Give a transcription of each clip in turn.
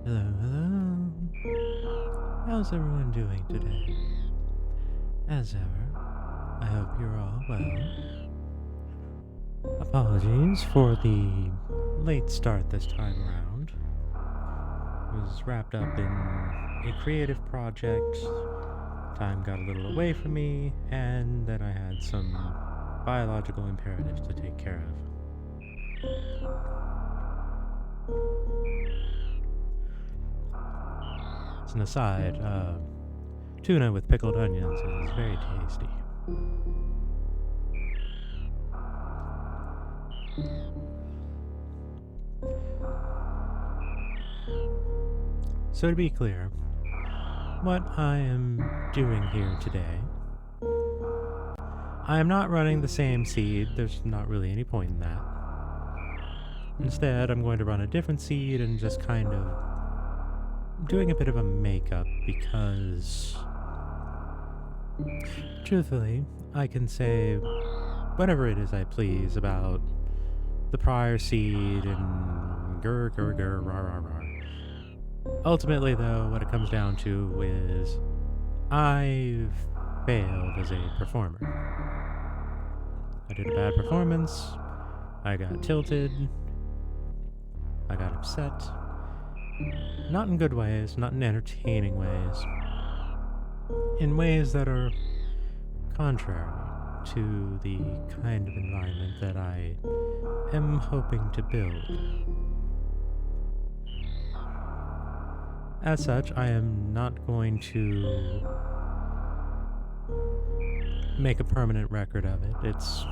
Hello, hello. How's everyone doing today? As ever, I hope you're all well. Apologies for the late start this time around. Was wrapped up in a creative project. Time got a little away from me, and then I had some biological imperatives to take care of. As an aside, tuna with pickled onions is very tasty. So to be clear, what I am doing here today, I am not running the same seed. There's not really any point in that. Instead, I'm going to run a different seed and just kind of doing a bit of a makeup because, truthfully, I can say whatever it is I please about the prior seed and grr grr grr rah rah rah. Ultimately, though, what it comes down to is I've failed as a performer. I did a bad performance, I got tilted, I got upset. Not in good ways, not in entertaining ways. In ways that are contrary to the kind of environment that I am hoping to build. As such, I am not going to make a permanent record of it. It's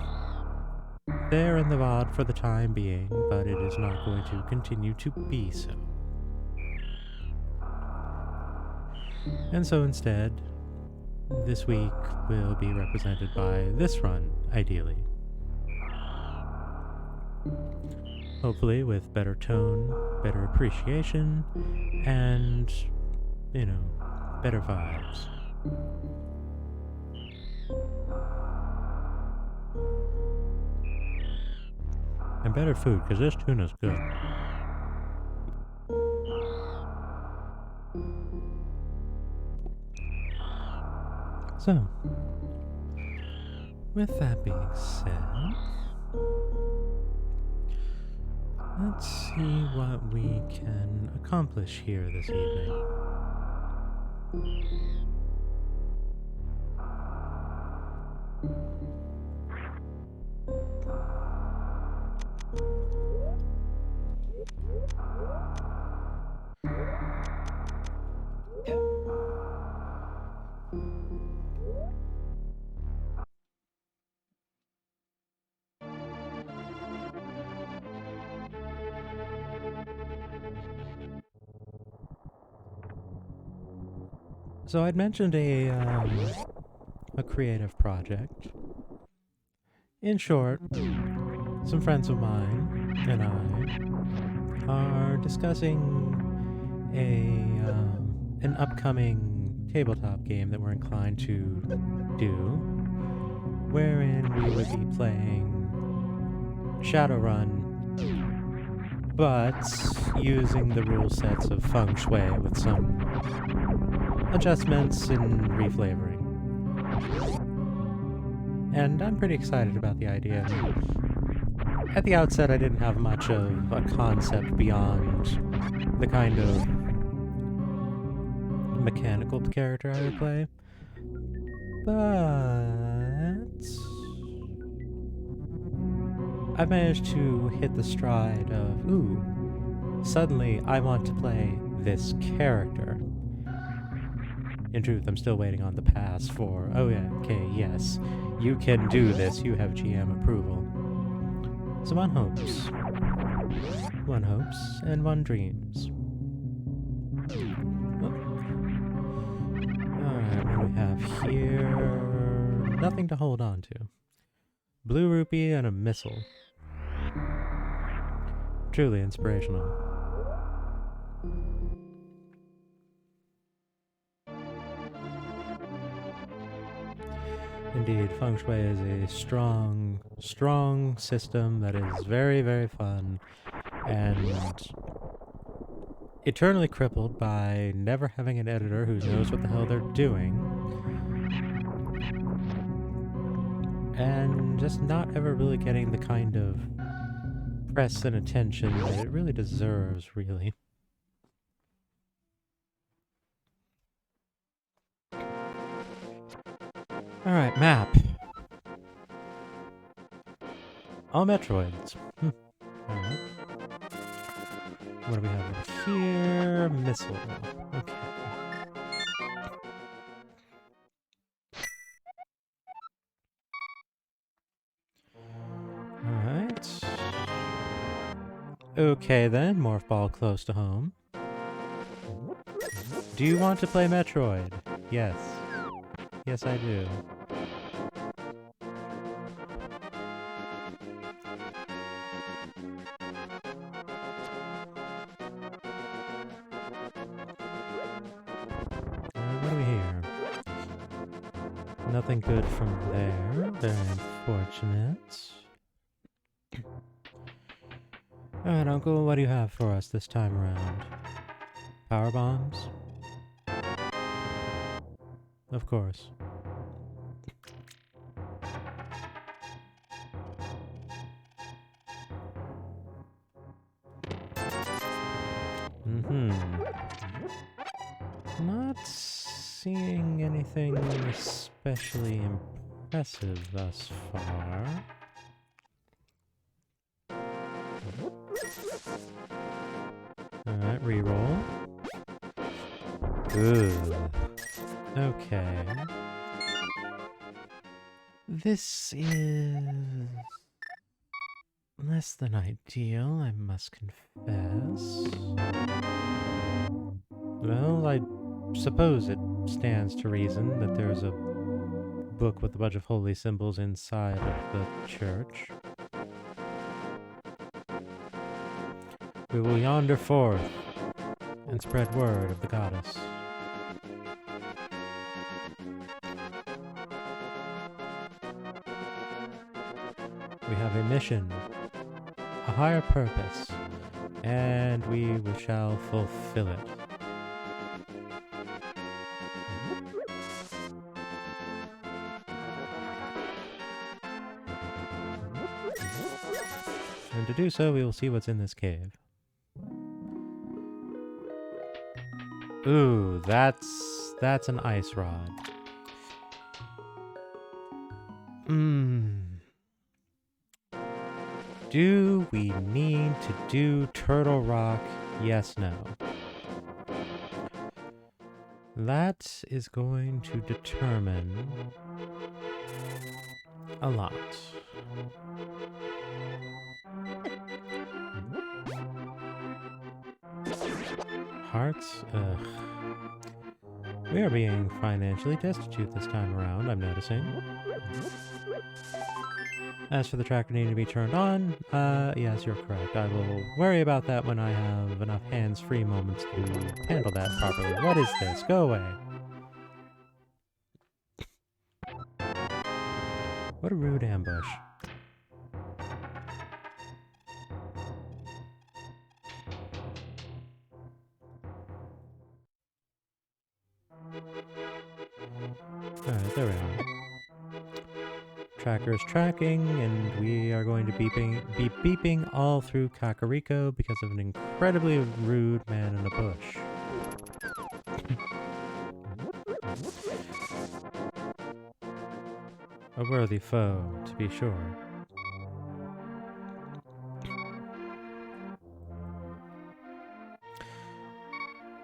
there in the VOD for the time being, but it is not going to continue to be so. And so instead, this week will be represented by this run, ideally. Hopefully with better tone, better appreciation, and, better vibes. And better food, because this tuna's good. So, with that being said, let's see what we can accomplish here this evening. So I'd mentioned a creative project. In short, some friends of mine and I are discussing an upcoming tabletop game that we're inclined to do, wherein we would be playing Shadowrun, but using the rule sets of Feng Shui with some adjustments and reflavoring. And I'm pretty excited about the idea. At the outset, I didn't have much of a concept beyond the kind of mechanical character I would play. But I've managed to hit the stride of, suddenly I want to play this character. In truth, I'm still waiting on the pass for, yes, you can do this, you have GM approval. So one hopes, and one dreams. Alright, what do we have here? Nothing to hold on to. Blue rupee and a missile. Truly inspirational. Indeed, Feng Shui is a strong system that is very, very fun, and eternally crippled by never having an editor who knows what the hell they're doing, and just not ever really getting the kind of press and attention that it really deserves, really. Alright, map. All Metroids. Alright. What do we have over here? Missile. Okay. Alright. Okay then, Morph Ball close to home. Do you want to play Metroid? Yes. Yes, I do. What do we hear? Nothing good from there. Very unfortunate. Alright, Uncle, what do you have for us this time around? Power bombs? Of course. Not seeing anything especially impressive thus far. Alright, reroll. Good. Okay. This is less than ideal, I must confess. Well, I suppose it stands to reason that there's a book with a bunch of holy symbols inside of the church. We will yonder forth and spread word of the goddess. We have a mission, a higher purpose, and we shall fulfill it. And to do so, we will see what's in this cave. Ooh, that's an ice rod. Do we need to do Turtle Rock? Yes, no. That is going to determine a lot. Hearts? Ugh. We are being financially destitute this time around, I'm noticing. As for the tracker needing to be turned on, yes, you're correct. I will worry about that when I have enough hands-free moments to handle that properly. What is this? Go away. What a rude ambush. Alright, there we are. Tracker's tracking, and we are going to be beeping all through Kakariko because of an incredibly rude man in the bush. A worthy foe, to be sure.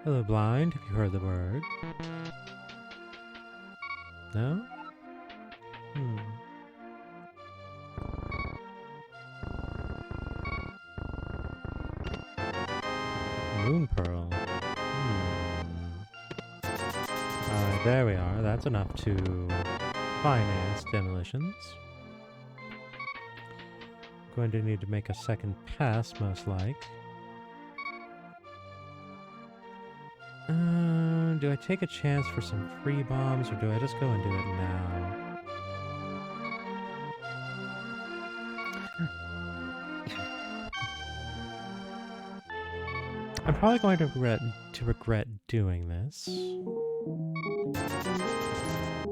Hello, blind. Have you heard the word? No? Moon Pearl. Alright, there we are. That's enough to finance demolitions. Going to need to make a second pass, most like. Do I take a chance for some free bombs, or do I just go and do it now? I'm probably going to regret doing this.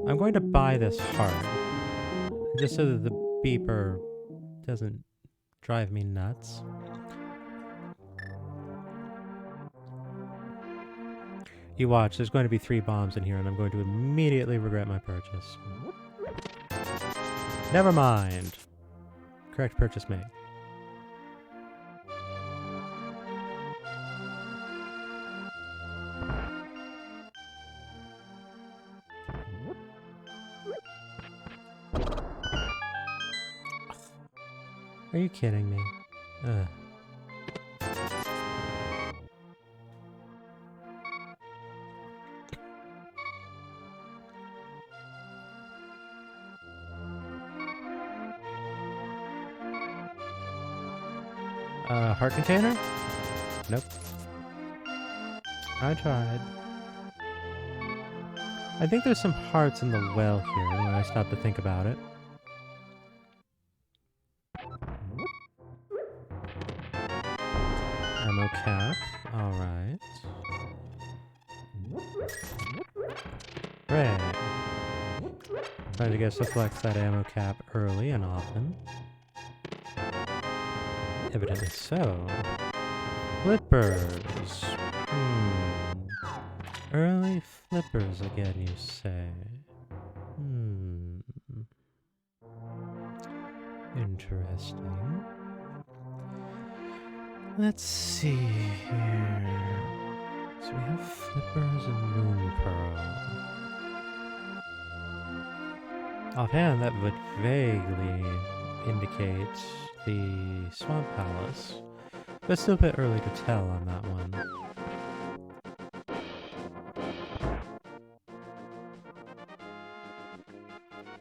I'm going to buy this heart, just so that the beeper doesn't drive me nuts. You watch, there's going to be 3 bombs in here, and I'm going to immediately regret my purchase. Never mind. Correct purchase made. Are you kidding me? Ugh. Heart container? Nope. I tried. I think there's some hearts in the well here when I stop to think about it. Ammo cap. Alright. Right. Trying to get us to flex that ammo cap early and often. Evidently so. Flippers. Early flippers again, you say? Interesting. Let's see here. So we have flippers and moon pearl. Offhand, that would vaguely indicate the Swamp Palace, but still a bit early to tell on that one.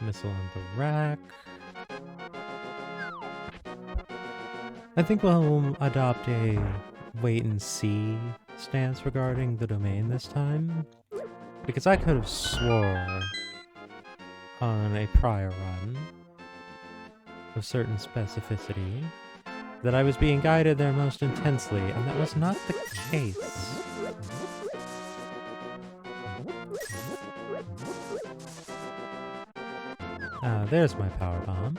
Missile on the rack. I think we'll adopt a wait-and-see stance regarding the domain this time, because I could have swore on a prior run of certain specificity that I was being guided there most intensely, and that was not the case. There's my power bomb.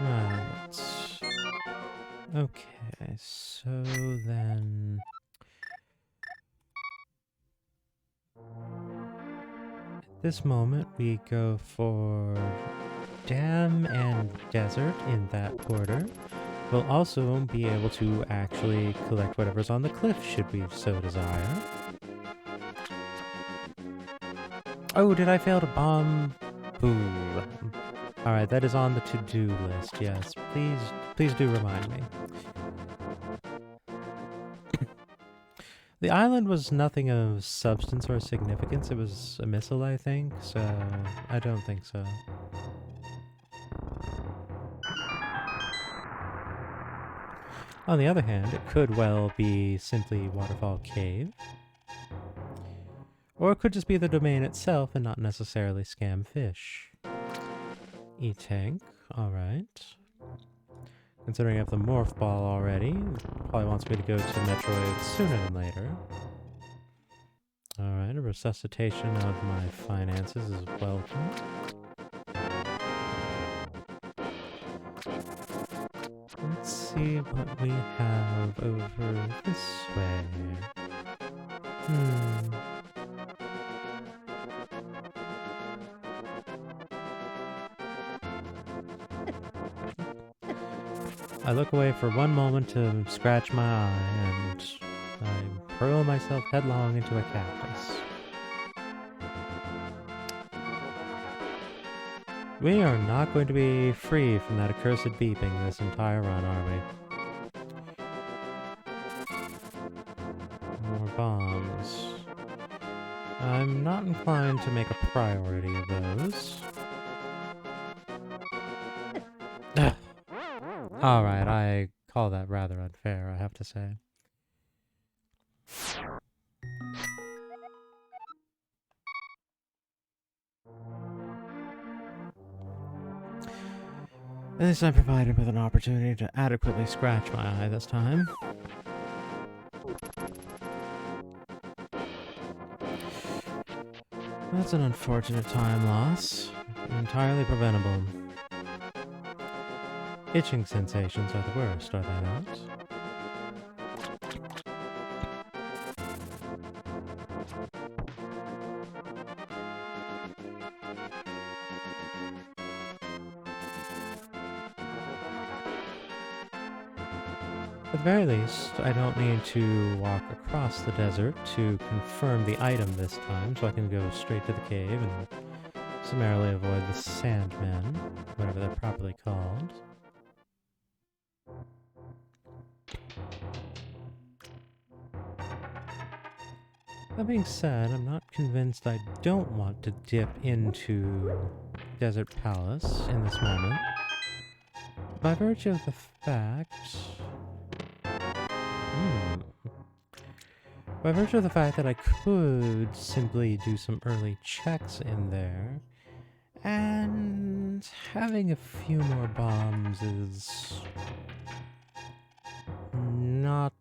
Right. Okay, so then... At this moment, we go for dam and desert in that order. We'll also be able to actually collect whatever's on the cliff, should we so desire. Oh, did I fail to bomb? Boo. Alright, that is on the to-do list, yes. Please do remind me. The island was nothing of substance or significance. It was a missile, I think, so I don't think so. On the other hand, it could well be simply Waterfall Cave. Or it could just be the domain itself and not necessarily scam fish. E-tank, alright. Considering I have the morph ball already, probably wants me to go to Metroid sooner than later. Alright, a resuscitation of my finances is welcome. Let's see what we have over this way. I look away for one moment to scratch my eye, and I hurl myself headlong into a cactus. We are not going to be free from that accursed beeping this entire run, are we? More bombs. I'm not inclined to make a priority of those. Alright, I call that rather unfair, I have to say. At least I'm provided with an opportunity to adequately scratch my eye this time. That's an unfortunate time loss. Entirely preventable. Itching sensations are the worst, are they not? At the very least, I don't need to walk across the desert to confirm the item this time, so I can go straight to the cave and summarily avoid the Sandmen, whatever they're properly called. That being said, I'm not convinced I don't want to dip into Desert Palace in this moment. By virtue of the fact... By virtue of the fact that I could simply do some early checks in there, and having a few more bombs is not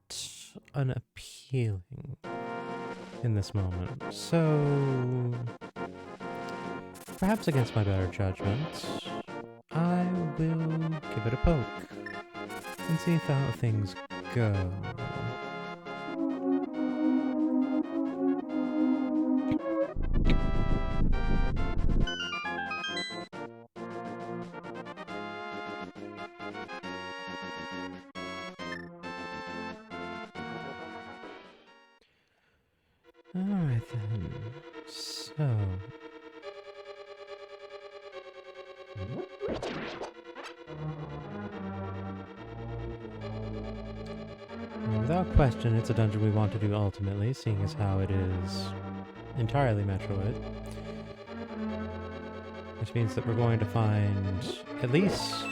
unappealing in this moment. So, perhaps against my better judgment, I will give it a poke and see how things go. Alright then, so... Without question, it's a dungeon we want to do ultimately, seeing as how it is entirely Metroid. Which means that we're going to find at least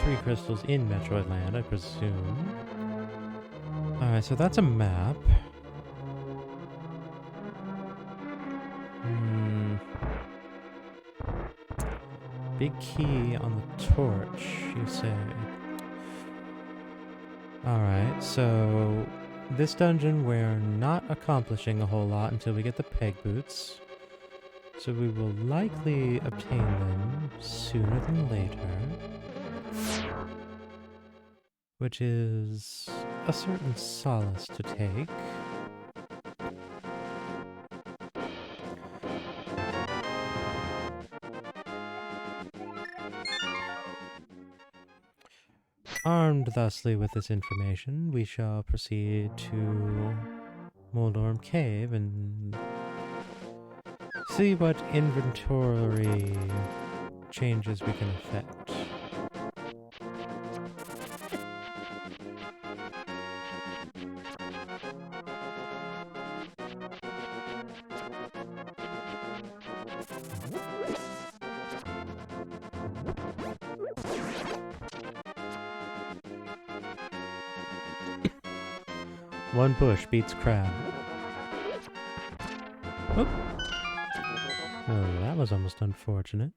3 crystals in Metroid Land, I presume. Alright, so that's a map. Big key on the torch, you say. Alright, so this dungeon we're not accomplishing a whole lot until we get the peg boots. So we will likely obtain them sooner than later. Which is a certain solace to take. Armed thusly with this information, we shall proceed to Moldorm Cave and see what inventory changes we can effect. One push beats crab. Oh. Well, that was almost unfortunate.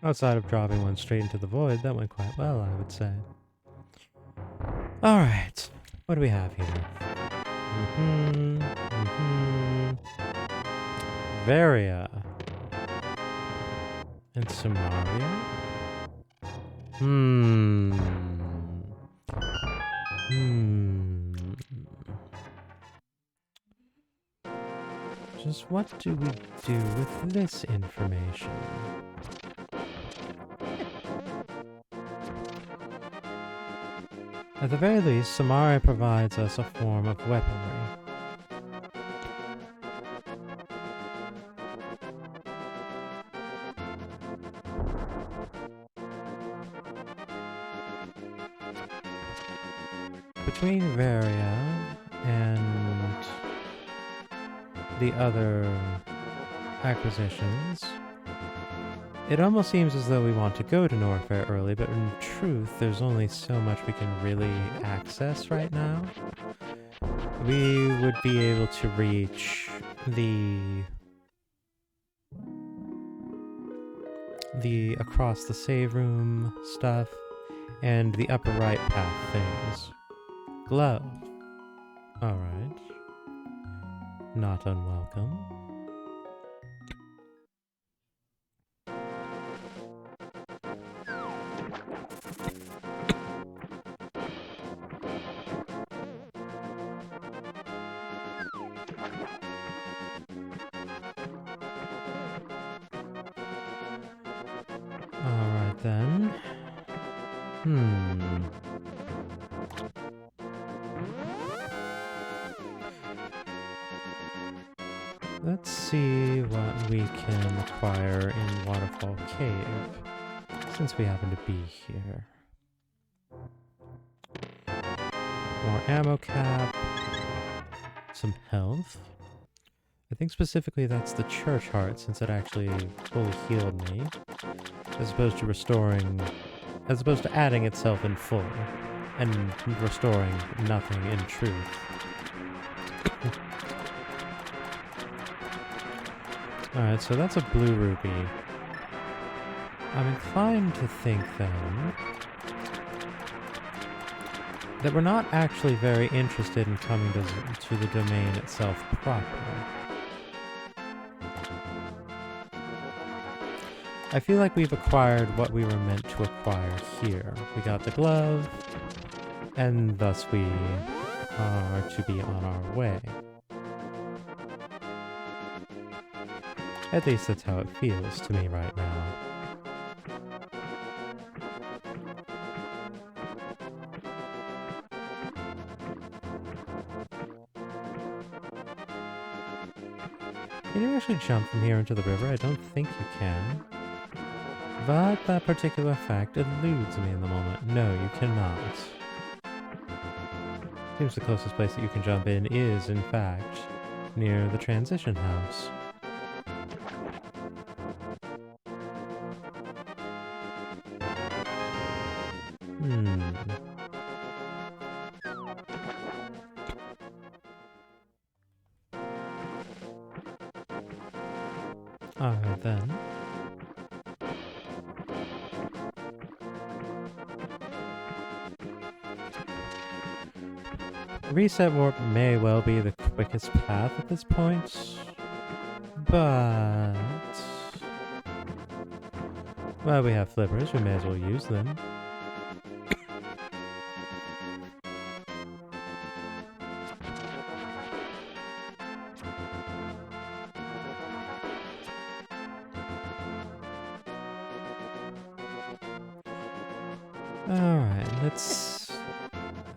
Outside of dropping one straight into the void, that went quite well, I would say. Alright, what do we have here? Varia. And Samaria? Just what do we do with this information? At the very least, Samaria provides us a form of weaponry. Between Varia and the other acquisitions, It almost seems as though we want to go to Norfair early, but in truth, there's only so much we can really access right now. We would be able to reach the across the save room stuff and the upper right path things. Glove. Alright. Not unwelcome. Alright then. Let's see what we can acquire in Waterfall Cave, since we happen to be here. More ammo cap, some health. I think specifically that's the church heart, since it actually fully healed me, as opposed to adding itself in full, and restoring nothing in truth. Alright, so that's a blue ruby. I'm inclined to think, then, that we're not actually very interested in coming to the domain itself proper. I feel like we've acquired what we were meant to acquire here. We got the glove, and thus we are to be on our way. At least that's how it feels to me right now. Can you actually jump from here into the river? I don't think you can. But that particular fact eludes me in the moment. No, you cannot. Seems the closest place that you can jump in is, in fact, near the transition house. Alright then. Reset warp may well be the quickest path at this point, but... well, we have flippers, we may as well use them. Alright, let's...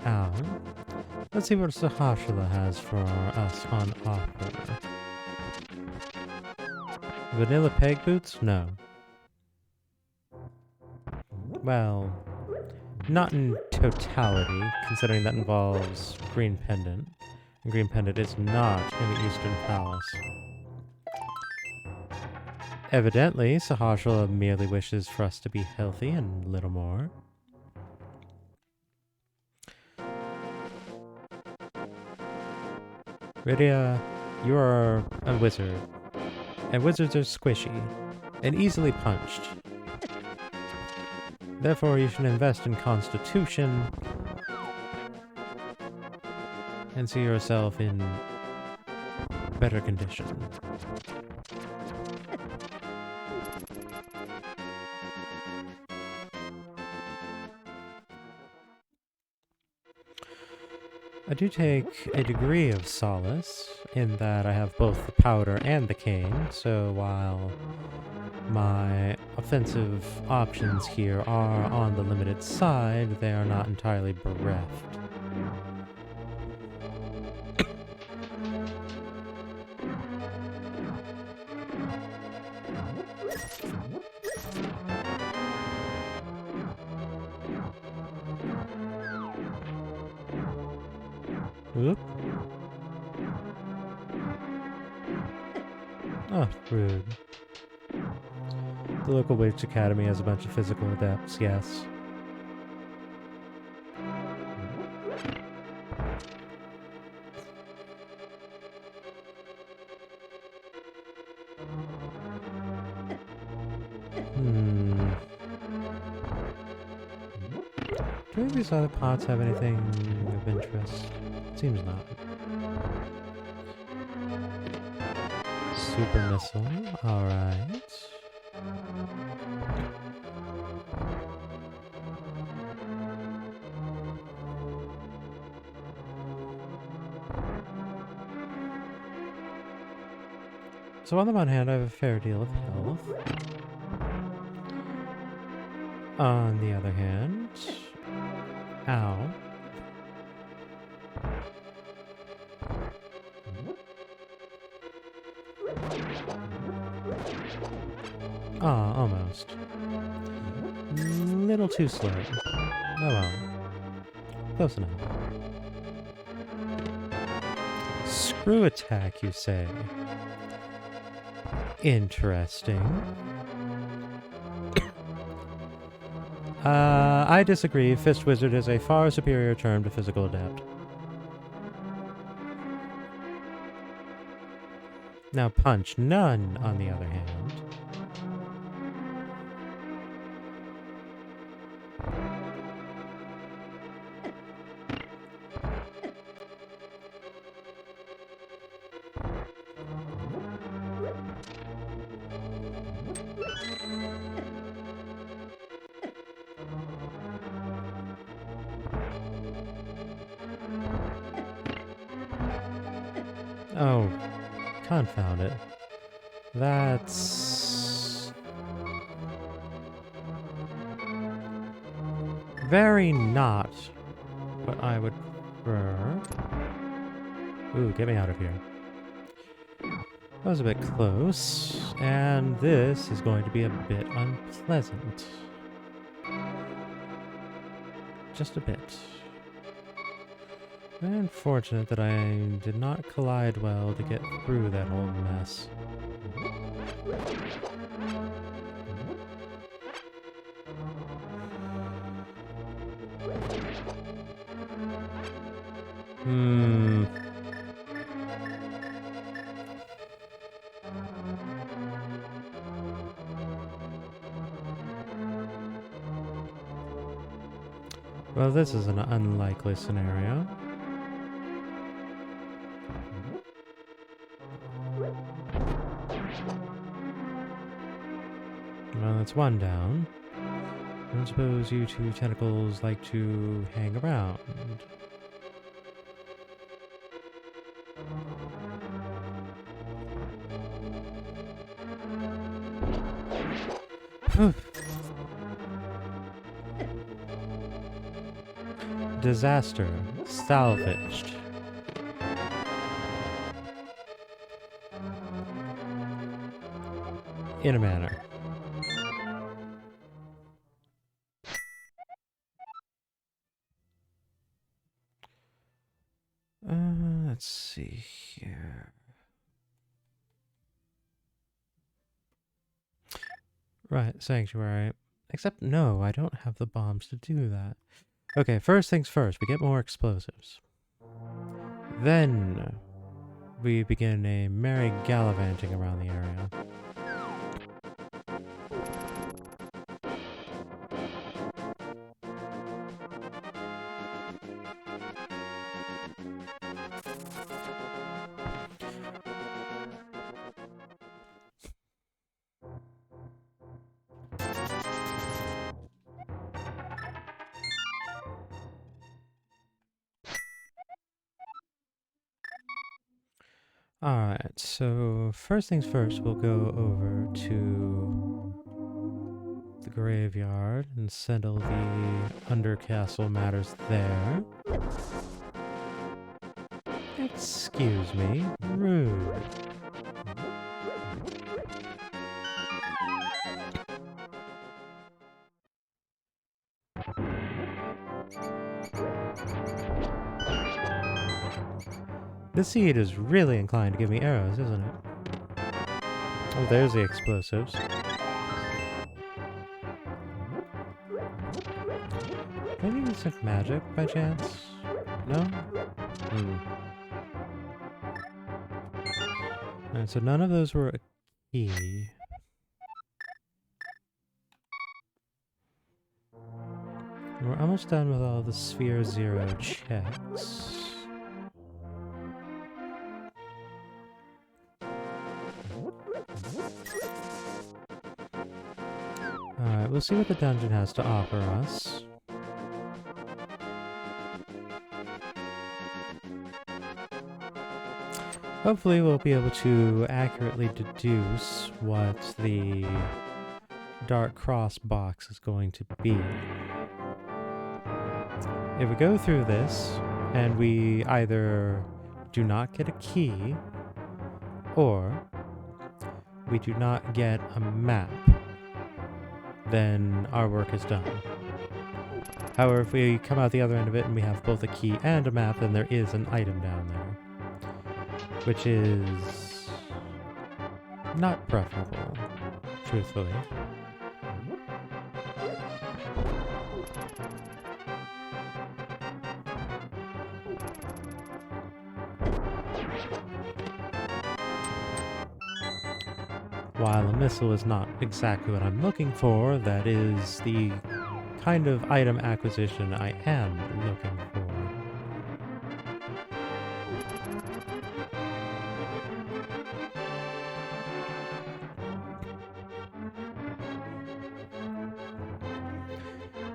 ow. Let's see what Sahashala has for us on offer. Vanilla peg boots? No. Well, not in totality, considering that involves Green Pendant. And Green Pendant is not in the Eastern Palace. Evidently, Sahashala merely wishes for us to be healthy and little more. Rydia, you are a wizard, and wizards are squishy, and easily punched. Therefore, you should invest in Constitution, and see yourself in better condition. I do take a degree of solace in that I have both the powder and the cane, so while my offensive options here are on the limited side, they are not entirely bereft. Whoop. Oh, rude. The local witch academy has a bunch of physical adepts, yes. Do any of these other pots have anything of interest? Seems not. Super missile, alright. So on the one hand, I have a fair deal of health. On the other hand... Ow. Ah, almost. Little too slow. Oh well. Close enough. Screw attack, you say? Interesting. I disagree. Fist Wizard is a far superior term to Physical Adept. Now Punch None, on the other hand. Oh, confound it. That's... very not what I would prefer. Ooh, get me out of here. That was a bit close, and this is going to be a bit unpleasant. Just a bit. Very unfortunate that I did not collide well to get through that whole mess. Well, this is an unlikely scenario. Well, that's one down. I don't suppose you two tentacles like to hang around. Disaster salvaged. In a manner. Let's see here. Right, Sanctuary. Except, no, I don't have the bombs to do that. Okay, first things first, we get more explosives. Then, we begin a merry gallivanting around the area. Alright, so first things first, we'll go over to the graveyard and settle the undercastle matters there. Excuse me, rude. This seed is really inclined to give me arrows, isn't it? Oh, there's the explosives. toxic magic by chance? No? Alright, so none of those were a key. We're almost done with all the Sphere Zero checks. Alright, we'll see what the dungeon has to offer us. Hopefully we'll be able to accurately deduce what the Dark Cross box is going to be. If we go through this, and we either do not get a key, or we do not get a map, then our work is done. However, if we come out the other end of it and we have both a key and a map, then there is an item down there. Which is not preferable, truthfully. While a missile is not exactly what I'm looking for, that is the kind of item acquisition I am looking for.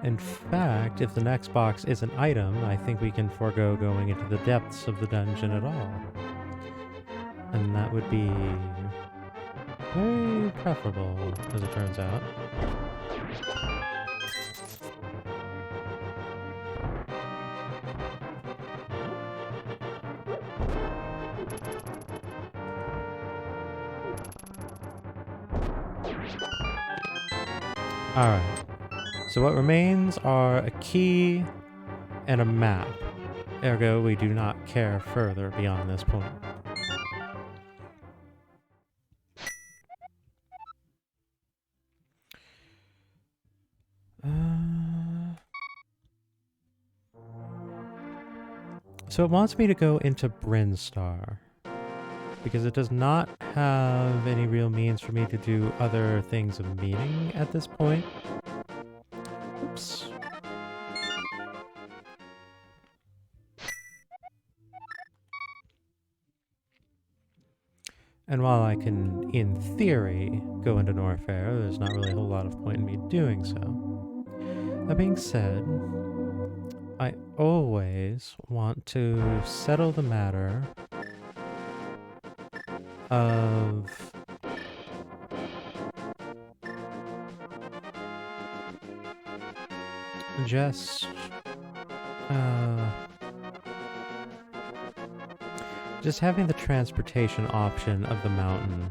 In fact, if the next box is an item, I think we can forego going into the depths of the dungeon at all. And that would be very preferable, as it turns out. Alright. So what remains are a key and a map. Ergo, we do not care further beyond this point. So it wants me to go into Brinstar, because it does not have any real means for me to do other things of meaning at this point. Oops. And while I can, in theory, go into Norfair, there's not really a whole lot of point in me doing so. That being said, I always want to settle the matter of just having the transportation option of the mountain.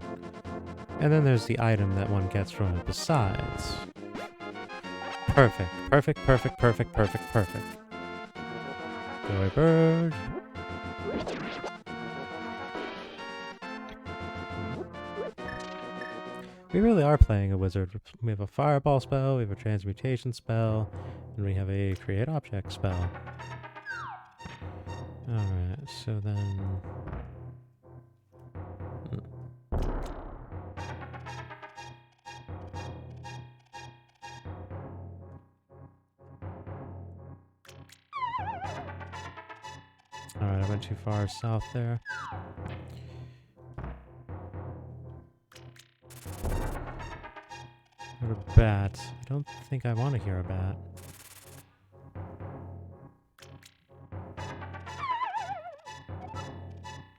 And then there's the item that one gets from it besides. Perfect, perfect, perfect, perfect, perfect, perfect. Go away, bird. We really are playing a wizard. We have a fireball spell, we have a transmutation spell, and we have a create object spell. Alright, so then... Alright, I went too far south there. Heard a bat. I don't think I want to hear a bat.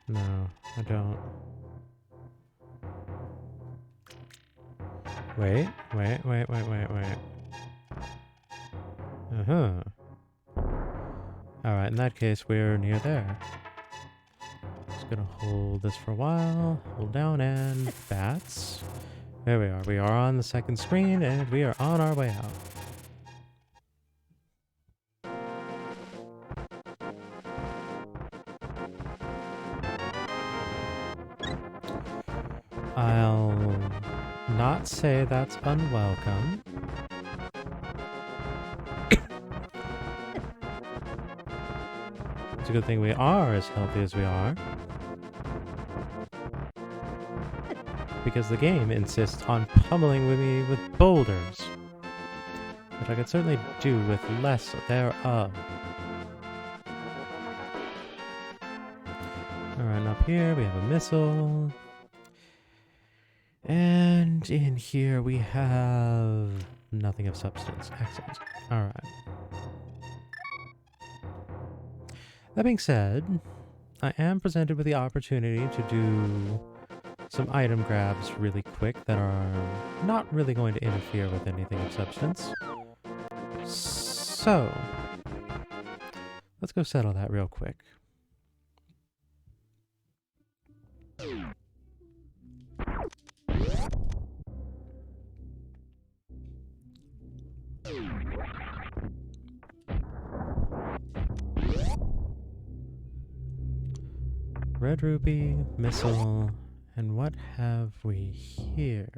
No, I don't. Wait. Uh-huh. Alright, in that case, we're near there. Just gonna hold this for a while. Hold down and bats. There we are. We are on the second screen and we are on our way out. I'll not say that's unwelcome. It's a good thing we are as healthy as we are. Because the game insists on pummeling me with boulders. Which I could certainly do with less thereof. Alright, and up here we have a missile. And in here we have nothing of substance. Excellent. Alright. That being said, I am presented with the opportunity to do some item grabs really quick that are not really going to interfere with anything of substance. So, let's go settle that real quick. Red rupee, missile, and what have we here?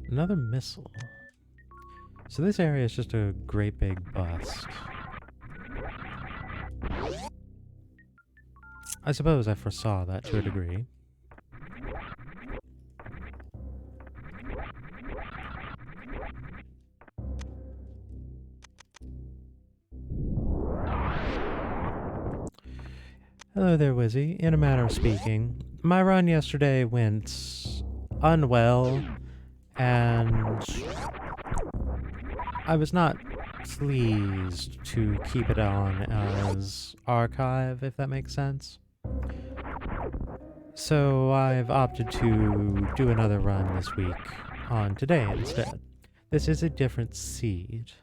Another missile. So this area is just a great big bust. I suppose I foresaw that to a degree. Hello there, Wizzy. In a manner of speaking, my run yesterday went unwell, and I was not pleased to keep it on as archive, if that makes sense. So I've opted to do another run this week on today instead. This is a different seed.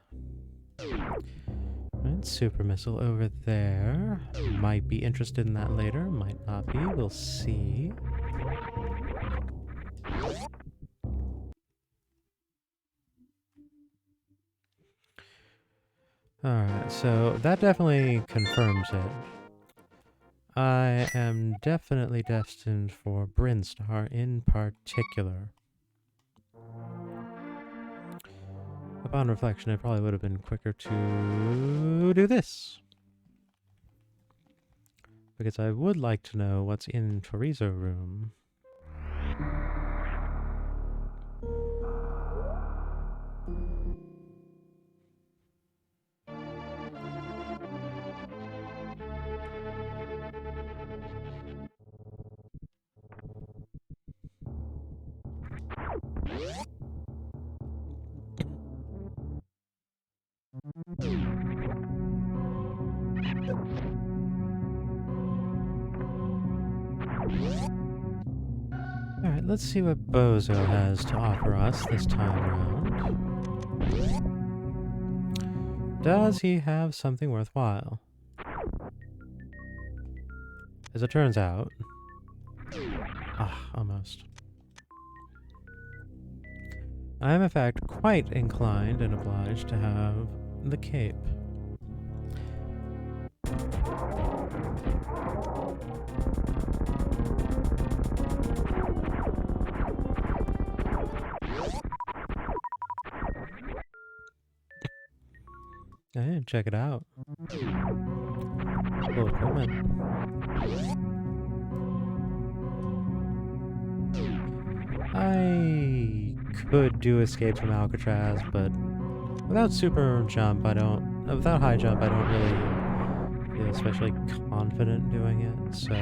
Right, super missile over there. Might be interested in that later, might not be, we'll see. Alright, so that definitely confirms it. I am definitely destined for Brinstar in particular. Upon reflection, it probably would have been quicker to do this. Because I would like to know what's in Chorizo Room. Alright, let's see what Bozo has to offer us this time around. Does he have something worthwhile? As it turns out... almost. I am in fact quite inclined and obliged to have the cape. Hey, check it out. Cool equipment. I could do escape from Alcatraz, but without super jump, without high jump, I don't really feel especially confident doing it, so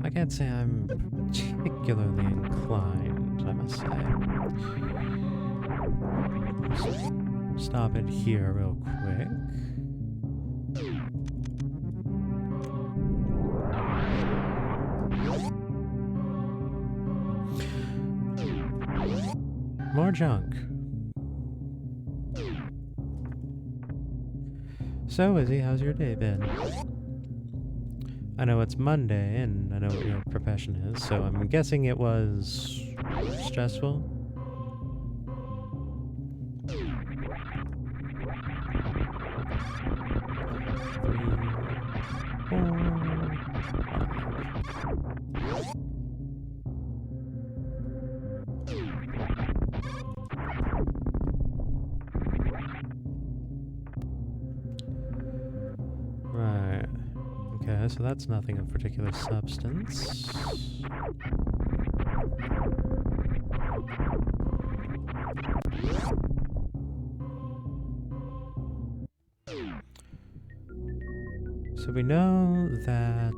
I can't say I'm particularly inclined, I must say. Stop it here real quick. More junk. So, Izzy, how's your day been? I know it's Monday, and I know what your profession is, so I'm guessing it was stressful? Okay, so that's nothing of particular substance. So we know that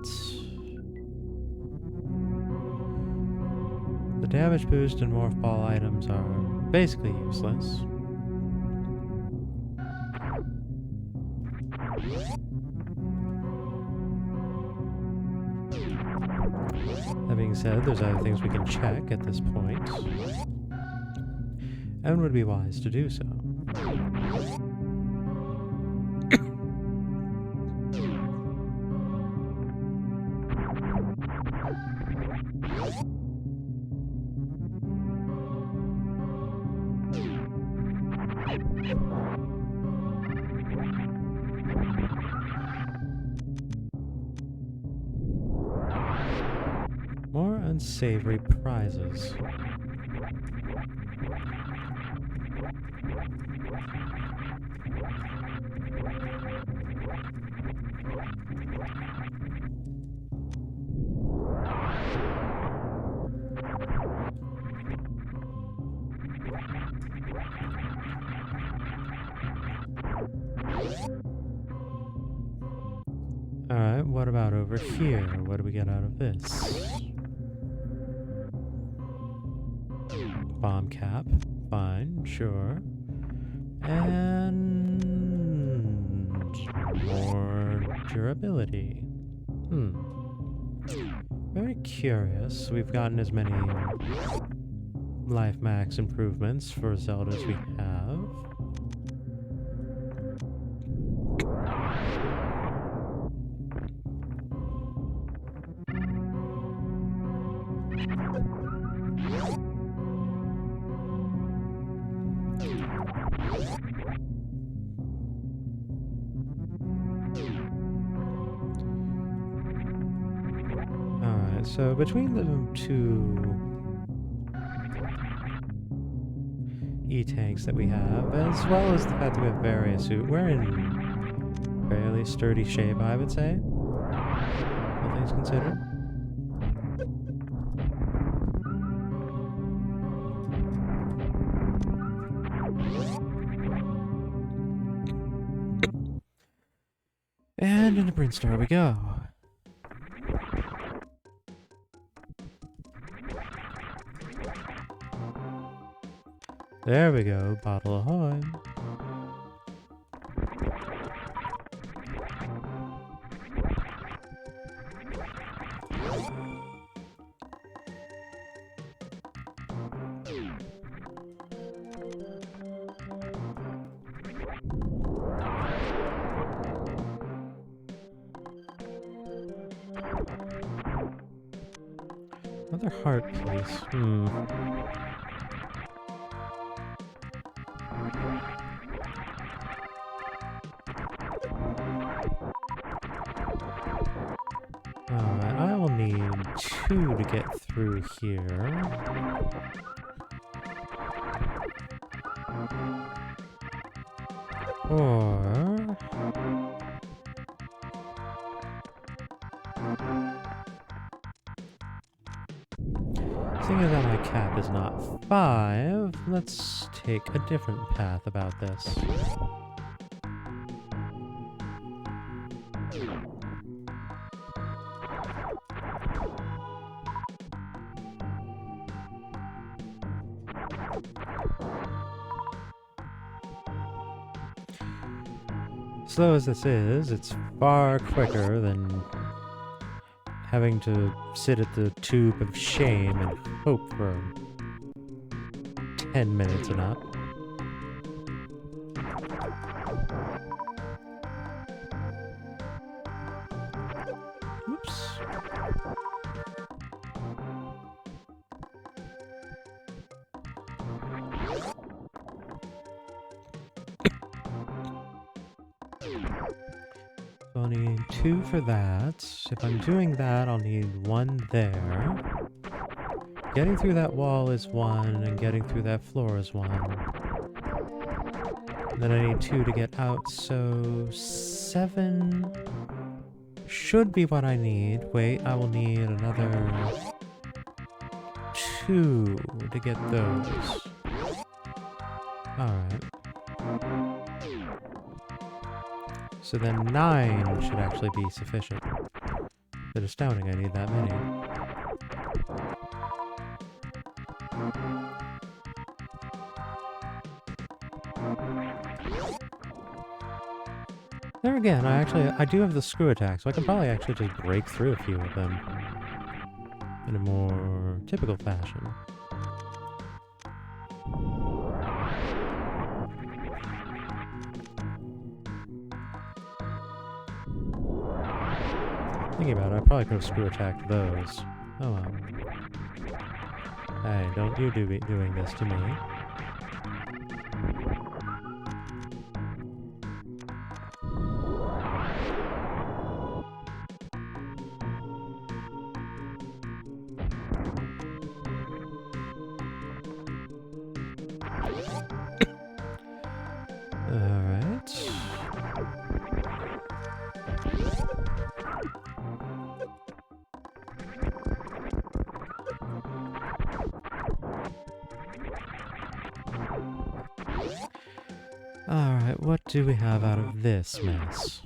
the damage boost and morph ball items are basically useless. That being said, there's other things we can check at this point, and would be wise to do so. More unsavory prizes. Alright, what about over here? What do we get out of this? Bomb cap. Fine, sure. And more durability. Very curious. We've gotten as many life max improvements for Zelda as we have. Alright, so between the two E-tanks that we have, as well as the fact that we have various suit, we're in fairly sturdy shape, I would say. All things considered. And into Brinstar we go. There we go, bottle ahoy. Another heart piece. Alright, I will need 2 to get through here. Or... seeing as how my cap is not 5, let's take a different path about this. Slow as this is, it's far quicker than having to sit at the tube of shame and hope for 10 minutes and up. Oops. I'll need 2 for that. If I'm doing that, I'll need 1 there. Getting through that wall is 1, and getting through that floor is 1. And then I need 2 to get out, so 7 should be what I need. Wait, I will need another 2 to get those. Alright. So then 9 should actually be sufficient. It's astounding I need that many. There again, I do have the screw attack, so I can probably actually just break through a few of them in a more typical fashion. Thinking about it, I probably could have screw attacked those. Oh well. Hey, don't you be doing this to me. Alright, what do we have out of this mess?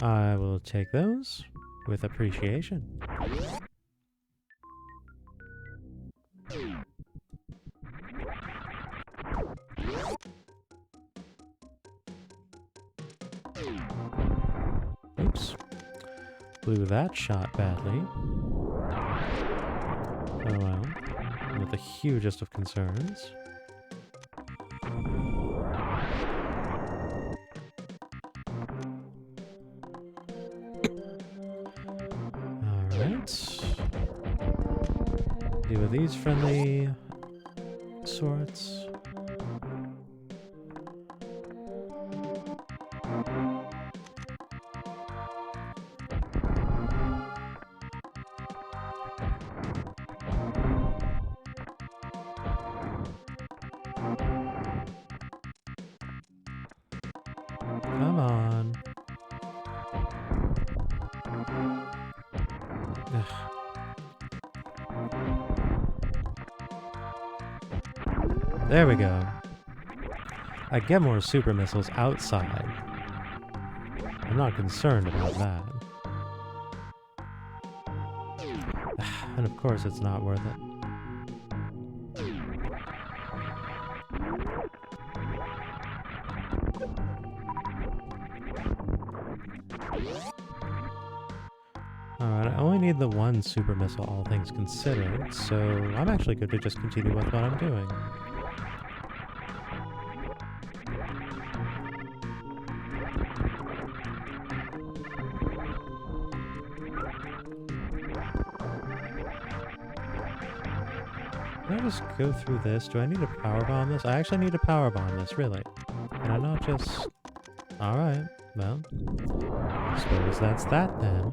I will take those with appreciation. Oops. Blew that shot badly. Oh well. Not the hugest of concerns. Deal with these friendly sorts. Come on. Ugh. There we go. I get more super missiles outside. I'm not concerned about that. And of course it's not worth it. Alright, I only need the 1 super missile, all things considered, so I'm actually good to just continue with what I'm doing. Can I just go through this? Do I need to power bomb this? I actually need to power bomb this, really. Can I not just... Alright, well, suppose that's that then.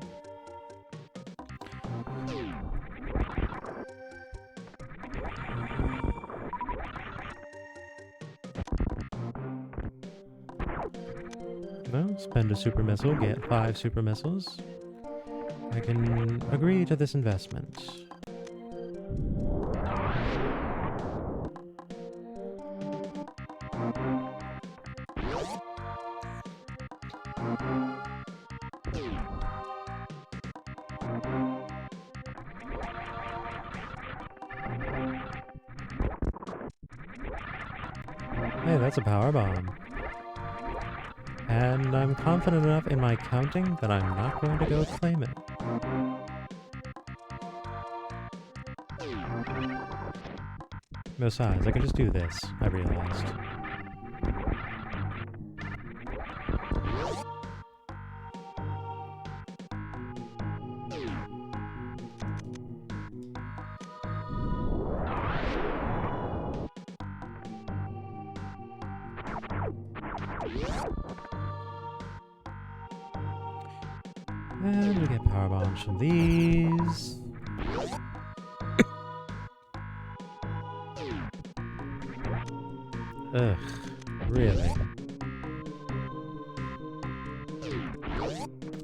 Well, spend a super missile, get 5 super missiles. I can agree to this investment. Hey, that's a power bomb. And I'm confident enough in my counting that I'm not going to go claim it. Besides, I can just do this, I realized. And we get power bombs from these. Ugh, really?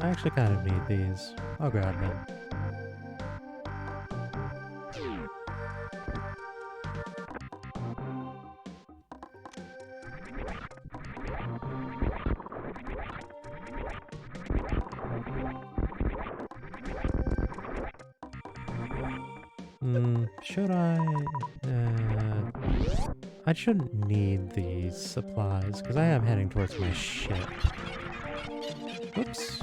I actually kind of need these. I'll grab them. Should I? I shouldn't need these supplies, because I am heading towards my ship. Oops.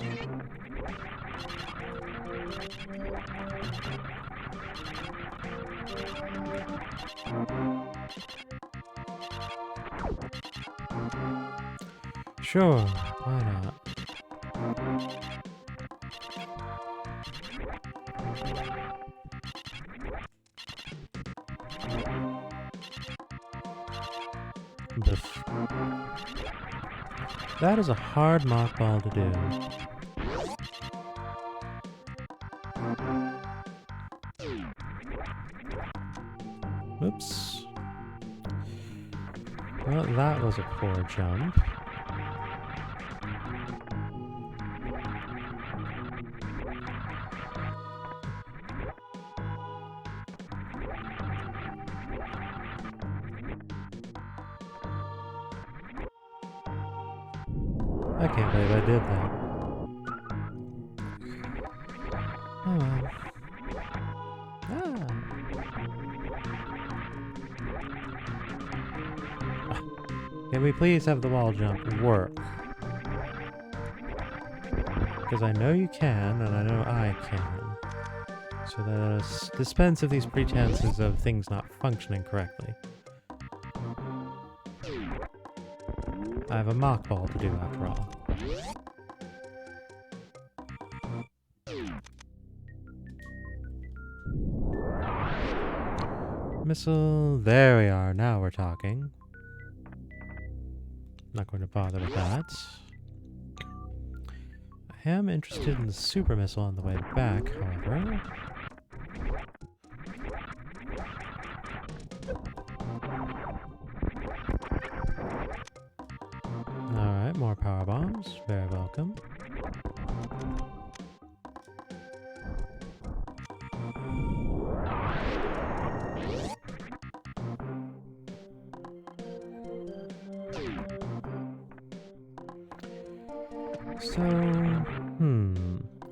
Sure, why not? Biff. That is a hard mockball to do. Oops. Well, that was a poor jump. I can't believe I did that. Oh well. Ah. Can we please have the wall jump work? Because I know you can, and I know I can. So let us dispense of these pretenses of things not functioning correctly. I have a mock ball to do after all. Missile, there we are, now we're talking. Not going to bother with that. I am interested in the super missile on the way back, however. Alright, more power bombs. Very welcome. So,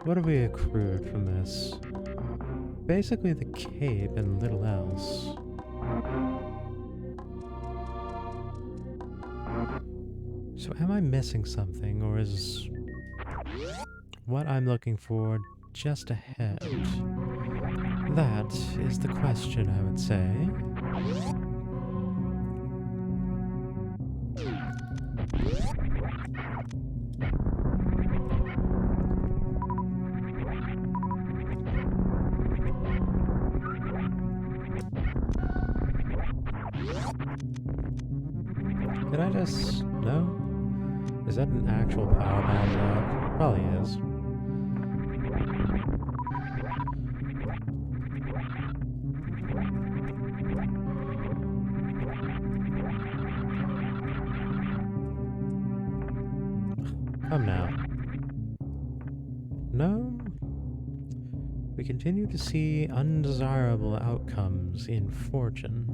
what have we accrued from this? Basically the cape and little else. So am I missing something, or is what I'm looking for just ahead? That is the question, I would say. Did I just... no? Is that an actual power bomb block? Probably is. Come now. No? We continue to see undesirable outcomes in fortune.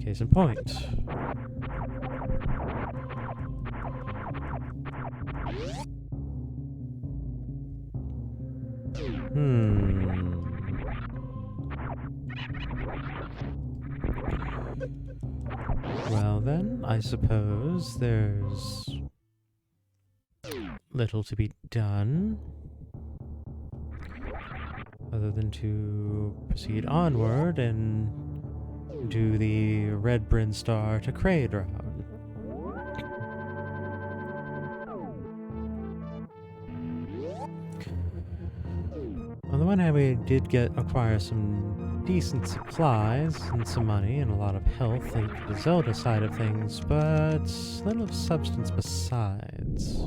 Case in point. Well then, I suppose there's little to be done other than to proceed onward and do the Red Bryn Star to Kraid route. On the one hand, we did acquire some decent supplies and some money and a lot of health in the Zelda side of things, but little of substance besides.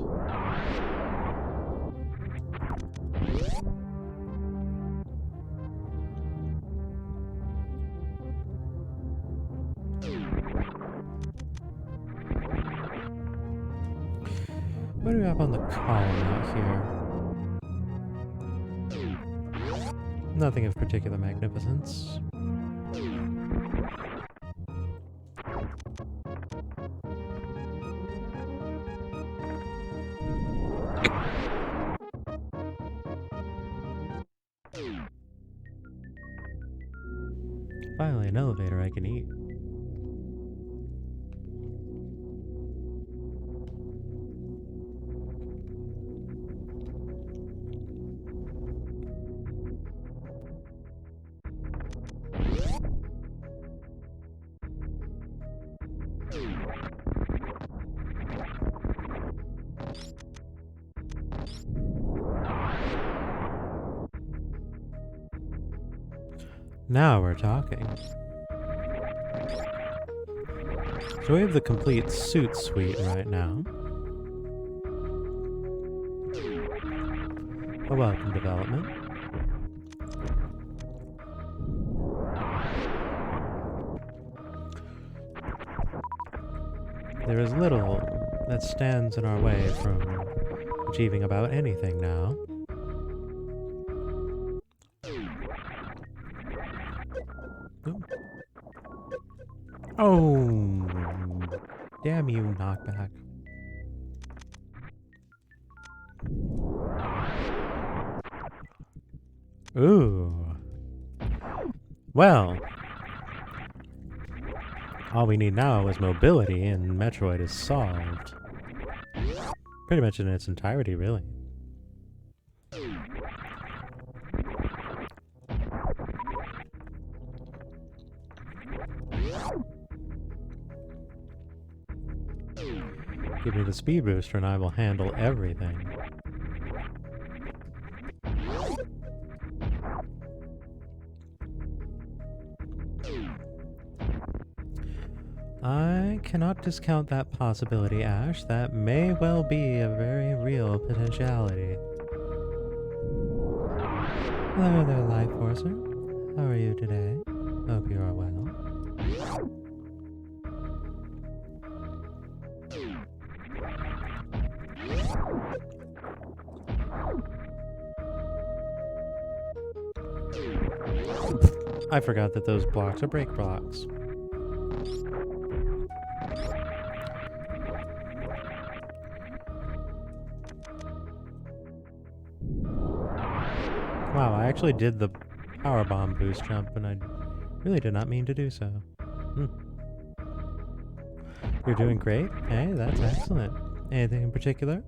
What do we have on the column out here? Nothing of particular magnificence. Finally, an elevator I can eat. Now we're talking. So we have the complete suit suite right now. A welcome development. There is little that stands in our way from achieving about anything now. Oh, damn you, knockback. Ooh. Well, all we need now is mobility, and Metroid is solved. Pretty much in its entirety, really. Give me the speed booster and I will handle everything. I cannot discount that possibility, Ash. That may well be a very real potentiality. Hello there, Life Forcer. How are you today? Hope you are well. I forgot that those blocks are break blocks. Wow, I actually did the power bomb boost jump, and I really did not mean to do so. You're doing great. Hey, that's excellent. Anything in particular?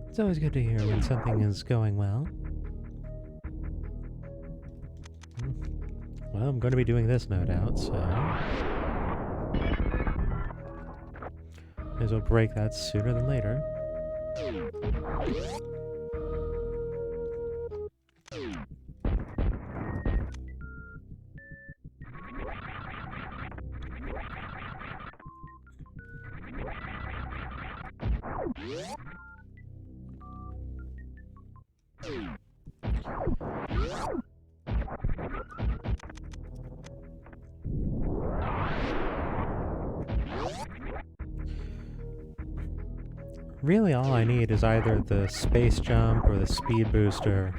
It's always good to hear when something is going well. Well, I'm going to be doing this, no doubt, so may as well break that sooner than later. Really, all I need is either the space jump or the speed booster,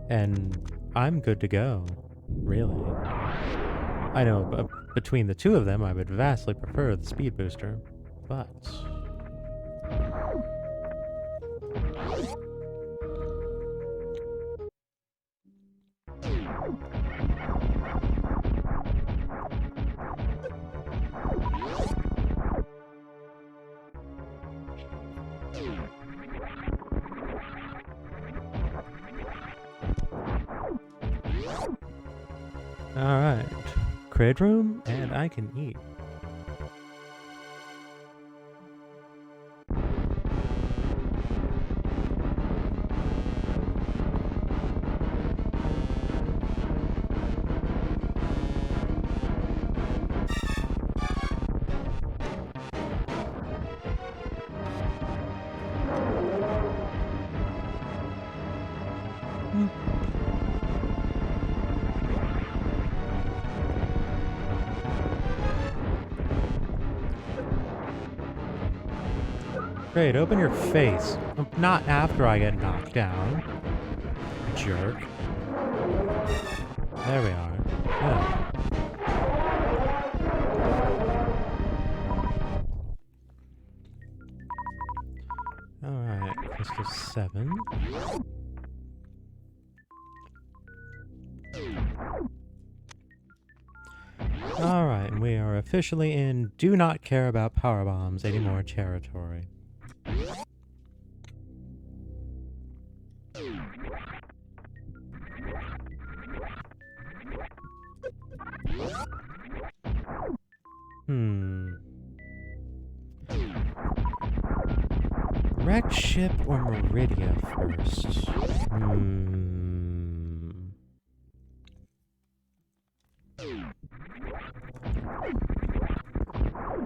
and I'm good to go, really. I know between the two of them, I would vastly prefer the speed booster, but alright. Crate room, and I can eat. Great, open your face. Not after I get knocked down. Jerk. There we are. Yeah. Alright, crystal 7. Alright, and we are officially in do not care about power bombs anymore territory. Wrecked ship or Meridia first?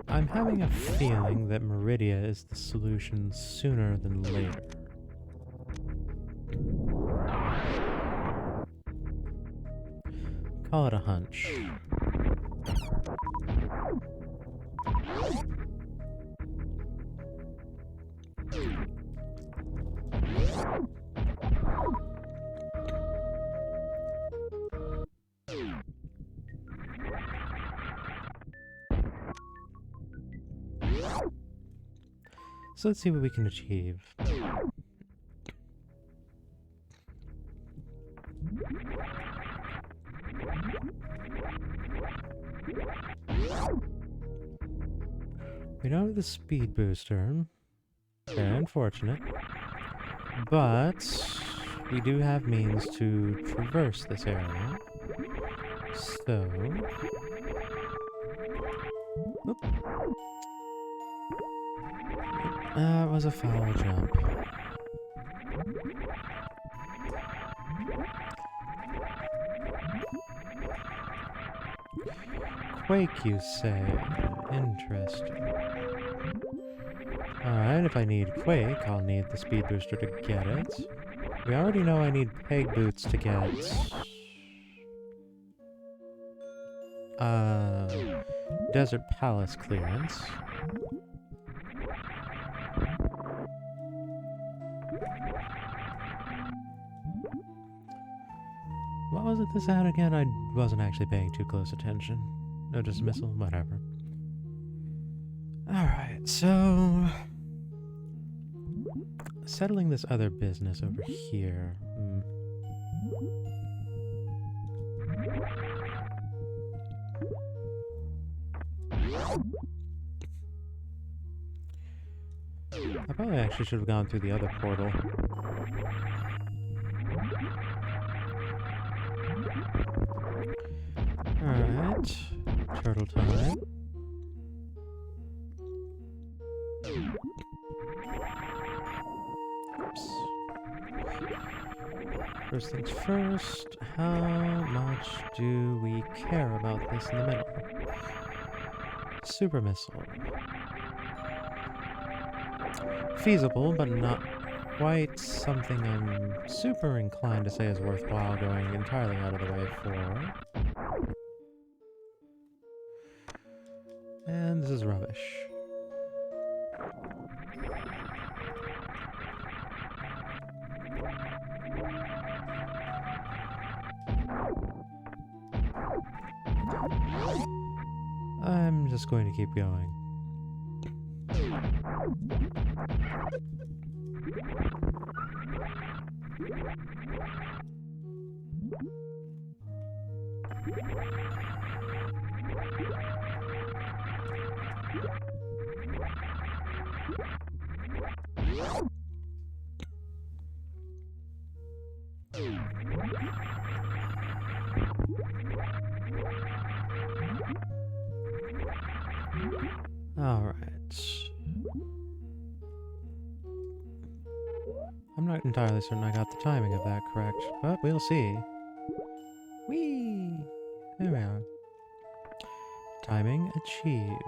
I'm having a feeling that Meridia is the solution sooner than later. Call it a hunch. So let's see what we can achieve. We don't have the speed booster. Very unfortunate. But we do have means to traverse this area. So... Oop. That was a foul jump. Quake, you say? Interesting. Alright, if I need Quake, I'll need the speed booster to get it. We already know I need peg boots to get... Desert Palace clearance. What was it this had again? I wasn't actually paying too close attention. No dismissal, whatever. Alright, so... settling this other business over here. I probably actually should have gone through the other portal. Alright. Turtle time. Oops. First things first, how much do we care about this in the middle? Super missile. Feasible, but not quite something I'm super inclined to say is worthwhile going entirely out of the way for. And this is rubbish. I'm just going to keep going. Alright. I'm not entirely certain I got the timing of that correct, but we'll see. Whee! There we are. Timing achieved.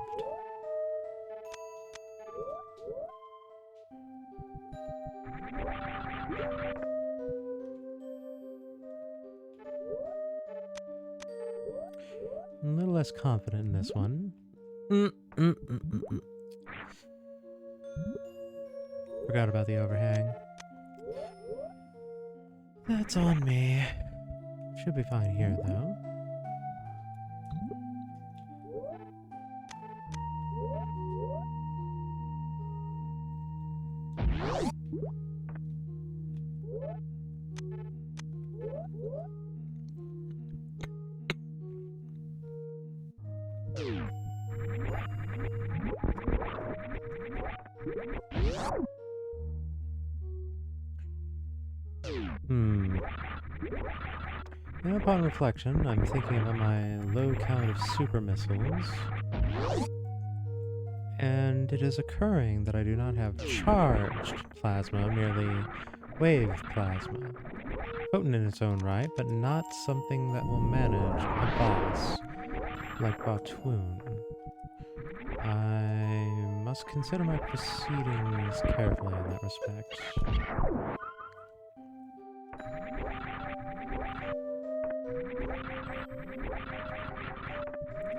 less confident in this one. Forgot about the overhang. That's on me. Should be fine here, though. Now, upon reflection, I'm thinking about my low count of super missiles, and it is occurring that I do not have charged plasma, merely wave plasma. Potent in its own right, but not something that will manage a boss like Batoon. I must consider my proceedings carefully in that respect.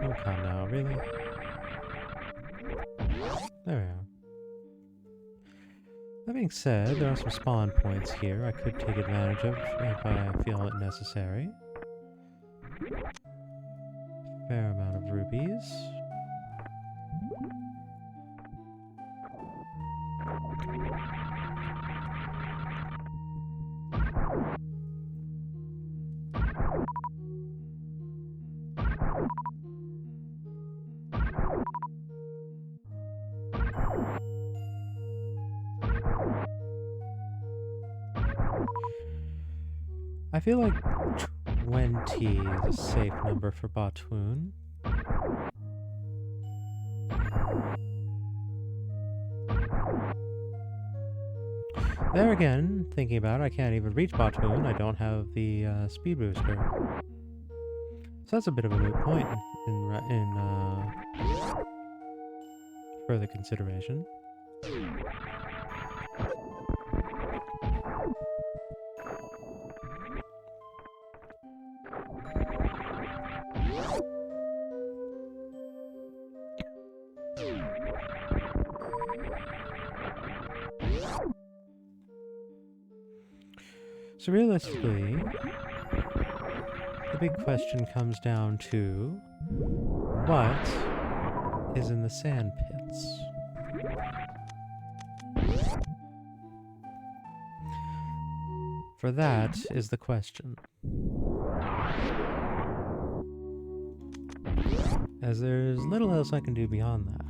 Oh, come now, really? There we are. That being said, there are some spawn points here I could take advantage of if I feel it necessary. Fair amount of rupees. I feel like 20 is a safe number for Batoon. There again, thinking about it, I can't even reach Batoon. I don't have the speed booster. So that's a bit of a moot point in further consideration. So realistically, the big question comes down to what is in the sand pits? For that is the question. As there's little else I can do beyond that.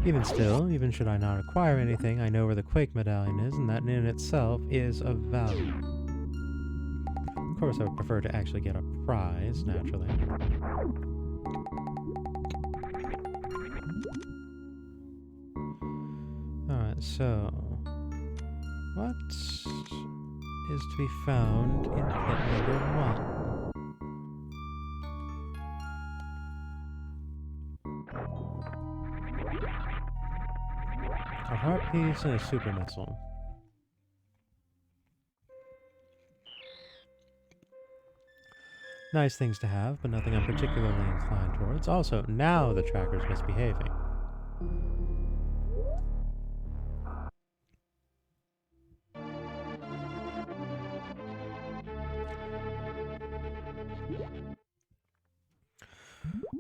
Even still, even should I not acquire anything, I know where the Quake Medallion is, and that in itself is of value. Of course, I would prefer to actually get a prize, naturally. Alright, so... what is to be found in pit number 1? A heart piece and a super missile. Nice things to have, but nothing I'm particularly inclined towards. Also, now the tracker's misbehaving.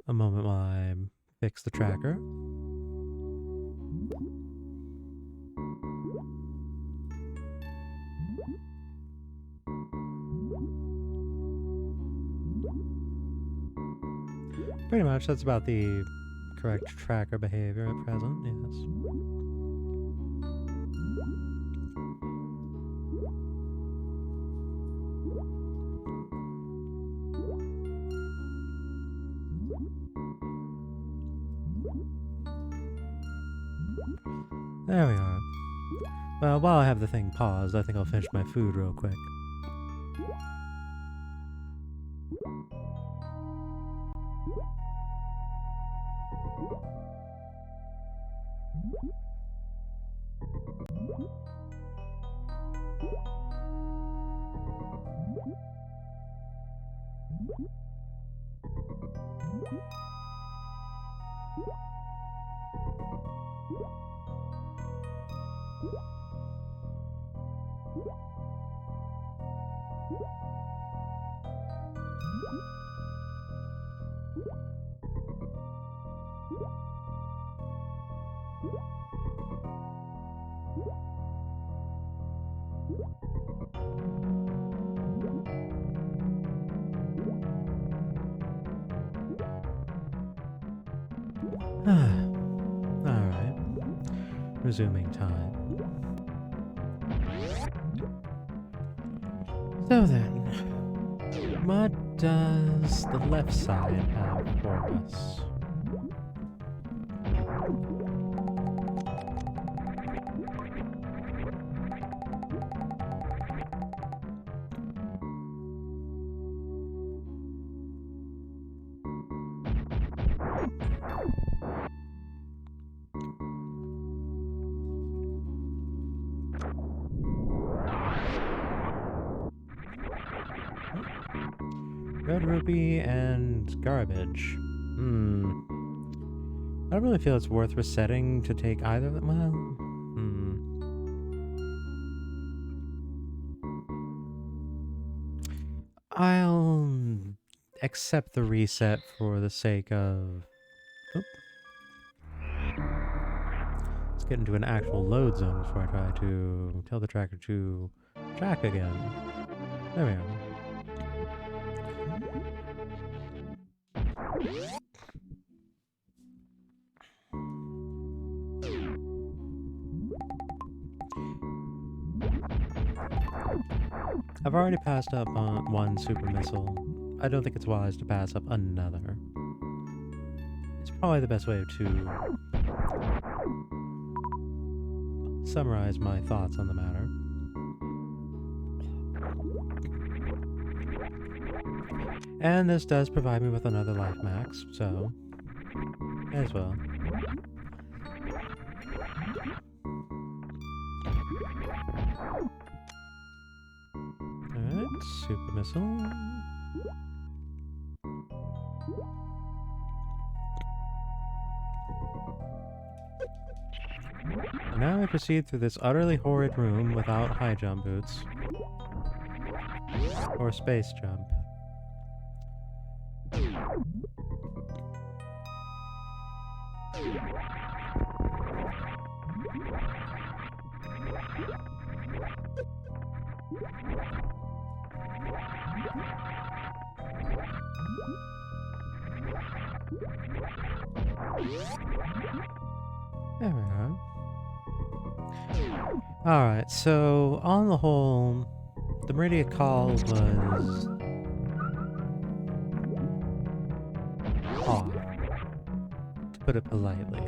A moment while I fix the tracker. Pretty much, that's about the correct tracker behavior at present, yes. There we are. Well, while I have the thing paused, I think I'll finish my food real quick. Alright. Resuming time. So then, what does the left side have for us? Red rupee and garbage. I don't really feel it's worth resetting to take either of them. Well, I'll accept the reset for the sake of... Oop. Let's get into an actual load zone before I try to tell the tracker to track again. There we are. I've already passed up on one super missile. I don't think it's wise to pass up another. It's probably the best way to summarize my thoughts on the matter. And this does provide me with another life max, so as well. Alright, super missile. And now I proceed through this utterly horrid room without high jump boots. Or space jump. There we go. Alright, so on the whole, the Meridia call was off, to put it politely.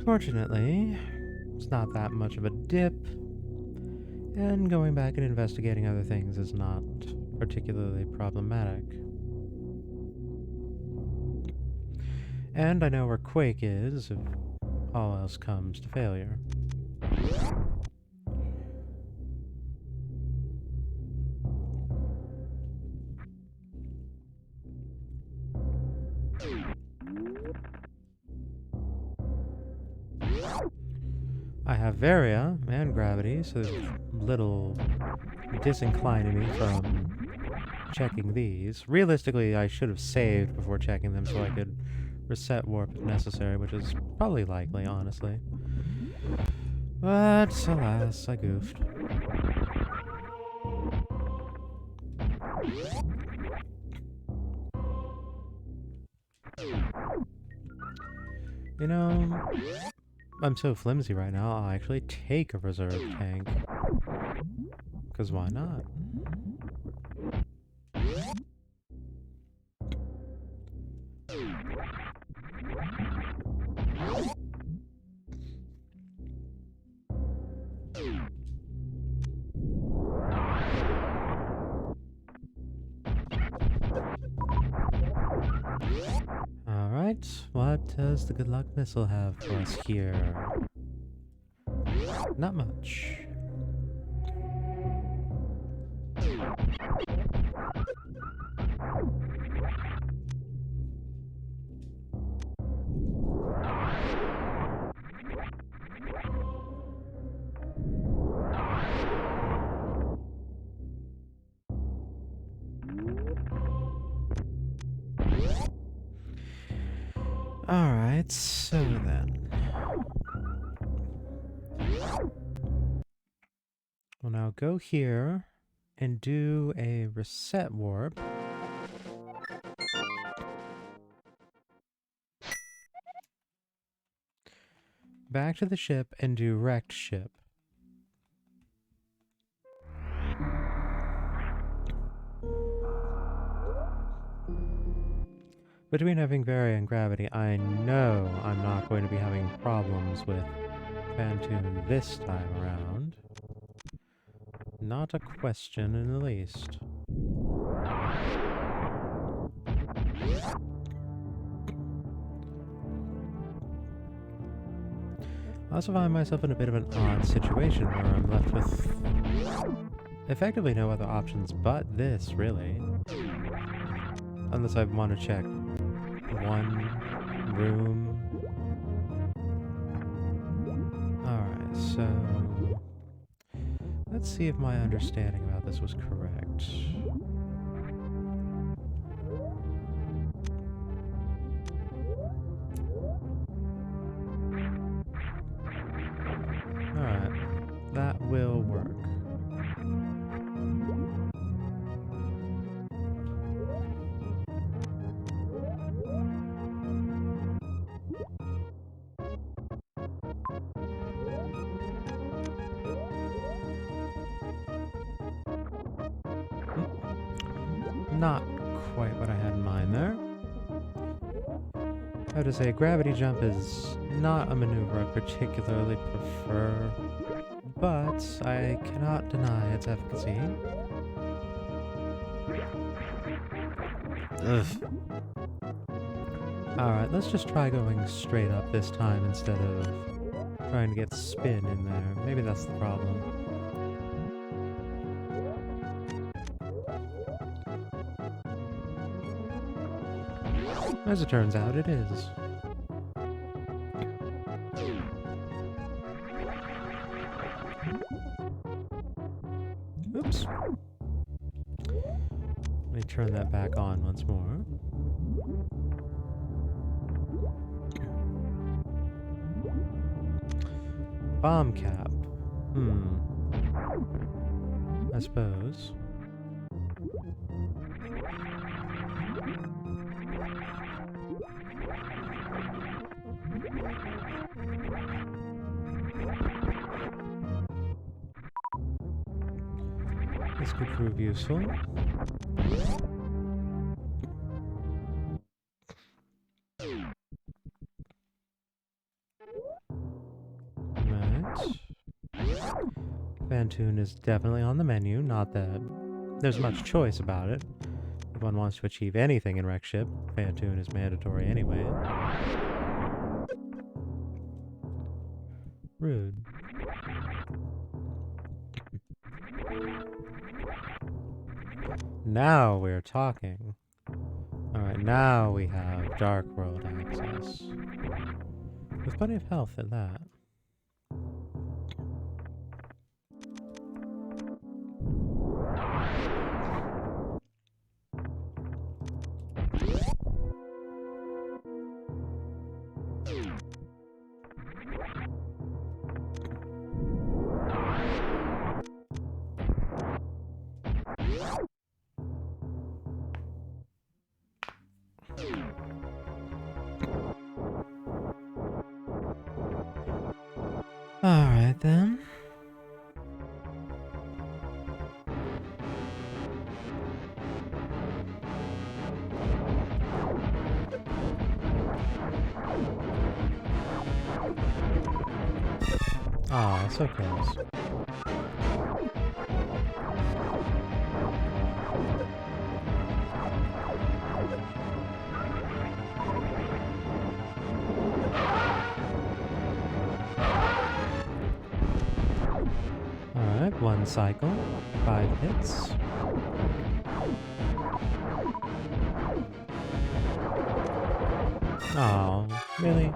Fortunately, it's not that much of a dip, and going back and investigating other things is not particularly problematic. And I know where Quake is if all else comes to failure. I have Varia and Gravity, so there's little disinclining me from checking these. Realistically, I should have saved before checking them so I could reset warp if necessary, which is probably likely, honestly. But, alas, I goofed. You know, I'm so flimsy right now, I'll actually take a reserve tank. Because why not? Alright, what does the good luck missile have for us here? Not much. Alright, so then. We'll now go here and do a reset warp. Back to the ship and do wrecked ship. Between having Vari and gravity, I know I'm not going to be having problems with Phantoon this time around. Not a question in the least. I also find myself in a bit of an odd situation where I'm left with effectively no other options but this, really. Unless I want to check one room. Alright, so let's see if my understanding about this was correct. Alright, that will work. Not quite what I had in mind there. I have to say, gravity jump is not a maneuver I particularly prefer, but I cannot deny its efficacy. Ugh. Alright, let's just try going straight up this time instead of trying to get spin in there. Maybe that's the problem. As it turns out, it is. Oops. Let me turn that back on once more. Bomb cap. I suppose. This could prove useful. Right. Phantoon is definitely on the menu, not that there's much choice about it. If one wants to achieve anything in Wreck Ship, Phantoon is mandatory anyway. Rude. Now we're talking. Alright, now we have Dark World access. With plenty of health at that. Alright then. Aw, so close. one cycle, 5 hits. Oh, really?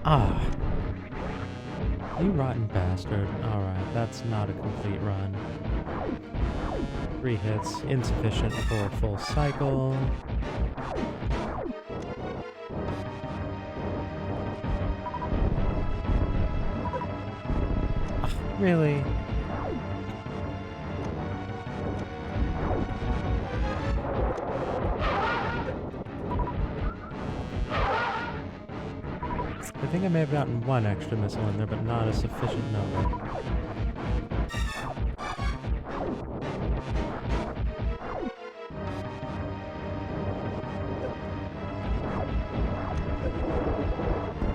Ah. You rotten bastard. Alright, that's not a complete run. 3 hits, insufficient for a full cycle. Ugh, really? I think I may have gotten 1 extra missile in there, but not a sufficient number.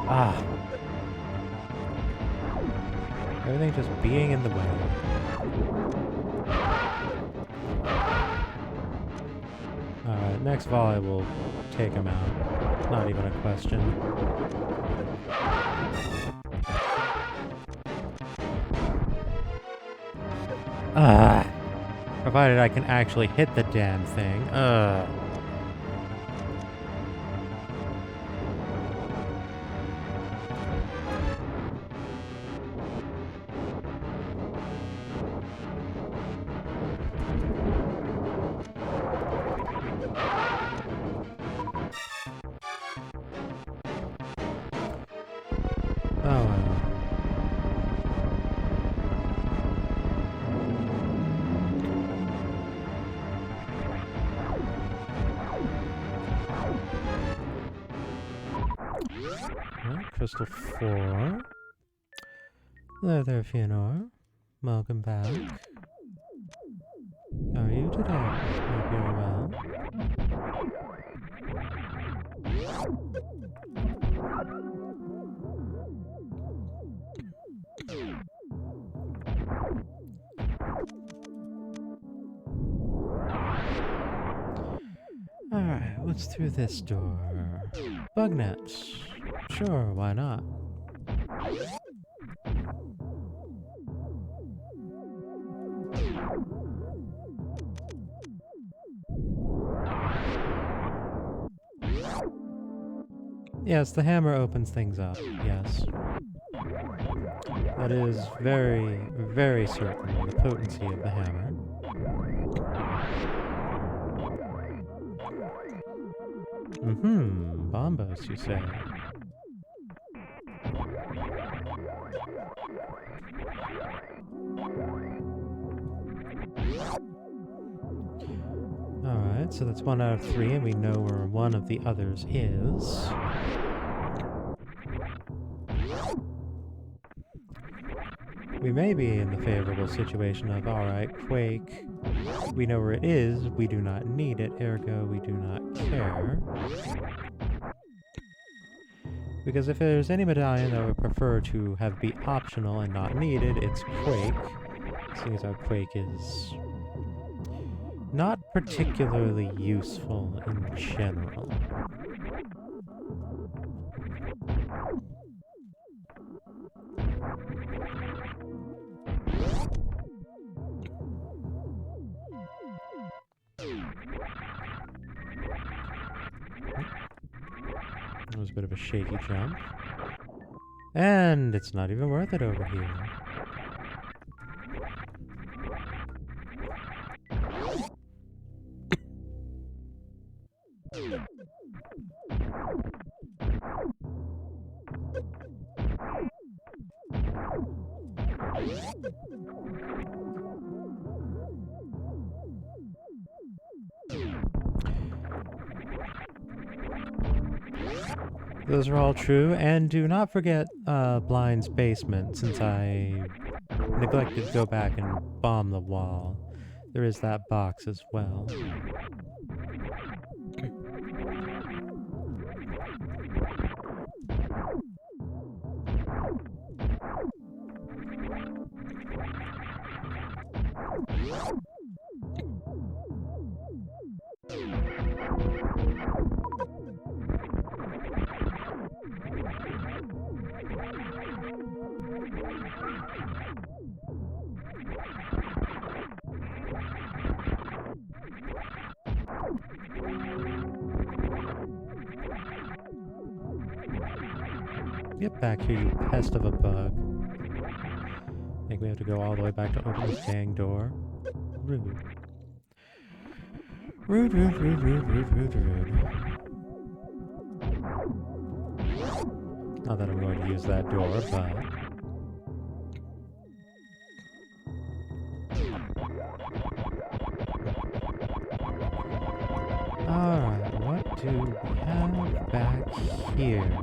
Ah. Everything just being in the way. Alright, next volley will take him out. Not even a question. Ah. Provided I can actually hit the damn thing. Ugh. Oh well. Well, Crystal 4. Hello there, Fëanor. Welcome back. How are you today? Hope you're well. Alright, what's through this door? Bug nets. Sure, why not? Yes, the hammer opens things up, yes. That is very, very certain, the potency of the hammer. Mm-hmm, bombos, you say. Alright, so that's 1 out of 3, and we know where one of the others is. We may be in the favorable situation of, alright, Quake, we know where it is, we do not need it, ergo we do not care. Because if there's any medallion that would prefer to have be optional and not needed, it's Quake. Seeing as how Quake is not particularly useful in general. That was a bit of a shaky jump. And it's not even worth it over here. Those are all true, and do not forget Blind's basement, since I neglected to go back and bomb the wall. There is that box as well. Get back here, you pest of a bug. Think we have to go all the way back to open this dang door? Rude. Rude, rude, rude, rude, rude, rude, rude. Not that I'm going to use that door, but... Alright, what do we have back here?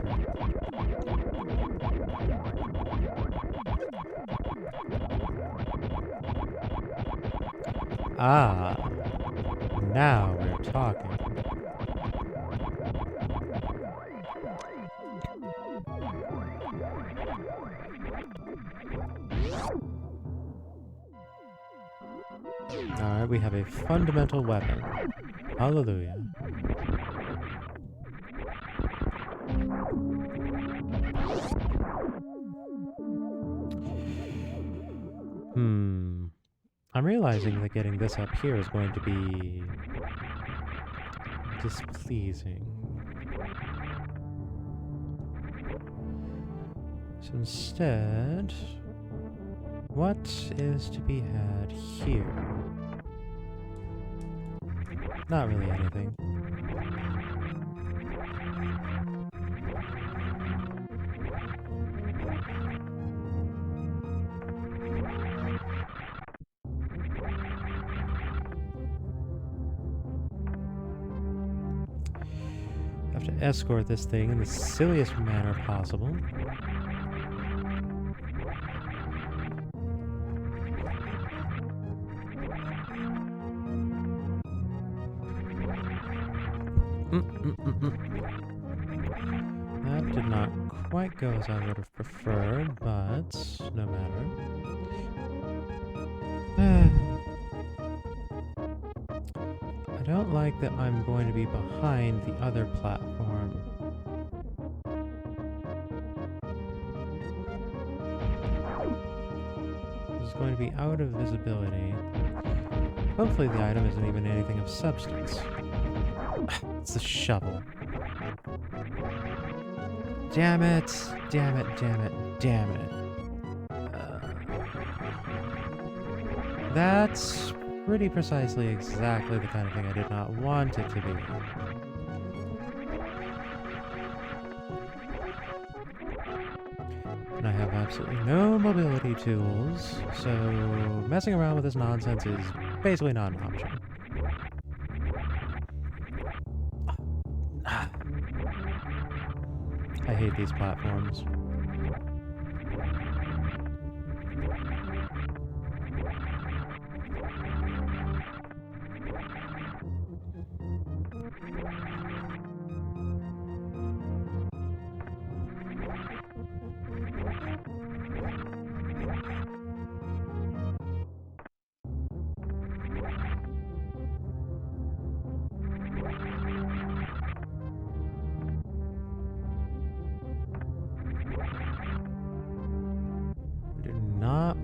Ah, now we're talking. Alright, we have a fundamental weapon. Hallelujah. I'm realizing that getting this up here is going to be displeasing. So instead, what is to be had here? Not really anything. Have to escort this thing in the silliest manner possible. That did not quite go as I would have preferred, but no matter. I don't like that I'm going to be behind the other platform. This is going to be out of visibility. Hopefully the item isn't even anything of substance. It's the shovel. Damn it! Damn it, damn it, damn it. That's pretty precisely exactly the kind of thing I did not want it to be. And I have absolutely no mobility tools, so messing around with this nonsense is basically not an option. I hate these platforms.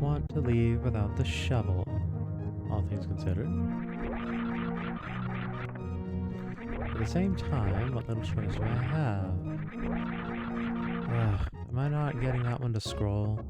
Want to leave without the shovel, all things considered. At the same time, what little choice do I have? Am I not getting that one to scroll?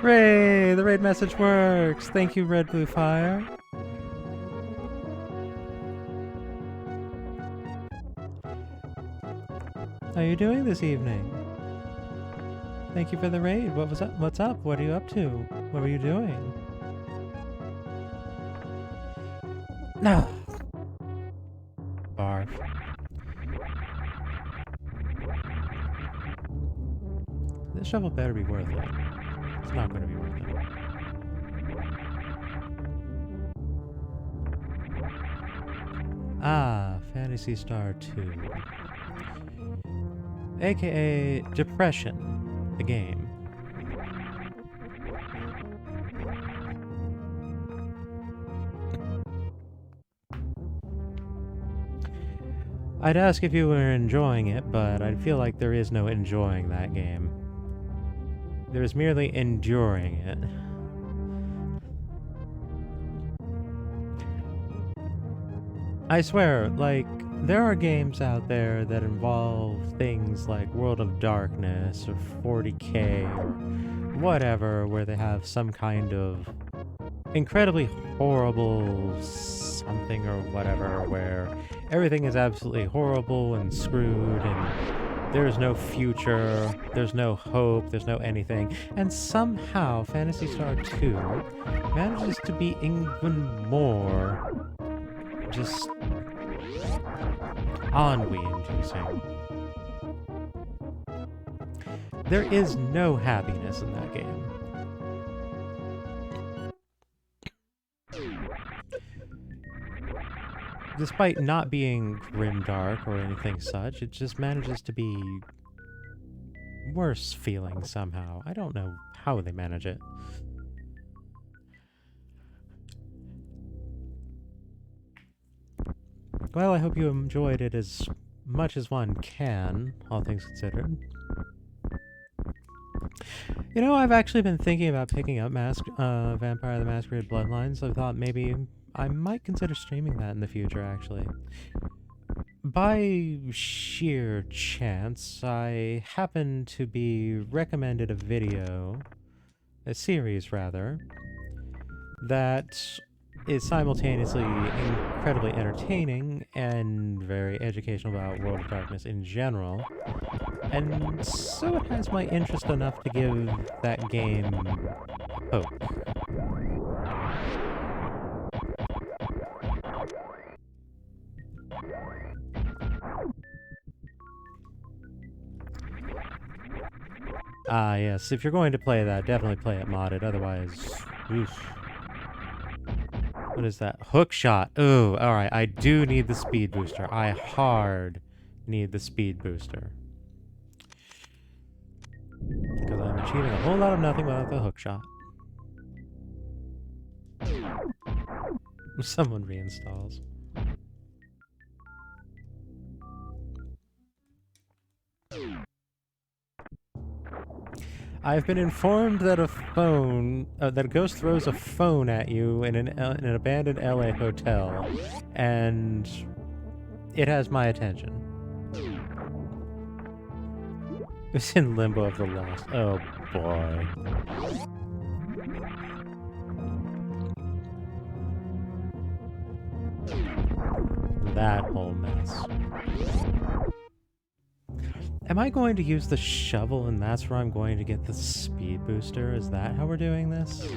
Hooray! The raid message works! Thank you, Red Blue Fire. How are you doing this evening? Thank you for the raid. What was up? What's up? What are you up to? What were you doing? No. Barf. This shovel better be worth it. It's not going to be worth it. Ah, Phantasy Star 2. AKA Depression, the game. I'd ask if you were enjoying it, but I feel like there is no enjoying that game. There's merely enduring it. I swear, like, there are games out there that involve things like World of Darkness or 40K or whatever, where they have some kind of incredibly horrible something or whatever, where everything is absolutely horrible and screwed and there's no future, there's no hope, there's no anything. And somehow Phantasy Star 2 manages to be even more just ennui-inducing. There is no happiness in that game. Despite not being grimdark or anything such, it just manages to be worse feeling somehow. I don't know how they manage it. Well, I hope you enjoyed it as much as one can, all things considered. You know, I've actually been thinking about picking up Vampire the Masquerade Bloodlines. I thought maybe I might consider streaming that in the future, actually. By sheer chance, I happened to be recommended a series rather, that is simultaneously incredibly entertaining and very educational about World of Darkness in general. And so it has my interest enough to give that game hope. Ah, yes, if you're going to play that, definitely play it modded, otherwise, oof. What is that? Hook shot. Ooh, alright, I do need the speed booster. I hard need the speed booster. Because I'm achieving a whole lot of nothing without the hook shot. Someone reinstalls. I've been informed that that a ghost throws a phone at you in an abandoned LA hotel, and it has my attention. It's in Limbo of the Lost. Oh boy. That whole mess. Am I going to use the shovel and that's where I'm going to get the speed booster? Is that how we're doing this?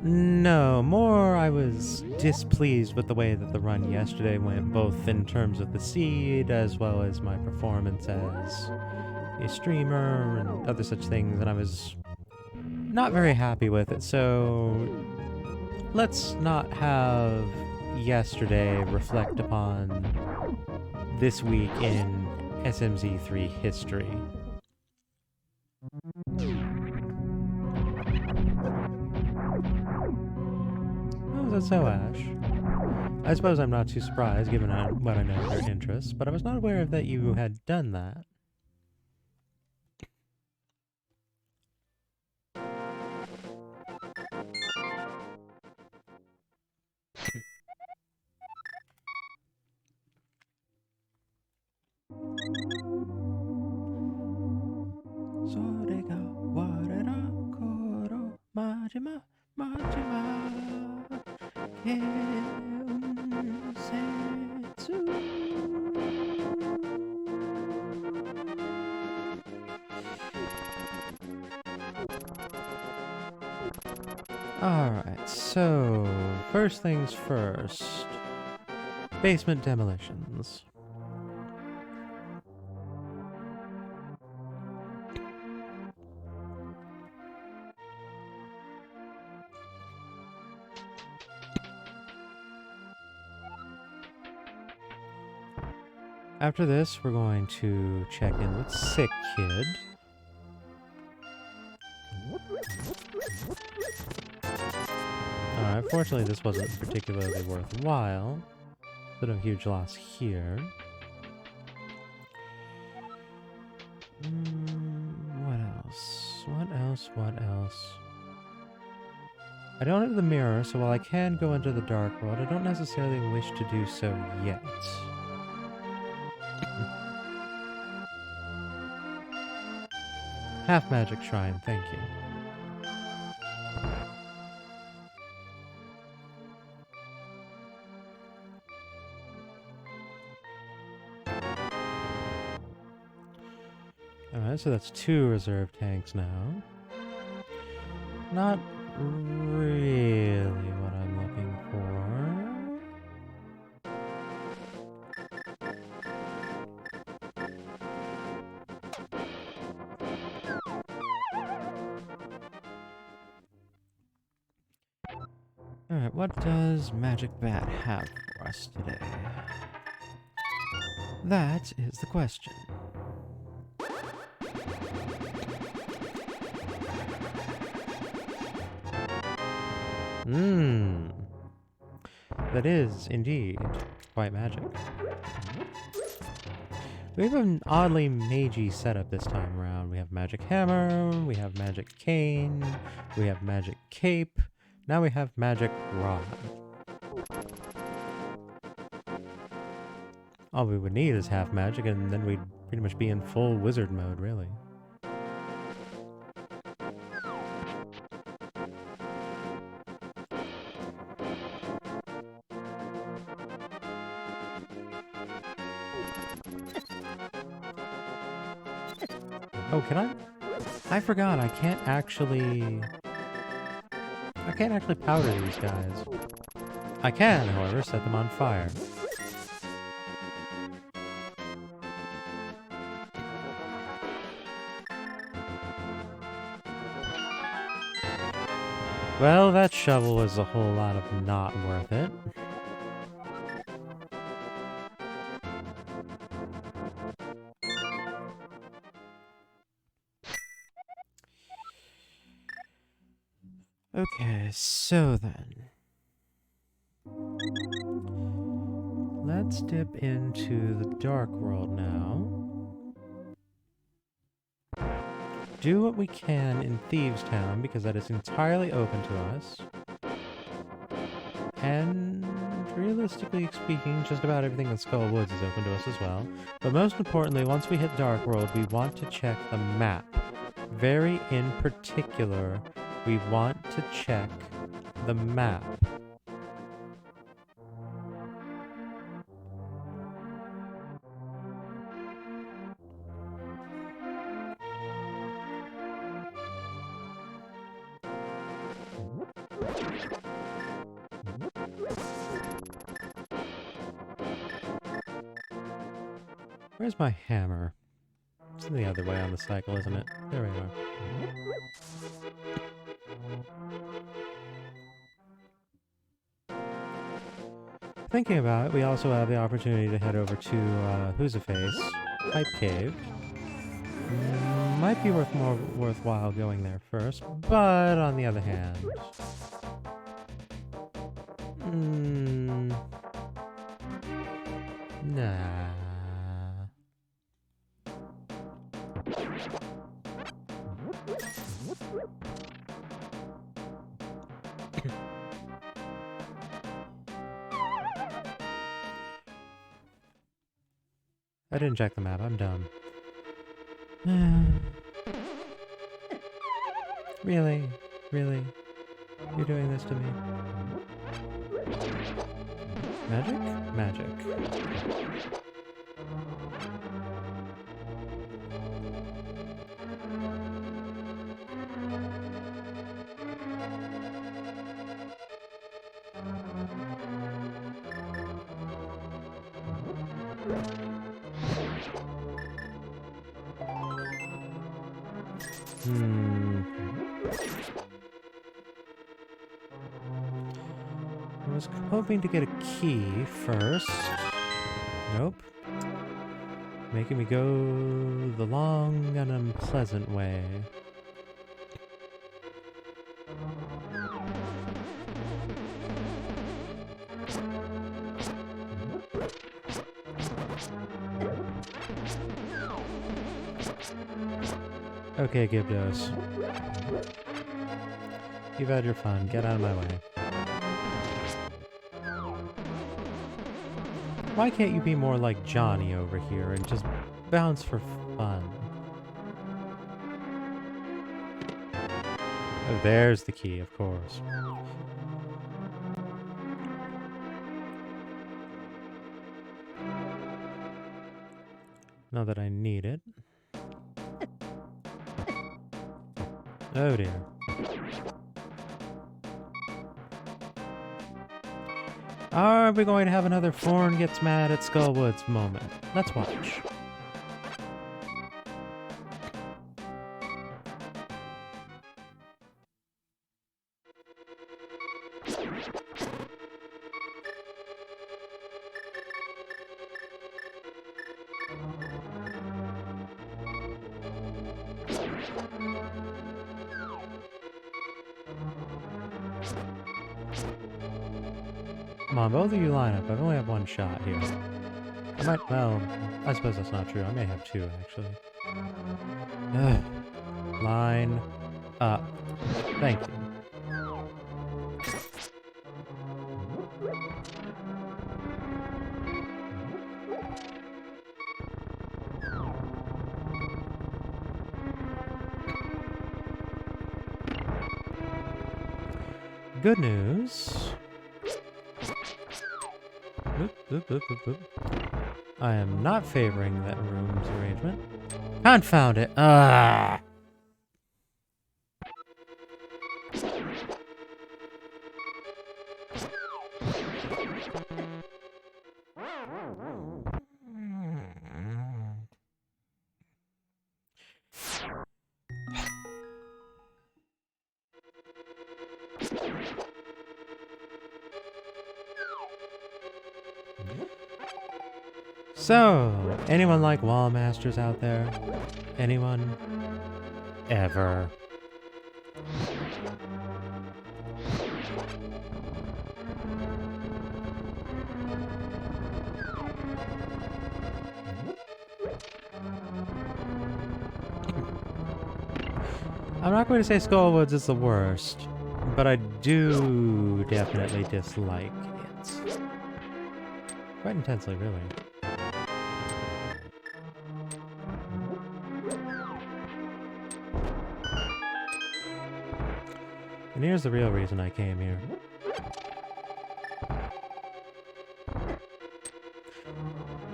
No, more I was displeased with the way that the run yesterday went, both in terms of the seed as well as my performance as a streamer and other such things, and I was not very happy with it, so let's not have yesterday reflect upon this week in SMZ3 history. Oh, is that so, Ash? I suppose I'm not too surprised, given what I know of your interests, but I was not aware of that you had done that. Alright, so first things first. Basement demolitions. After this, we're going to check in with Sick Kid. Alright, Unfortunately, this wasn't particularly worthwhile. But no huge loss here. What else? What else? What else? I don't have the mirror, so while I can go into the dark world, I don't necessarily wish to do so yet. Half magic shrine, thank you. Alright, so that's 2 reserve tanks now. Not really what I'm looking for. Alright, what does Magic Bat have for us today? That is the question. That is, indeed, quite magic. We have an oddly magey setup this time around. We have Magic Hammer, we have Magic Cane, we have Magic Cape, now we have Magic Rod. All we would need is half magic, and then we'd pretty much be in full wizard mode, really. Oh, can I? I forgot, I can't actually powder these guys. I can, however, set them on fire. Well, that shovel was a whole lot of not worth it. Okay, so then. Let's dip into the dark world now. Do what we can in Thieves Town, because that is entirely open to us. And realistically speaking, just about everything in Skull Woods is open to us as well. But most importantly, once we hit Dark World, we want to check the map. Very in particular, we want to check the map. Where's my hammer? It's the other way on the cycle, isn't it? There we are. Thinking about it, we also have the opportunity to head over to Who's a Face, Pipe Cave. Might be more worthwhile going there first, but on the other hand... Nah. I didn't check the map, I'm dumb. Really? Really? You're doing this to me? Magic? Magic. I was hoping to get a key first. Nope. Making me go the long and unpleasant way. Okay, Gibdos. You've had your fun. Get out of my way. Why can't you be more like Johnny over here and just bounce for fun? Oh, there's the key, of course. Not that I need it. Oh dear. Are we going to have another Forn gets mad at Skullwoods moment? Let's watch. Come on, both of you line up. I only have one shot here. I might, well, I suppose that's not true. I may have two, actually. Ugh. Line up. Thank you. Good news. Boop, boop, boop, boop. I am not favoring that room's arrangement. Confound it! Ah! So, anyone like wall masters out there? Anyone? Ever? I'm not going to say Skullwoods is the worst, but I do definitely dislike it. Quite intensely, really. And here's the real reason I came here.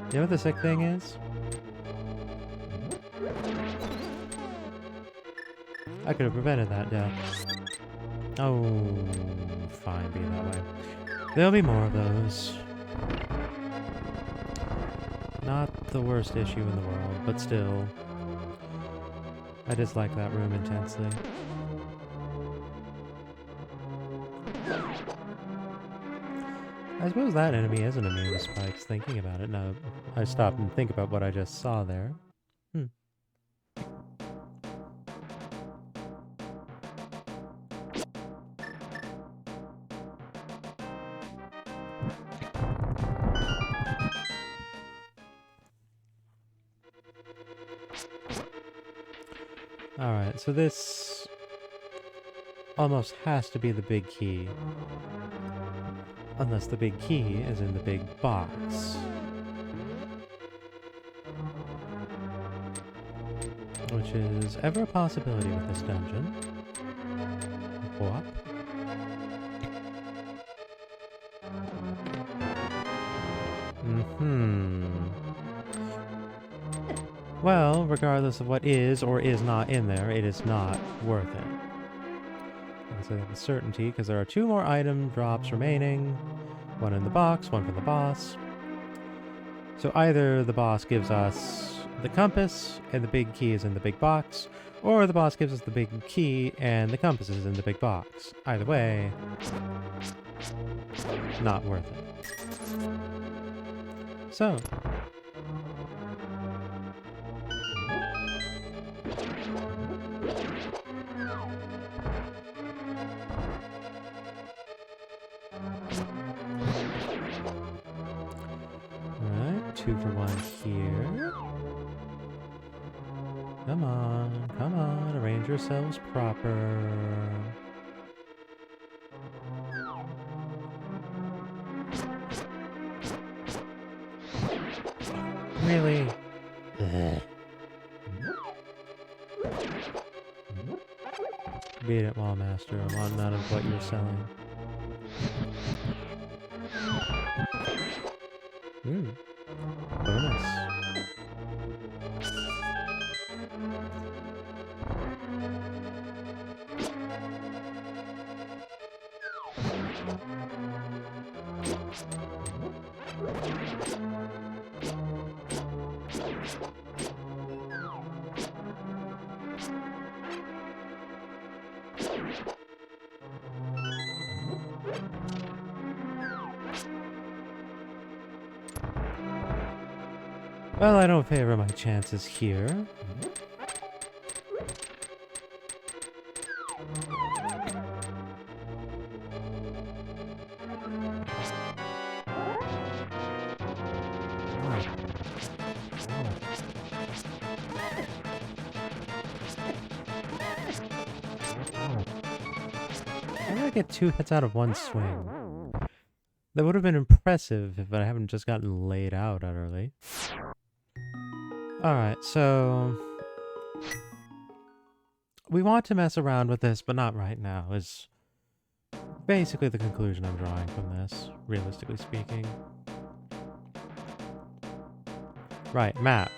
You know what the sick thing is? I could have prevented that death. Oh, fine, be that way. There'll be more of those. Not the worst issue in the world, but still. I dislike that room intensely. I suppose that enemy isn't immune to spikes, thinking about it. Now, I stop and think about what I just saw there. Alright, so this almost has to be the big key. Unless the big key is in the big box. Which is ever a possibility with this dungeon. Whoop. Well, regardless of what is or is not in there, it is not worth it. I say that with certainty, because there are 2 more item drops remaining. One in the box, one from the boss. So either the boss gives us the compass, and the big key is in the big box, or the boss gives us the big key, and the compass is in the big box. Either way, not worth it. So, alright, 2 for 1 here. Come on, arrange yourselves proper. Really? Ugh. Beat it, Wall Master. I want none of what you're selling. Bonus. Well, I don't favor my chances here. How did I get 2 hits out of 1 swing? That would have been impressive if I haven't just gotten laid out utterly. Alright, so... we want to mess around with this, but not right now, is basically the conclusion I'm drawing from this, realistically speaking. Right, map.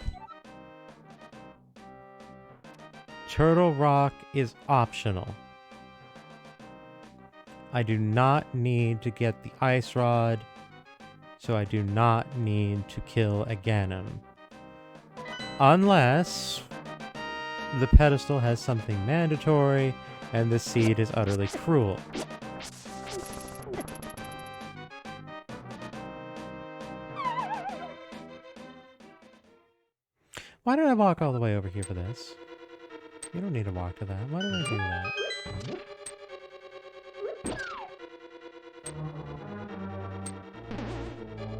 Turtle Rock is optional. I do not need to get the Ice Rod, so I do not need to kill a Ganon. Unless the pedestal has something mandatory and the seed is utterly cruel. Why did I walk all the way over here for this? You don't need to walk to that. Why did I do that?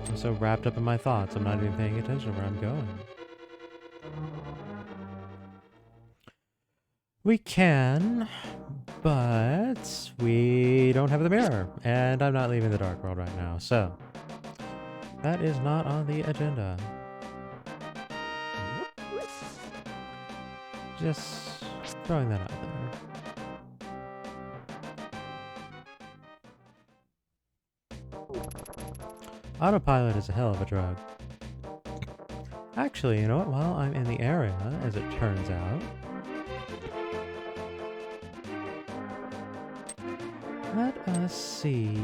I'm so wrapped up in my thoughts, I'm not even paying attention to where I'm going. We can, but we don't have the mirror, and I'm not leaving the Dark World right now, so that is not on the agenda. Just throwing that out there. Autopilot is a hell of a drug. Actually, you know what? While I'm in the area, as it turns out, let us see.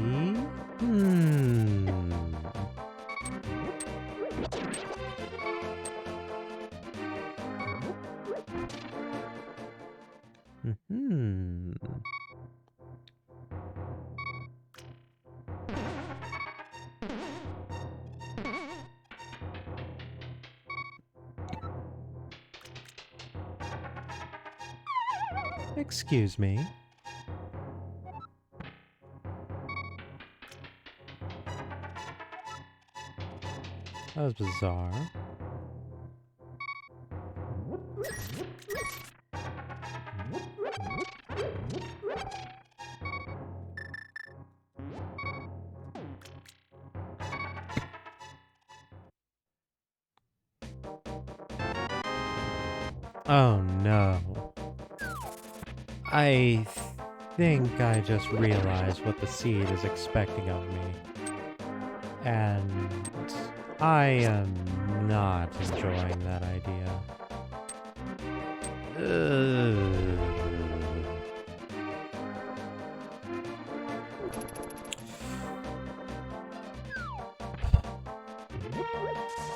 Excuse me. That was bizarre. Oh no. I think I just realized what the seed is expecting of me. And I am not enjoying that idea.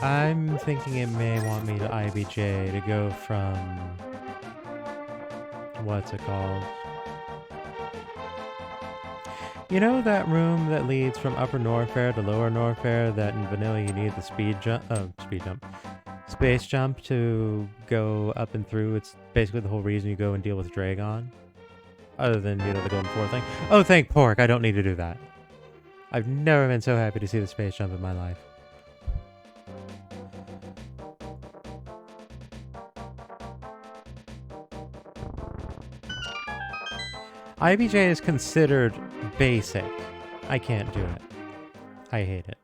I'm thinking it may want me to IBJ to go from... what's it called? You know that room that leads from Upper Norfair to Lower Norfair that in vanilla you need the space jump to go up and through? It's basically the whole reason you go and deal with Dragon. Other than, you know, the Golden 4 thing. Oh, thank pork, I don't need to do that. I've never been so happy to see the space jump in my life. IBJ is considered basic. I can't do it. I hate it.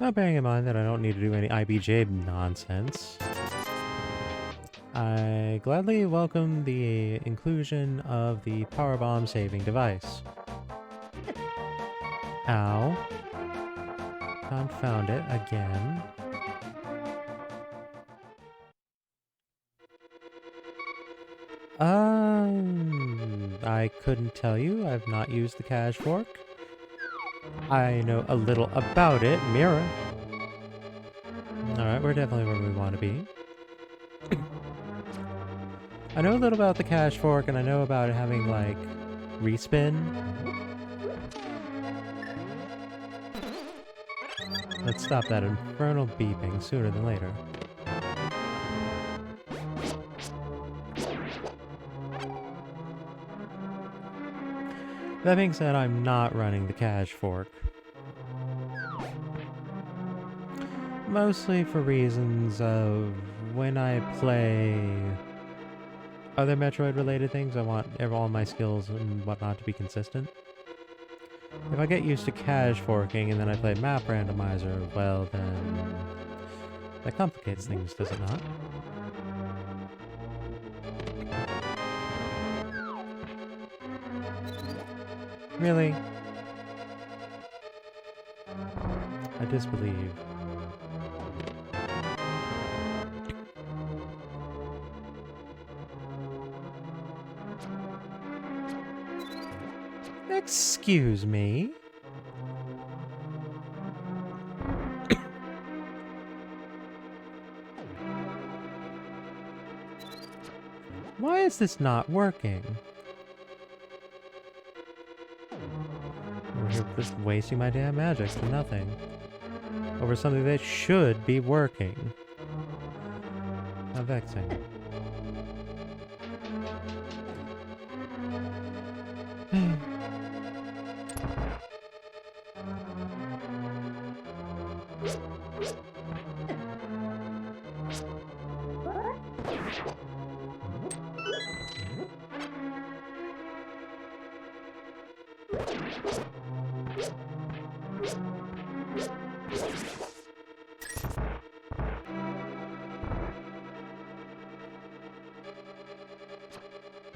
Now, bearing in mind that I don't need to do any IBJ nonsense, I gladly welcome the inclusion of the powerbomb saving device. Ow. Confound it again. I couldn't tell you. I've not used the cash fork. I know a little about it. Mirror. Alright, we're definitely where we want to be. I know a little about the cash fork, and I know about it having, like, respin. Let's stop that infernal beeping sooner than later. That being said, I'm not running the cash fork. Mostly for reasons of when I play other Metroid-related things, I want all my skills and whatnot to be consistent. If I get used to cache forking and then I play map randomizer, well then... that complicates things, does it not? Really? I disbelieve. Excuse me? Why is this not working? We're just wasting my damn magic for nothing. Over something that should be working. How vexing.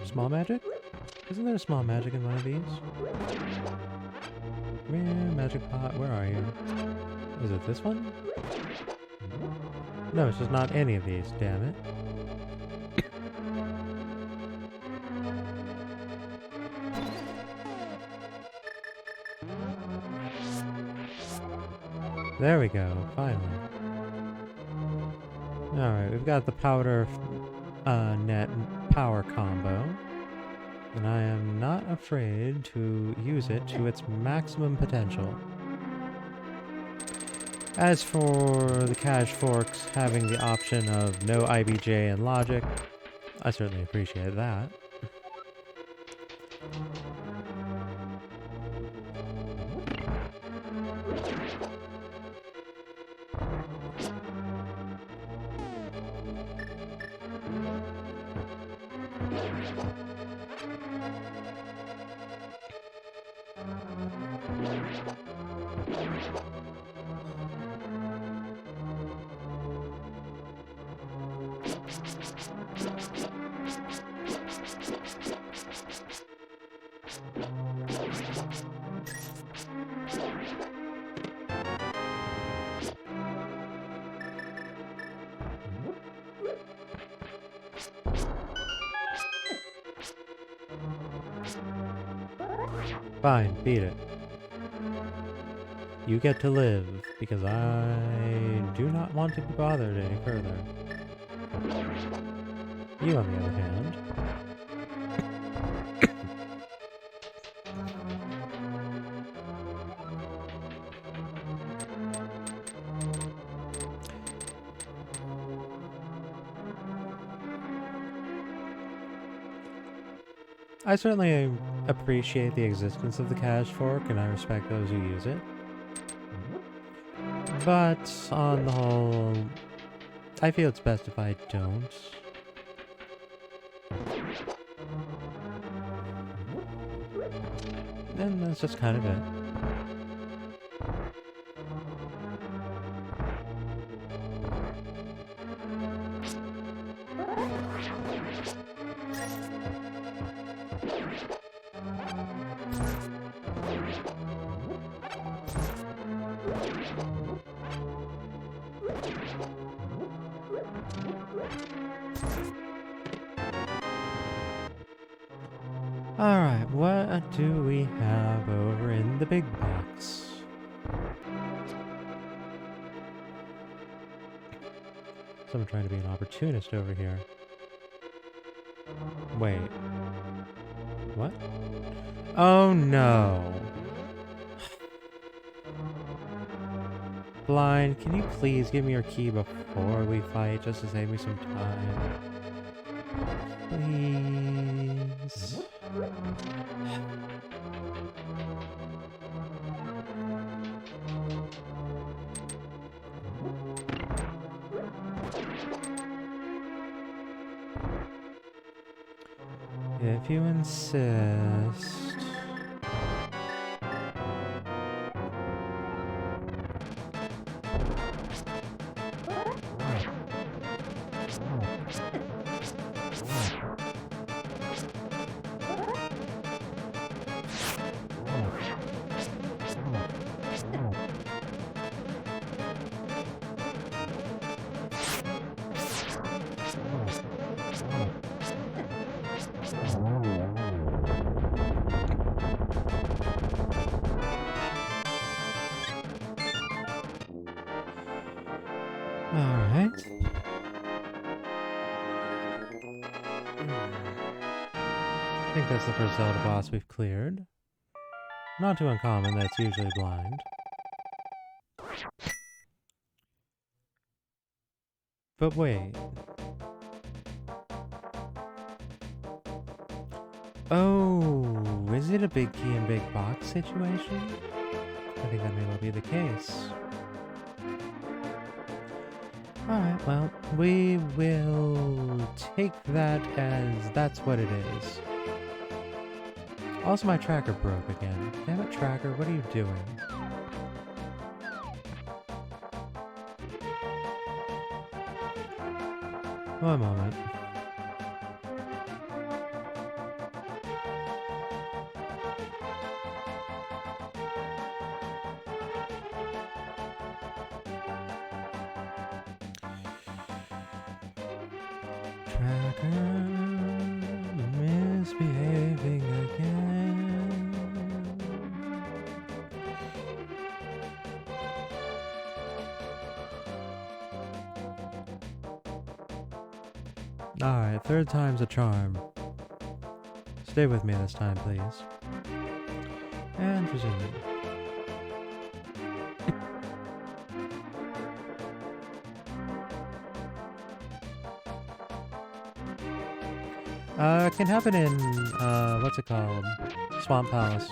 Small magic? Isn't there a small magic in one of these? Where, magic pot, where are you? Is it this one? No, it's just not any of these, damn it. There we go, finally. Alright, we've got the powder net power combo, and I am not afraid to use it to its maximum potential. As for the cache forks having the option of no IBJ and logic, I certainly appreciate that. Fine, beat it. You get to live, because I do not want to be bothered any further. You, on the other hand... I certainly appreciate the existence of the cache fork, and I respect those who use it. But on the whole, I feel it's best if I don't. And that's just kind of it. Alright, what do we have over in the big box? Someone trying to be an opportunist over here. Wait. What? Oh no. Blind, can you please give me your key before we fight, just to save me some time? Please. If you insist. Alright. I think that's the first Zelda boss we've cleared. Not too uncommon, that's usually blind. But wait. Oh, is it a big key and big box situation? I think that may well be the case. Alright, well, we will take that as that's what it is. Also, my tracker broke again. Damn it, tracker, what are you doing? One moment. Tracker misbehaving again. Alright, third time's a charm. Stay with me this time, please. And resume. It can happen in, what's it called? Swamp Palace.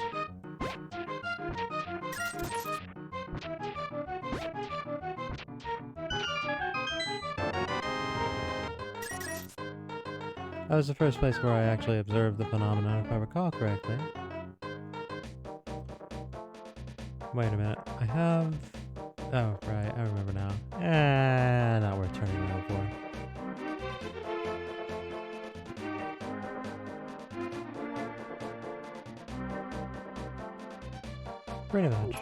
That was the first place where I actually observed the phenomenon, if I recall correctly. Wait a minute, I have... Oh, right, I remember now. Not worth turning around for. Pretty much.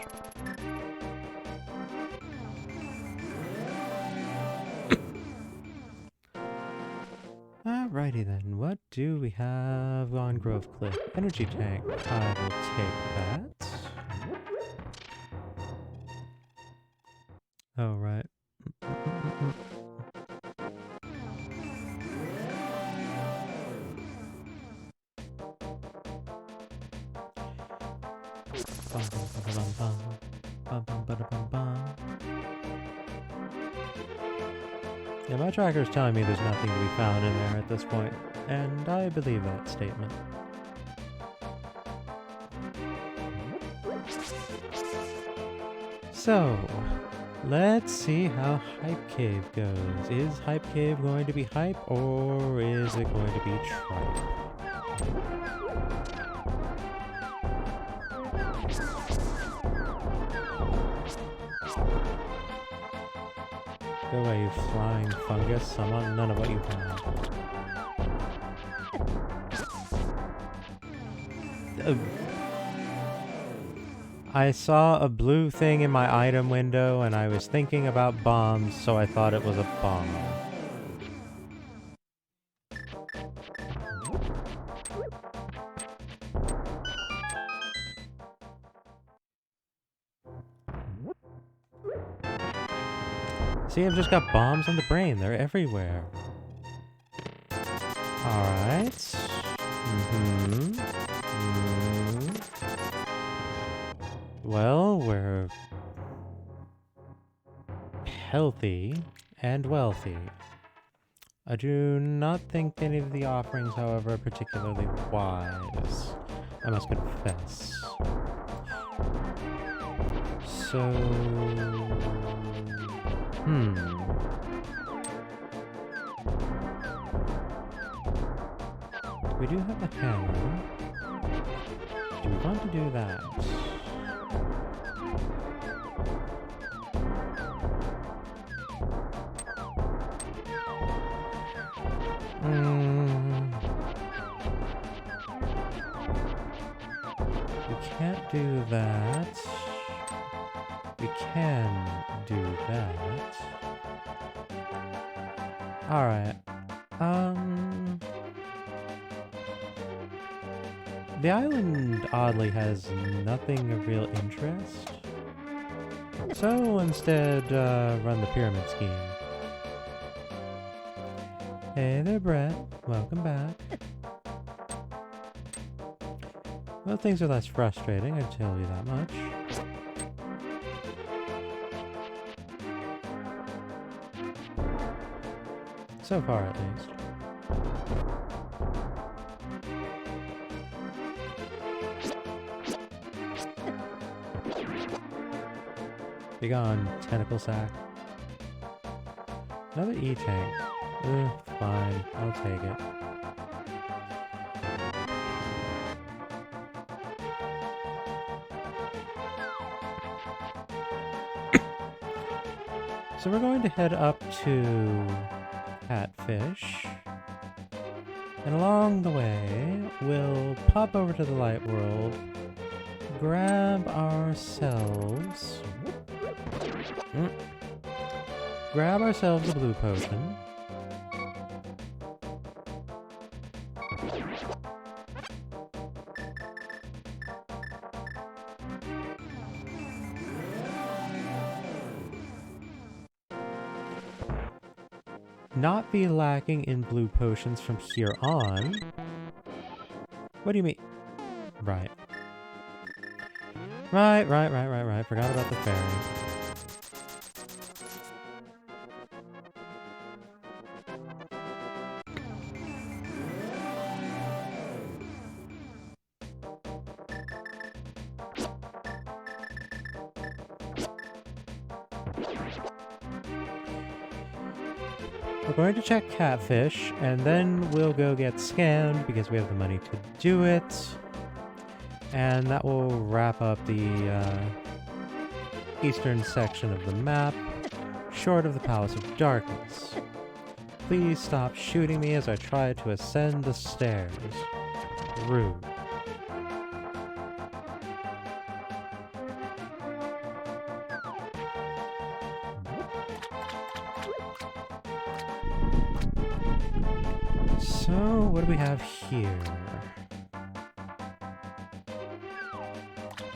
Alrighty then, what do we have on Grove Cliff? Energy tank. I will take that. Oh, right. Yeah, my tracker's telling me there's nothing to be found in there at this point, and I believe that statement. So, let's see how Hype Cave goes. Is Hype Cave going to be hype, or is it going to be tripe? Go away, you flying fungus. I want none of what you have. I saw a blue thing in my item window and I was thinking about bombs, so I thought it was a bomb. See, I've just got bombs on the brain. They're everywhere. Alright. Well, we're healthy and wealthy. I do not think any of the offerings, however, are particularly wise. I must confess. So... We do have a hammer. Do we want to do that? We can't do that. We can do that. Alright. The island, oddly, has nothing of real interest. So we'll instead run the pyramid scheme. Hey there, Brett. Welcome back. Well, things are less frustrating, I tell you that much. So far, at least. Be gone, tentacle sack. Another E-tank. Fine, I'll take it. So we're going to head up to Catfish, and along the way, we'll pop over to the light world, grab ourselves a blue potion. Not be lacking in blue potions from here on. What do you mean? Right. Right. Forgot about the fairy. We're going to check Catfish, and then we'll go get scanned because we have the money to do it. And that will wrap up the eastern section of the map, short of the Palace of Darkness. Please stop shooting me as I try to ascend the stairs. Rude. So, what do we have here?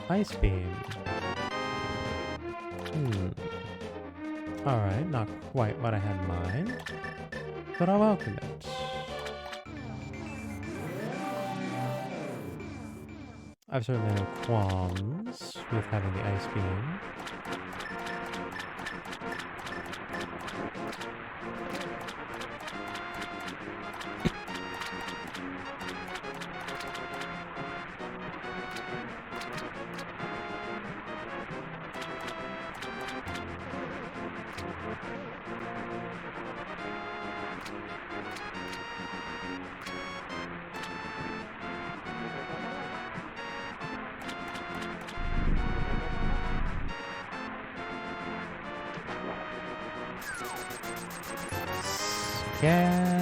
Ice beam. Alright, not quite what I had in mind, but I welcome it. I've certainly no qualms with having the ice beam. can.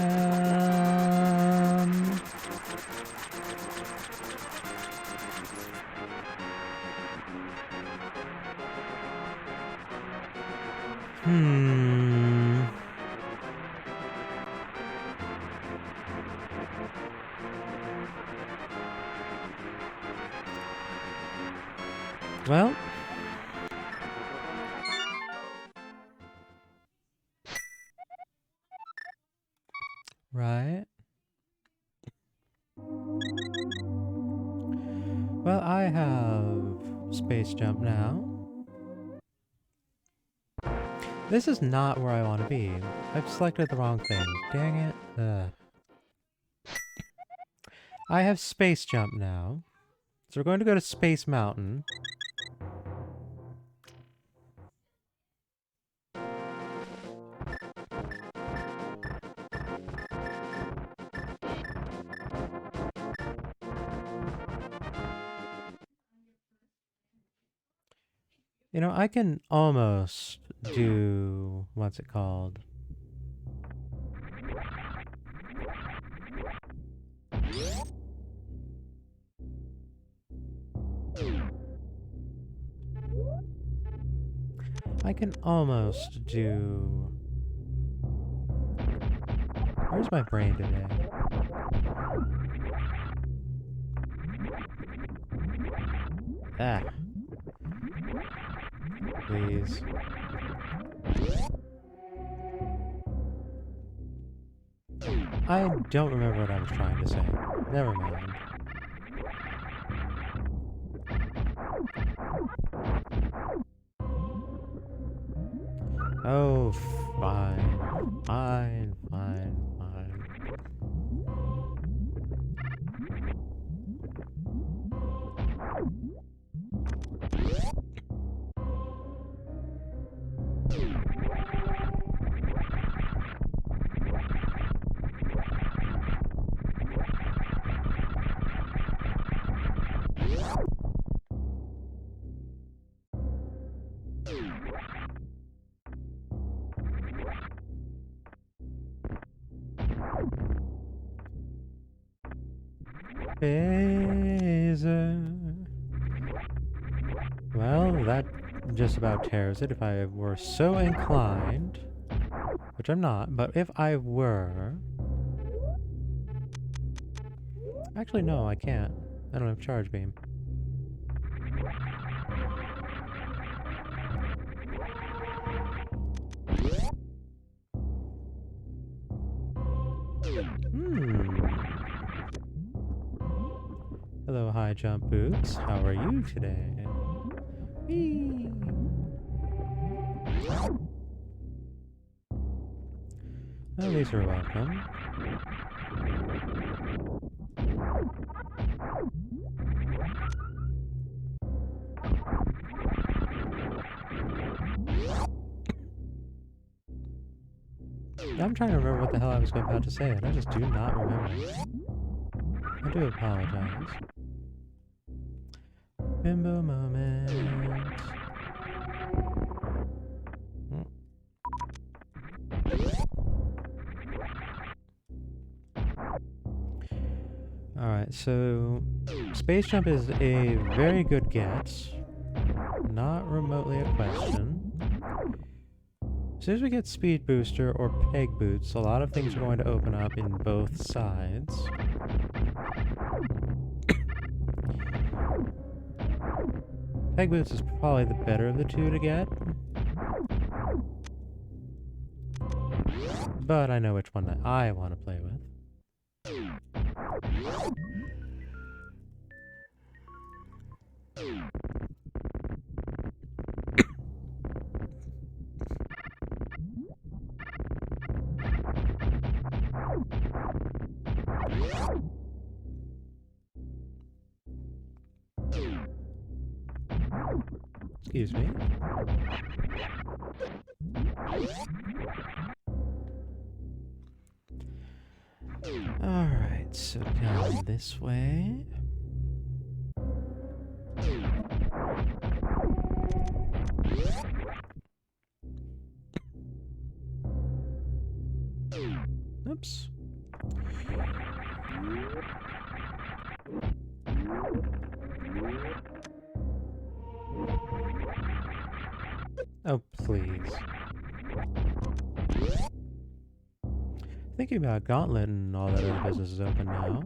Well. Right. Well, I have space jump now. This is not where I want to be. I've selected the wrong thing. Dang it. I have space jump now. So we're going to go to Space Mountain. You know, I can almost do... what's it called? I can almost do... Where's my brain today? Ah. Please. I don't remember what I was trying to say. Never mind. Oh, fine. Fine, fine, fine. Phaser. Well, that just about tears it if I were so inclined. Which I'm not, but if I were... Actually, no, I can't. I don't have charge beam. Hello, high jump boots. How are you today? Whee! Oh, these are welcome. I'm trying to remember what the hell I was about to say, and I just do not remember. I do apologize. Bimbo moment. Alright, so space jump is a very good get. Not remotely a question. As soon as we get speed booster or peg boots, a lot of things are going to open up in both sides. Peg boots is probably the better of the two to get. But I know which one that I want to play with. Excuse me. Alright, so down this way. please. Thinking about Gauntlet and all that other business is open now.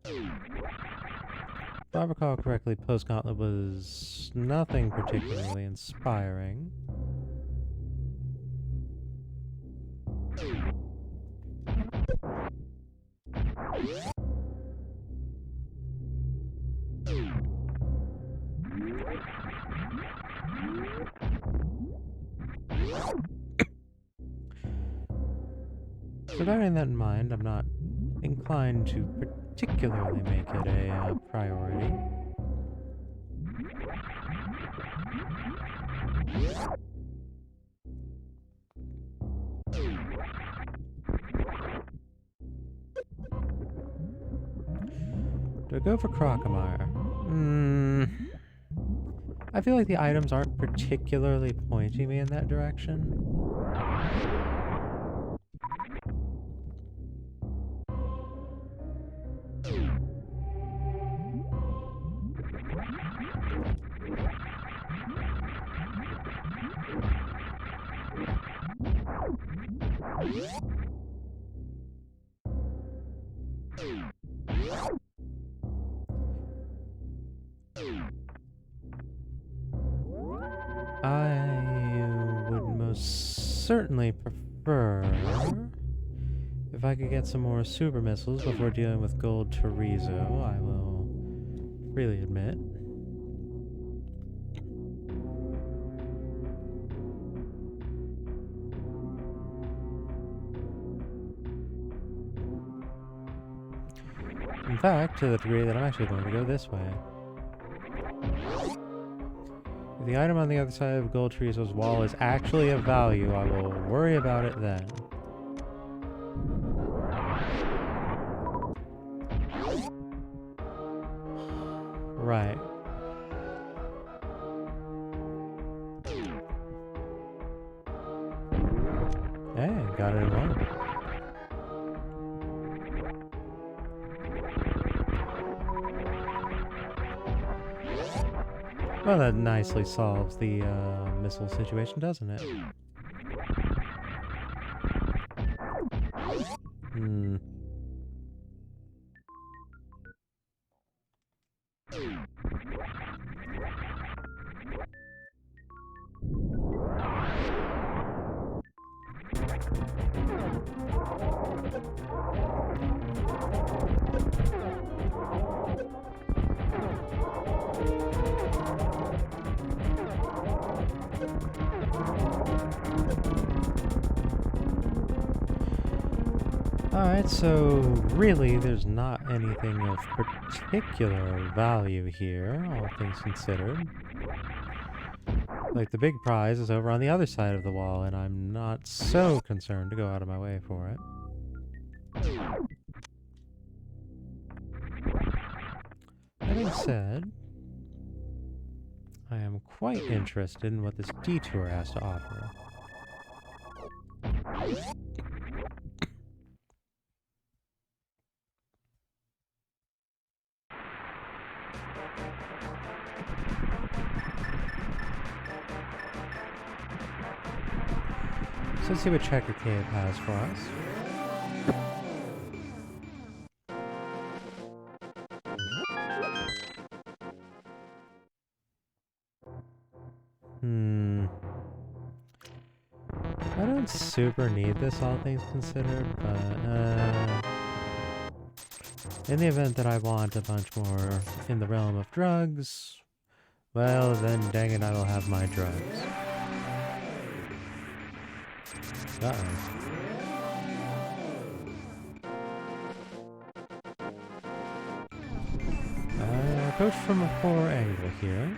If I recall correctly, post-Gauntlet was nothing particularly inspiring. So bearing that in mind, I'm not inclined to particularly make it a priority. Do I go for Crocomire? I feel like the items aren't particularly pointing me in that direction. I would most certainly prefer if I could get some more super missiles before dealing with Gold Chorizo, I will freely admit. In fact, to the degree that I'm actually going to go this way. If the item on the other side of Gold Chorizo's wall is actually of value, I will worry about it then. Right. Hey, got it in one. Well, that nicely solves the missile situation, doesn't it? Alright, so really there's not anything of particular value here, all things considered. Like, the big prize is over on the other side of the wall, and I'm not so concerned to go out of my way for it. That being said, I am quite interested in what this detour has to offer. So let's see what Checker Cave has for us. I don't super need this, all things considered, but in the event that I want a bunch more in the realm of drugs, well then dang it, I will have my drugs. Uh-oh. I approach from a poor angle here.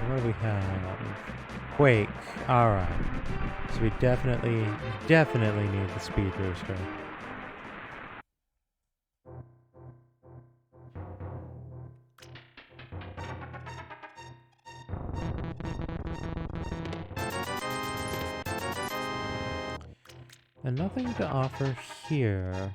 What do we have? Quake. Alright. So we definitely need the speed booster. And nothing to offer here.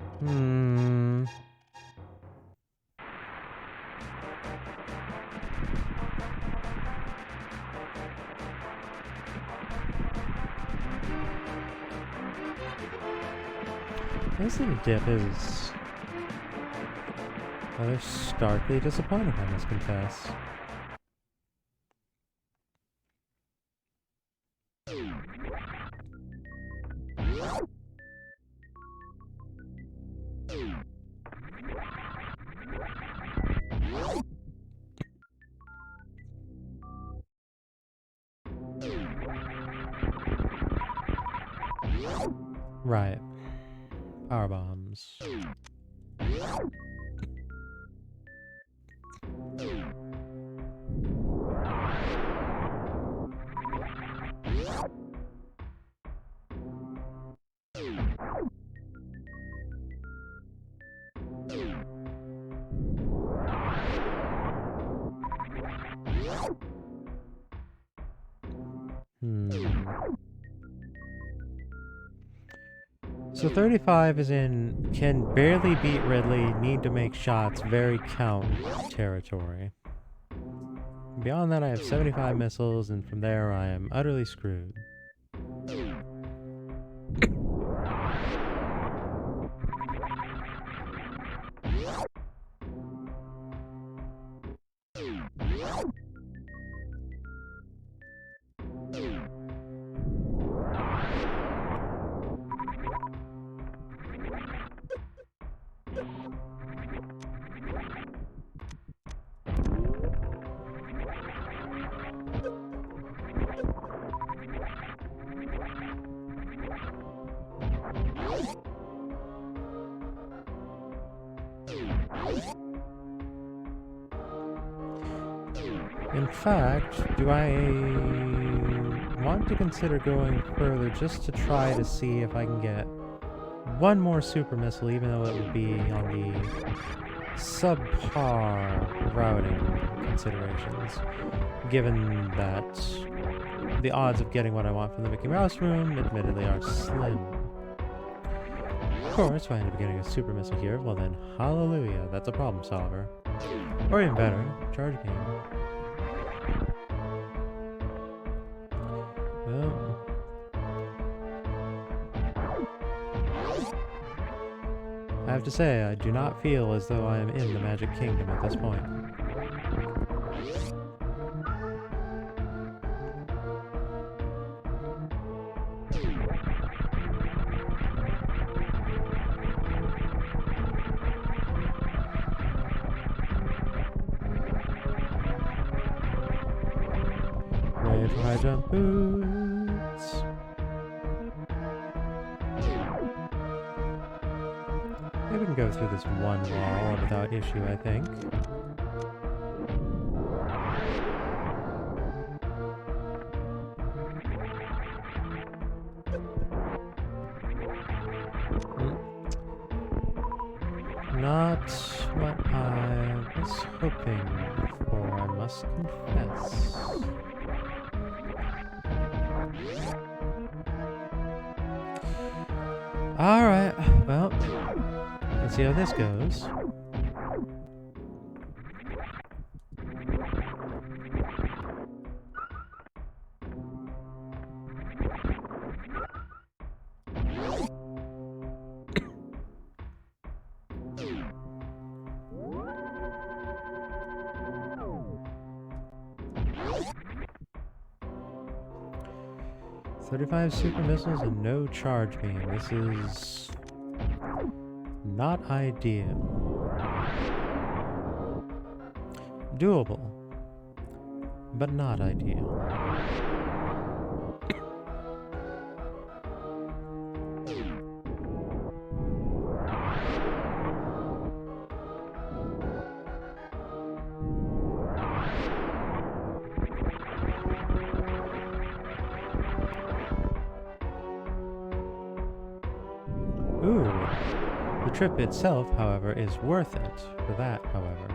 This little dip is rather starkly disappointing, I must confess. Right. Power bombs. So 35 is in can barely beat Ridley, need to make shots, very count territory. Beyond that I have 75 missiles, and from there I am utterly screwed. In fact, do I want to consider going further just to try to see if I can get one more super missile, even though it would be on the subpar routing considerations, given that the odds of getting what I want from the Mickey Mouse room admittedly are slim. Of course, if I end up getting a super missile here, well then, hallelujah, that's a problem solver. Or even better, charge beam. Well, I have to say, I do not feel as though I am in the Magic Kingdom at this point. Ready for high jump boots. Maybe we can go through this one wall without issue, I think. Not what I was hoping for, I must confess. Alright, well, let's see how this goes. "35 super missiles and no charge beam. This is not ideal. Doable, but not ideal." Ooh, the trip itself, however, is worth it for that, however.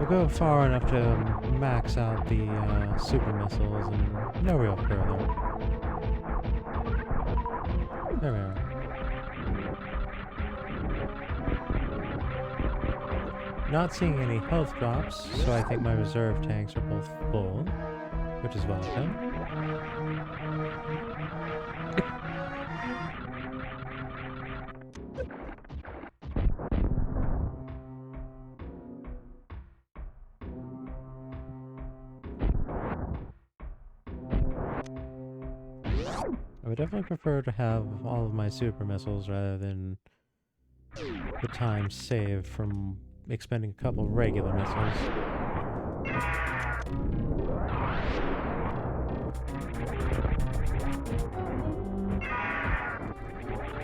We'll go far enough to max out the super missiles and no real further. There we are. Not seeing any health drops, so I think my reserve tanks are both full, which is welcome. I would definitely prefer to have all of my super missiles rather than the time saved from expending a couple regular missiles.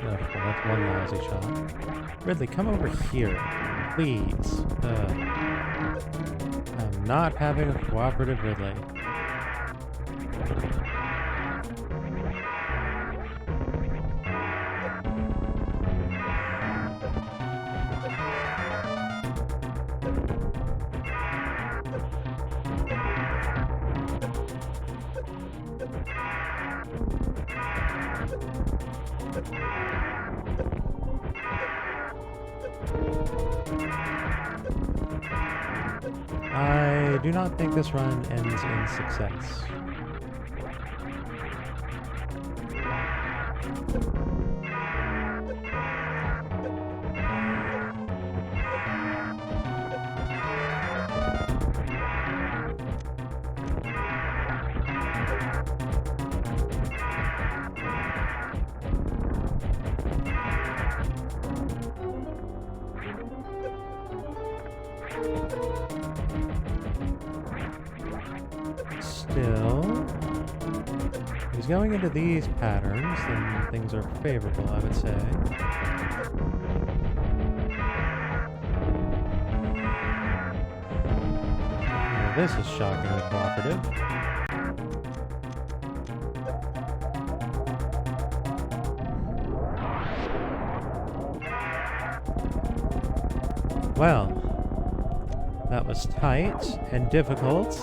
Oh, well, that's one lousy shot. Ridley, come over here, please. I'm not having a cooperative Ridley. I do not think this run ends in success. Still, if he's going into these patterns, then things are favorable, I would say. Now, this is shockingly cooperative. Well, that was tight and difficult.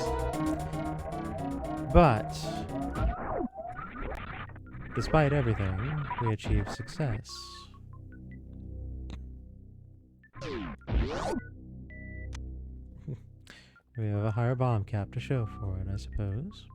But, despite everything, we achieved success. We have a higher bomb cap to show for it, I suppose.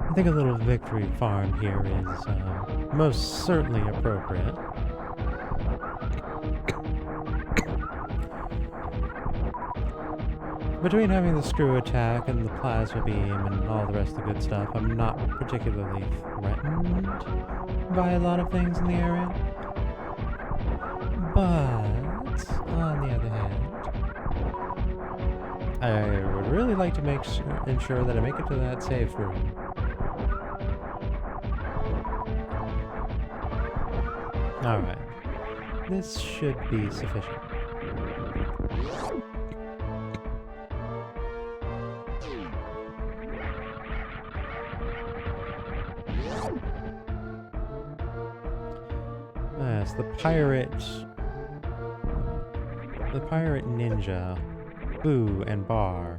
I think a little victory farm here is most certainly appropriate. Between having the screw attack and the plasma beam and all the rest of the good stuff, I'm not particularly threatened by a lot of things in the area. But, on the other hand, I would really like to ensure that I make it to that safe room. Alright. This should be sufficient. Yes, the pirate ninja, Boo and Bar.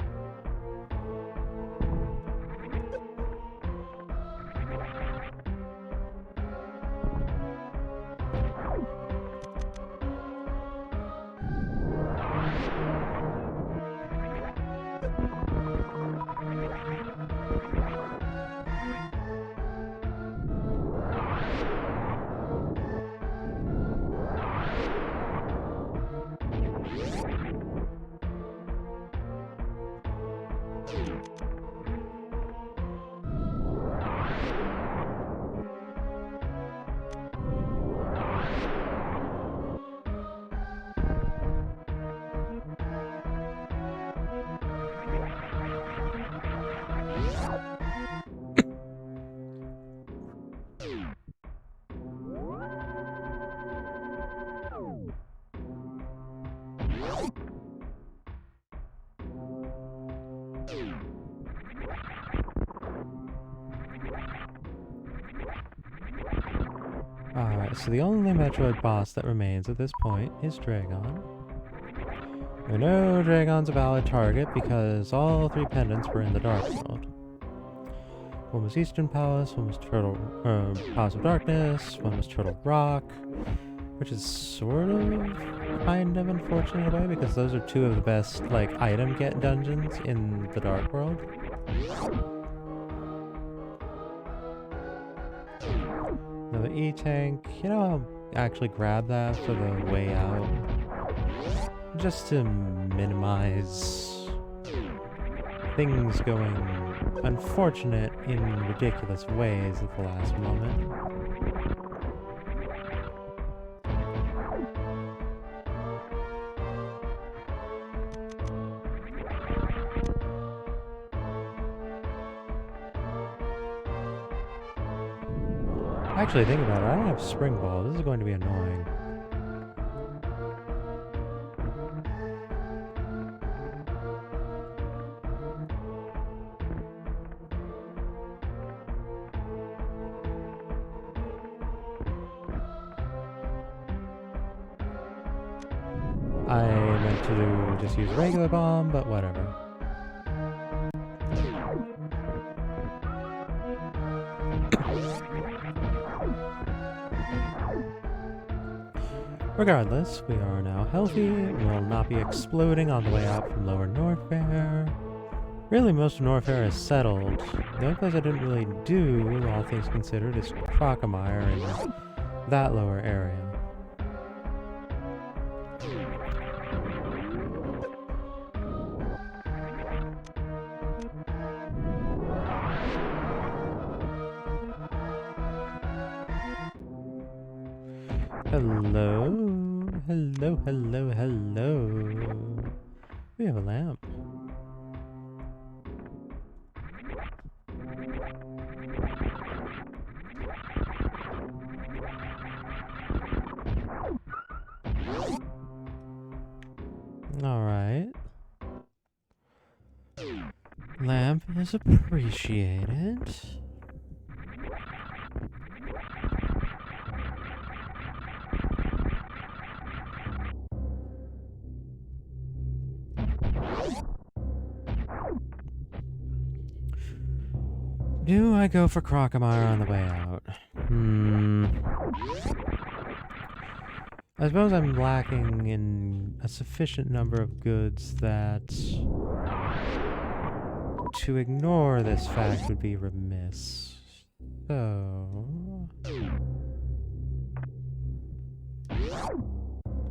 Alright, so the only Metroid boss that remains at this point is Dragon. We know Dragon's a valid target because all three pendants were in the Dark World. One was Eastern Palace, one was Turtle Palace of Darkness, one was Turtle Rock, which is sort of kind of unfortunate in a way because those are two of the best like item get dungeons in the Dark World. Another E-Tank, you know, I'll actually grab that for the way out. Just to minimize things going unfortunate in ridiculous ways at the last moment. Actually, think about it, I don't have Spring Ball. This is going to be annoying. I meant to just use regular bomb, but whatever. Regardless, we are now healthy, we will not be exploding on the way out from Lower Norfair. Really, most of Norfair is settled. The only place I didn't really do, all things considered, is Crocomire in that lower area. Hello? Hello, hello, hello. We have a lamp. Alright. Lamp is appreciated. Do I go for Crocomire on the way out? I suppose I'm lacking in a sufficient number of goods that to ignore this fact would be remiss. So...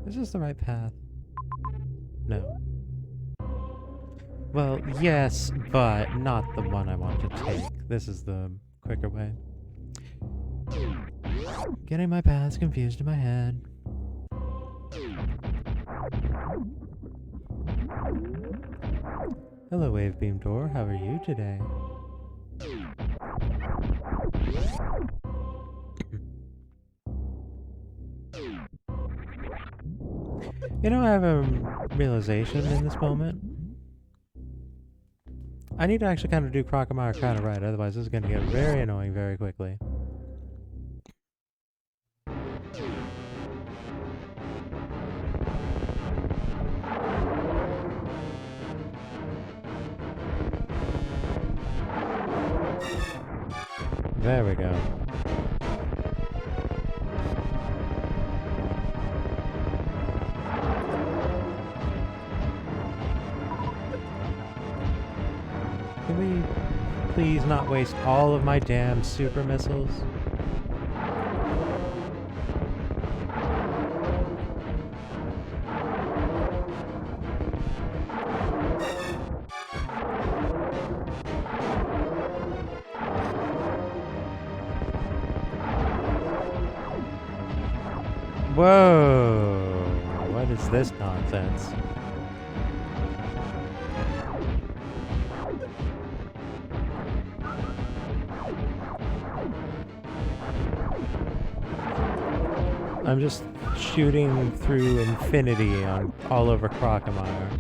is this the right path? No. Well, yes, but not the one I want to take. This is the quicker way. Getting my paths confused in my head. Hello, Wave Beam Door. How are you today? You know, I have a realization in this moment. I need to actually kind of do Crocomire kind of right, otherwise this is going to get very annoying very quickly. There we go. Can we please not waste all of my damn super missiles? Whoa! What is this nonsense? I'm just shooting through infinity on all over Crocomire.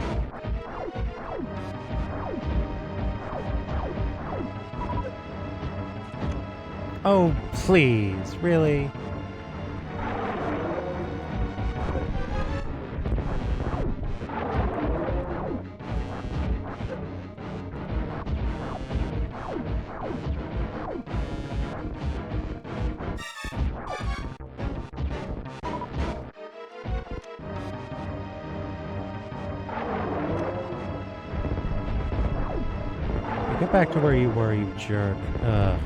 Oh, please, really? Get back to where you were, you jerk. Ugh.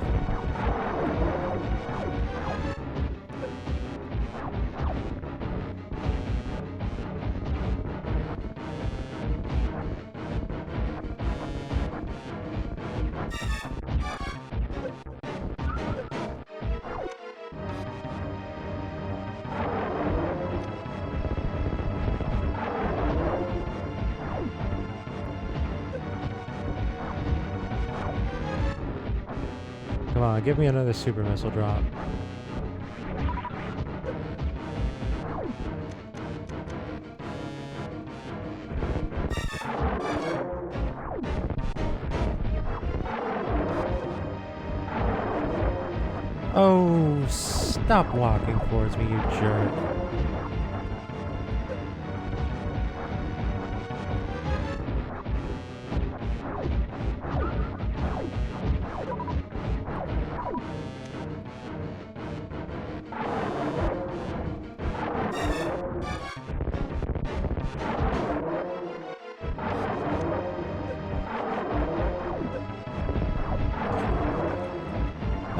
Come on, give me another super missile drop. Oh, stop walking towards me, you jerk.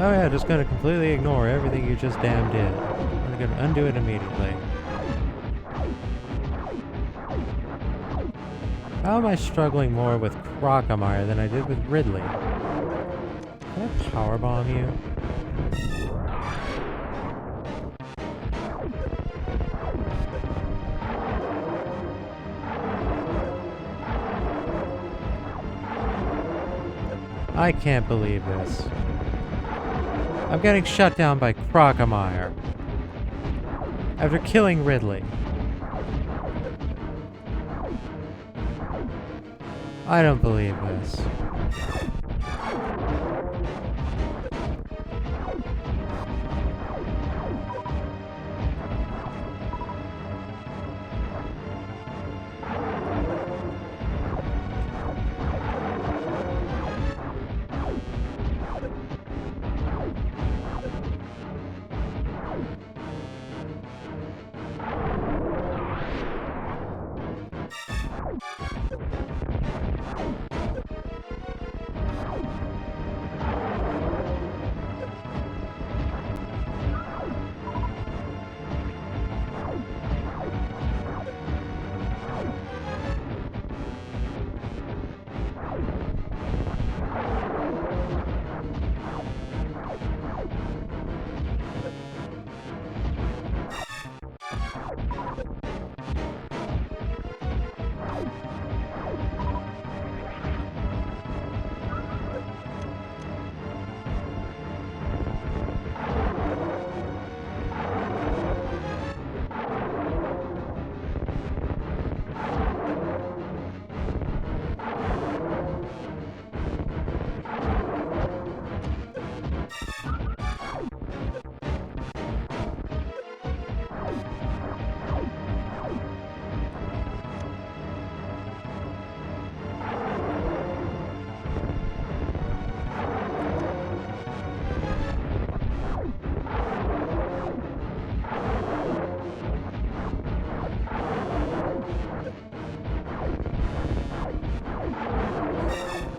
Oh yeah, just gonna completely ignore everything you just damn did. I'm gonna undo it immediately. How am I struggling more with Crocomire than I did with Ridley? Can I powerbomb you? I can't believe this. I'm getting shut down by Crocomire after killing Ridley. I don't believe this.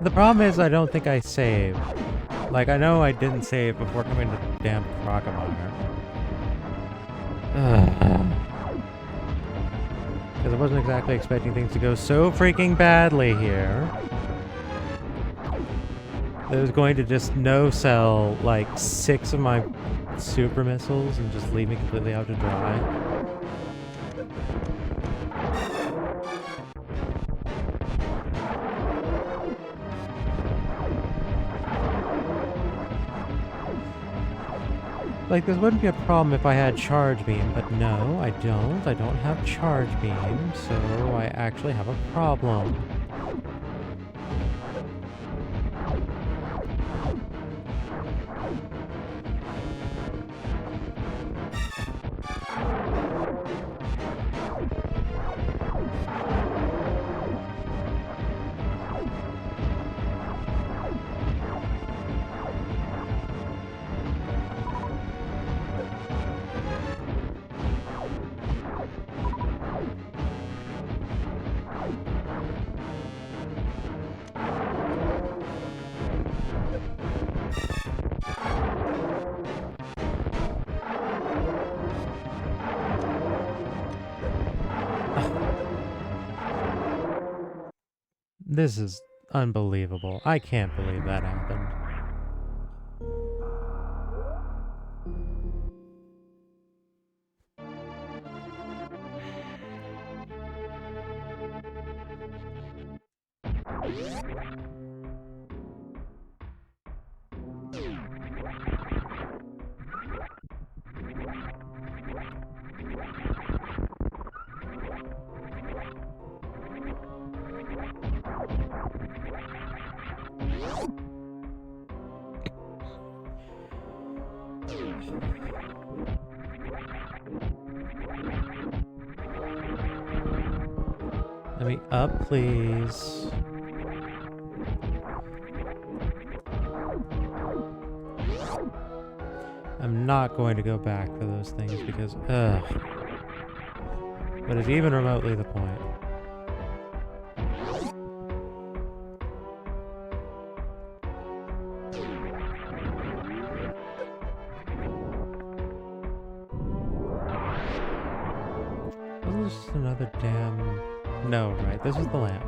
The problem is I don't think I saved. Like, I know I didn't save before coming to damn Crocomire. Because I wasn't exactly expecting things to go so freaking badly here. It was going to just no-sell, like, 6 of my super missiles and just leave me completely out to dry. Like, this wouldn't be a problem if I had Charge Beam, but no, I don't. I don't have Charge Beam, so I actually have a problem. This is unbelievable. I can't believe that happened. Let me up, please. I'm not going to go back for those things because, ugh. But it's even remotely the point. Wasn't this just another damn... No, right, this was the lamp.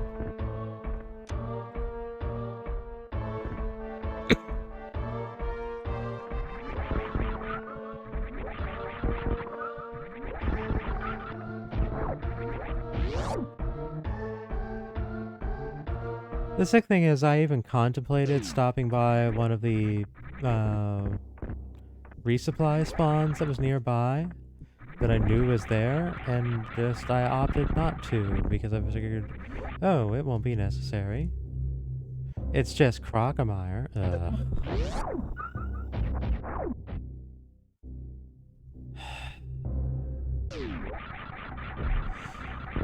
The sick thing is, I even contemplated stopping by one of the resupply spawns that was nearby, that I knew was there, and just I opted not to because I figured, oh, it won't be necessary. It's just Crocomire.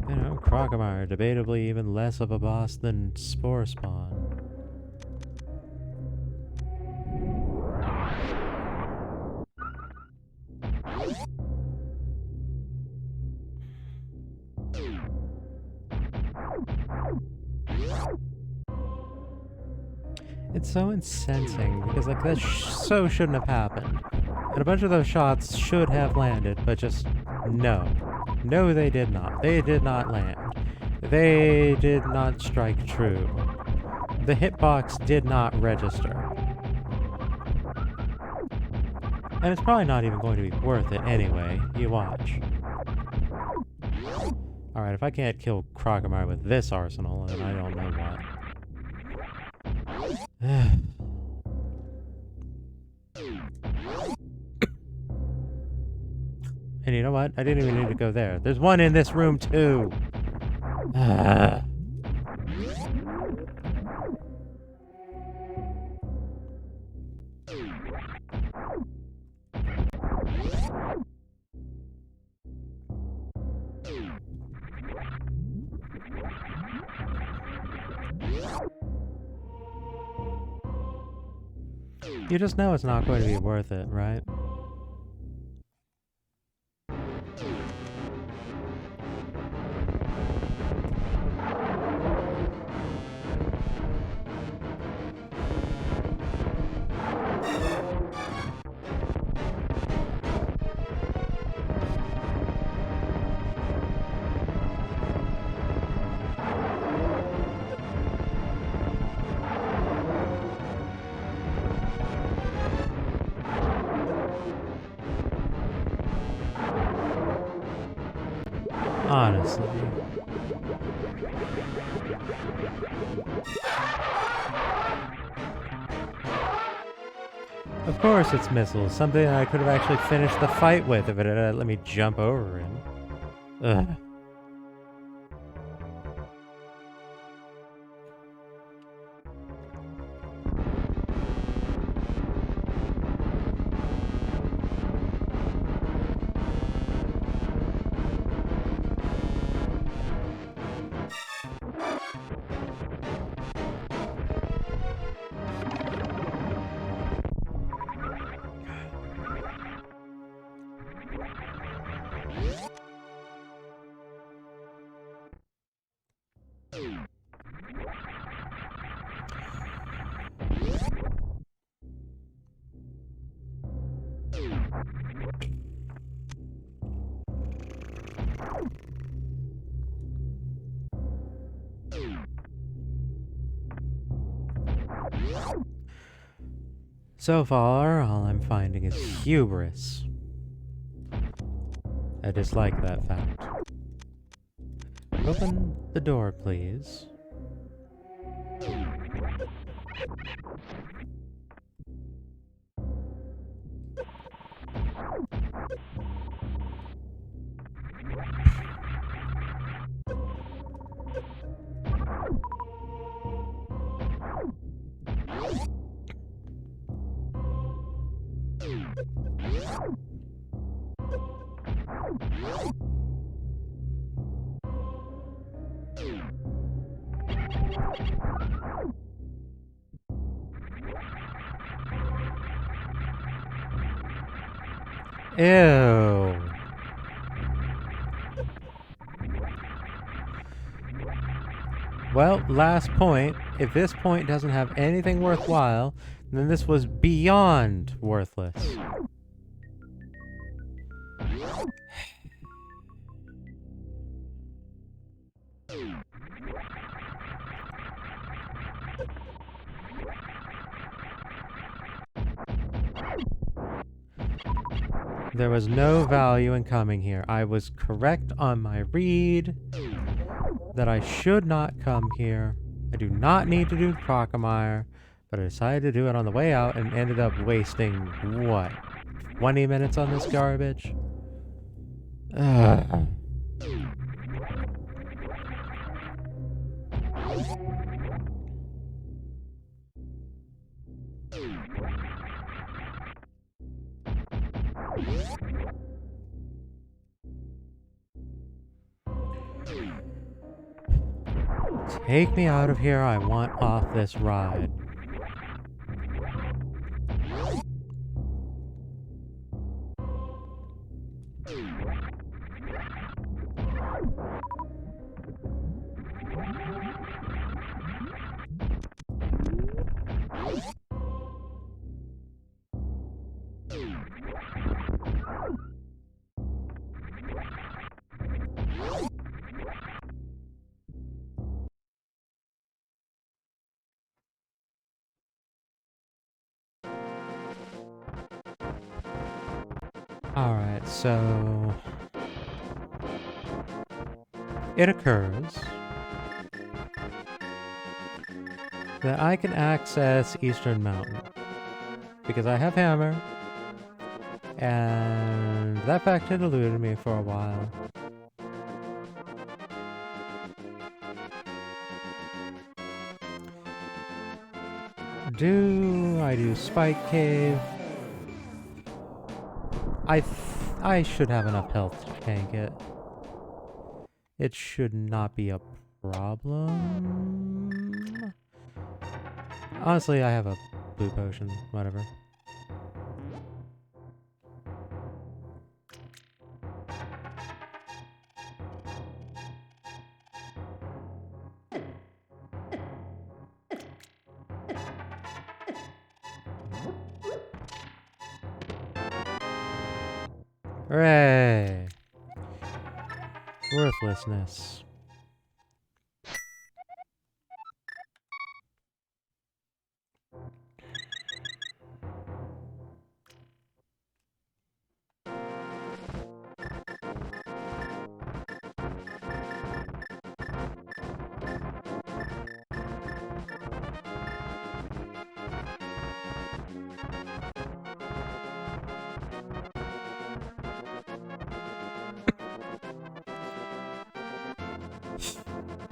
You know, Crocomire, debatably even less of a boss than Spore Spawn. It's so incensing because like that so shouldn't have happened. And a bunch of those shots should have landed, but just no. No, they did not. They did not land. They did not strike true. The hitbox did not register. And it's probably not even going to be worth it anyway. You watch. Alright, if I can't kill Crocomire with this arsenal, then I don't know what. And you know what? I didn't even need to go there. There's one in this room too! You just know it's not going to be worth it, right? Honestly. Of course it's missiles, something I could have actually finished the fight with if it had let me jump over him. Ugh. So far, all I'm finding is hubris. I dislike that fact. Open the door, please. Ew. Well, last point. If this point doesn't have anything worthwhile, then this was beyond worthless. There was no value in coming here. I was correct on my read that I should not come here. I do not need to do Crocomire, but I decided to do it on the way out and ended up wasting, what, 20 minutes on this garbage? Ugh. Take me out of here. I want off this ride. Alright, so it occurs that I can access Eastern Mountain because I have Hammer, and that fact had eluded me for a while. I do Spike Cave? I should have enough health to tank it. It should not be a problem. Honestly, I have a blue potion, whatever. Hooray! Worthlessness.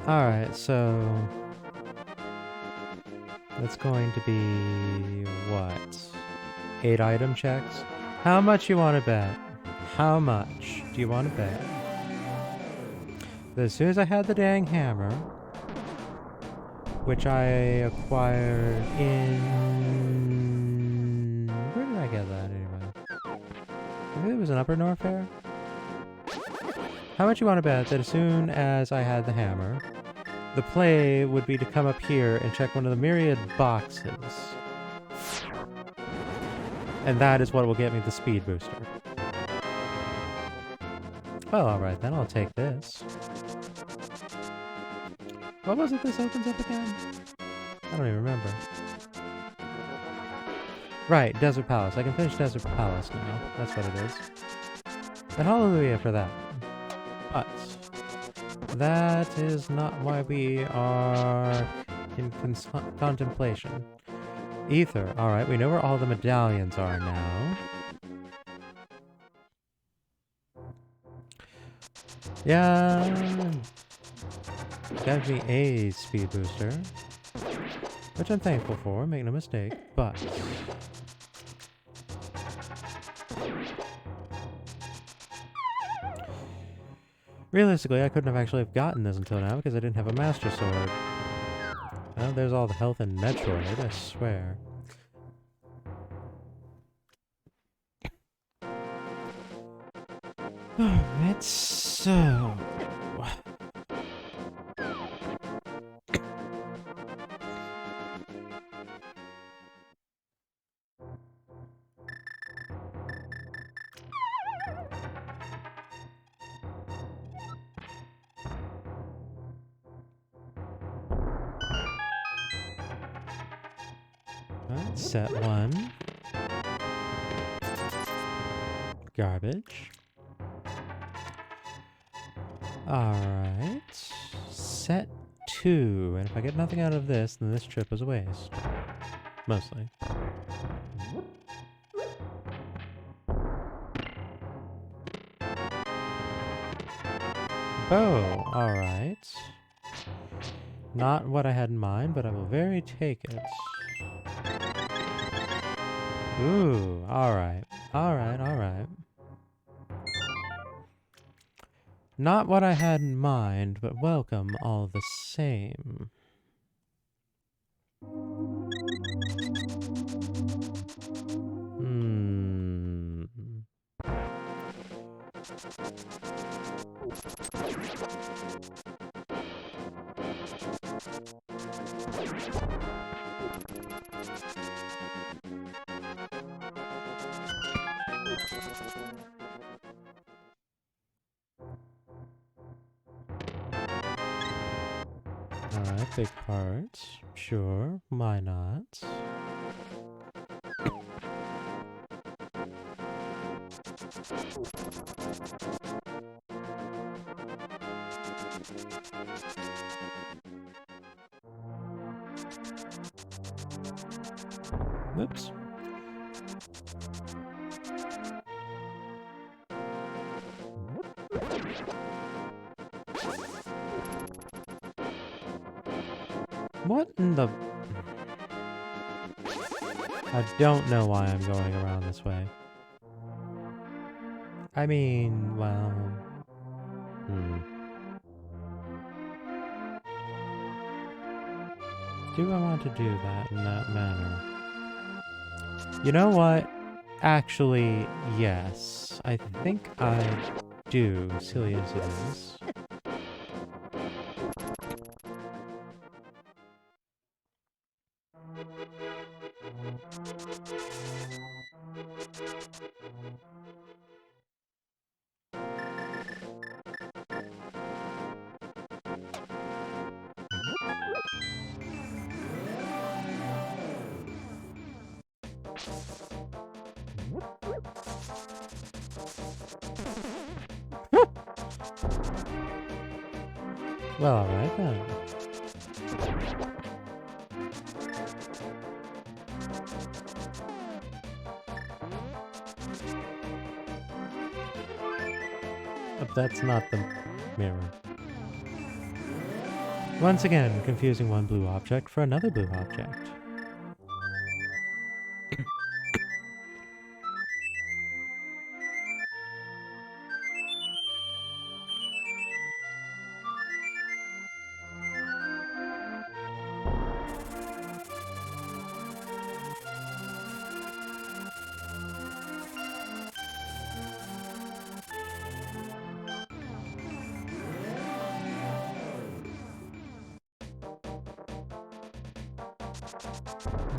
Alright, so that's going to be what? 8 item checks? How much you want to bet? How much do you want to bet? That as soon as I had the dang hammer, which I acquired in... Where did I get that anyway? I think it was an Upper North Fair? How much you want to bet that as soon as I had the hammer, the play would be to come up here and check one of the myriad boxes. And that is what will get me the speed booster. Well, alright then, I'll take this. What was it this opens up again? I don't even remember. Right, Desert Palace. I can finish Desert Palace now. That's what it is. And hallelujah for that. But that is not why we are in contemplation. Ether. Alright, we know where all the medallions are now. Yeah. Got me a speed booster. Which I'm thankful for, make no mistake, but... realistically, I couldn't have actually gotten this until now because I didn't have a Master Sword. Well, there's all the health in Metroid, I swear. Alright, so... set 1. Garbage. Alright. Set 2. And if I get nothing out of this, then this trip is a waste. Mostly. Oh, alright. Not what I had in mind, but I will very take it. Ooh, alright. Alright, alright. Not what I had in mind, but welcome all the same. Alright, big heart. Sure, why not? Whoops. What in the... I don't know why I'm going around this way. I mean, well... Do I want to do that in that manner? You know what? Actually, yes. I think I do, silly as it is. Well, alright then. But that's not the mirror. Once again, confusing one blue object for another blue object.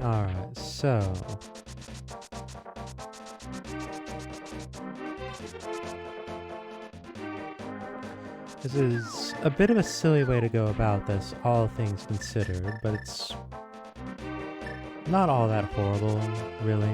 Alright, so... this is a bit of a silly way to go about this, all things considered, but it's not all that horrible, really.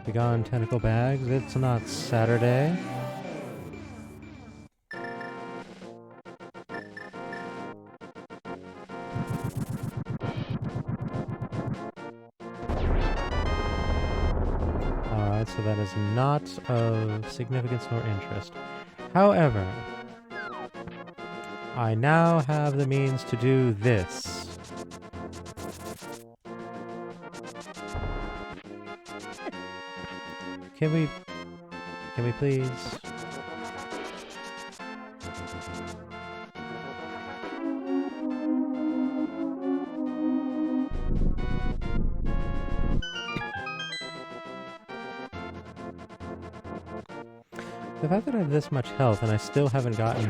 Begone tentacle bags. It's not Saturday. Alright, so that is not of significance nor interest. However, I now have the means to do this. Can we please? The fact that I have this much health and I still haven't gotten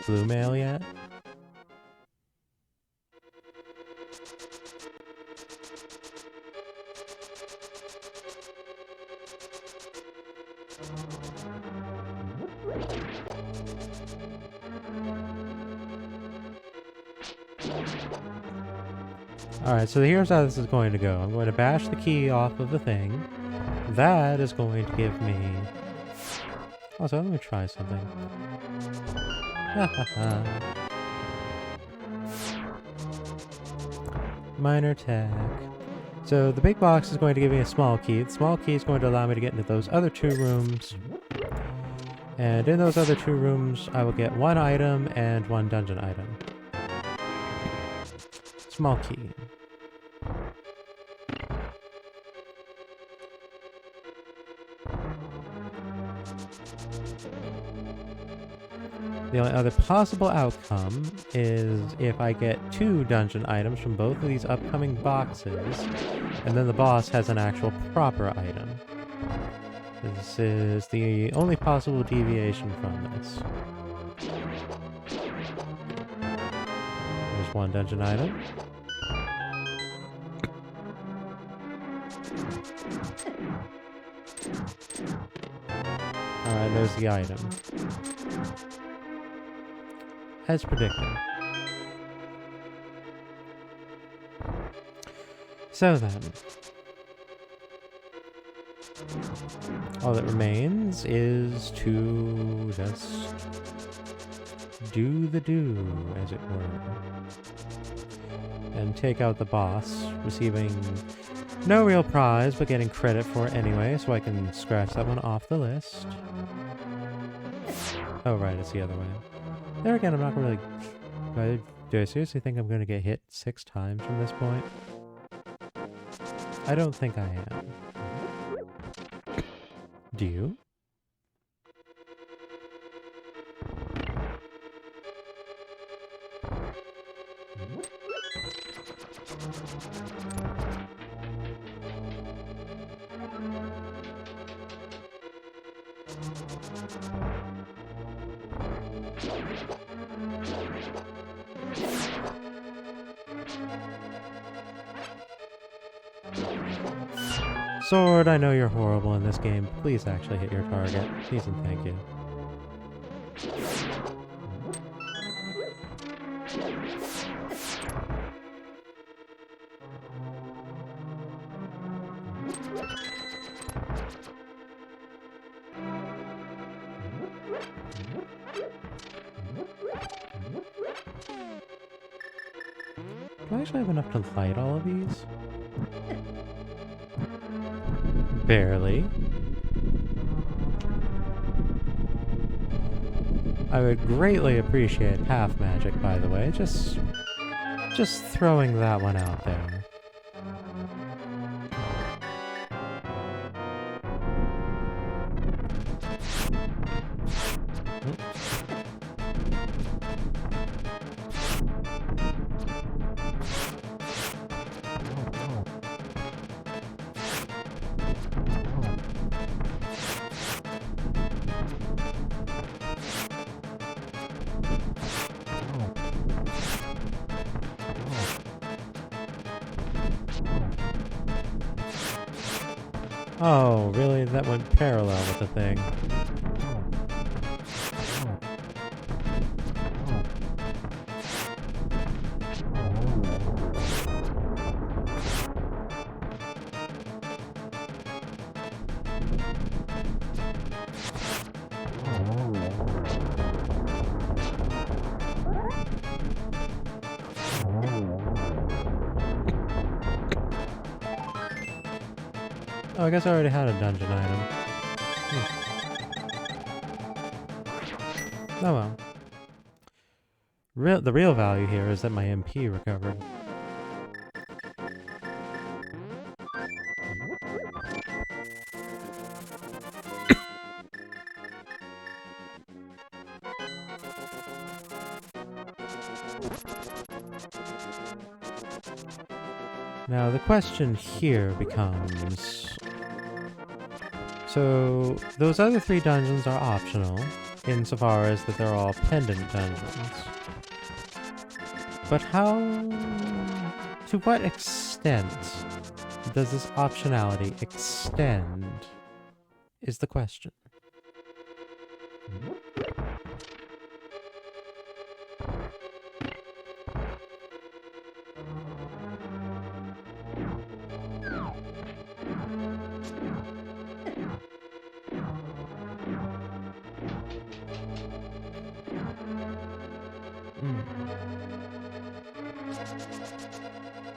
blue mail yet. Alright, so here's how this is going to go. I'm going to bash the key off of the thing. That is going to give me... Also, let me try something. Minor tech. So the big box is going to give me a small key. The small key is going to allow me to get into those other two rooms. And in those other two rooms, I will get one item and one dungeon item. Small key. The only other possible outcome is if I get 2 dungeon items from both of these upcoming boxes, and then the boss has an actual proper item. This is the only possible deviation from this. There's 1 dungeon item. Alright, there's the item. As predicted. So then, all that remains is to just do the do, as it were, and take out the boss, receiving no real prize, but getting credit for it anyway, so I can scratch that one off the list. Oh right, it's the other way. There again, I'm not really... Do I seriously think I'm going to get hit 6 times from this point? I don't think I am. Do you? Sword, I know you're horrible in this game. Please actually hit your target. Please and thank you. Do I actually have enough to light all of these? Barely. I would greatly appreciate half magic, by the way. Just throwing that one out there. Oh, really? That went parallel with the thing. Oh, I guess I already had a dungeon item. Oh well. The real value here is that my MP recovered. Now the question here becomes... So, those other 3 dungeons are optional, insofar as that they're all pendant dungeons. But how... to what extent does this optionality extend, is the question.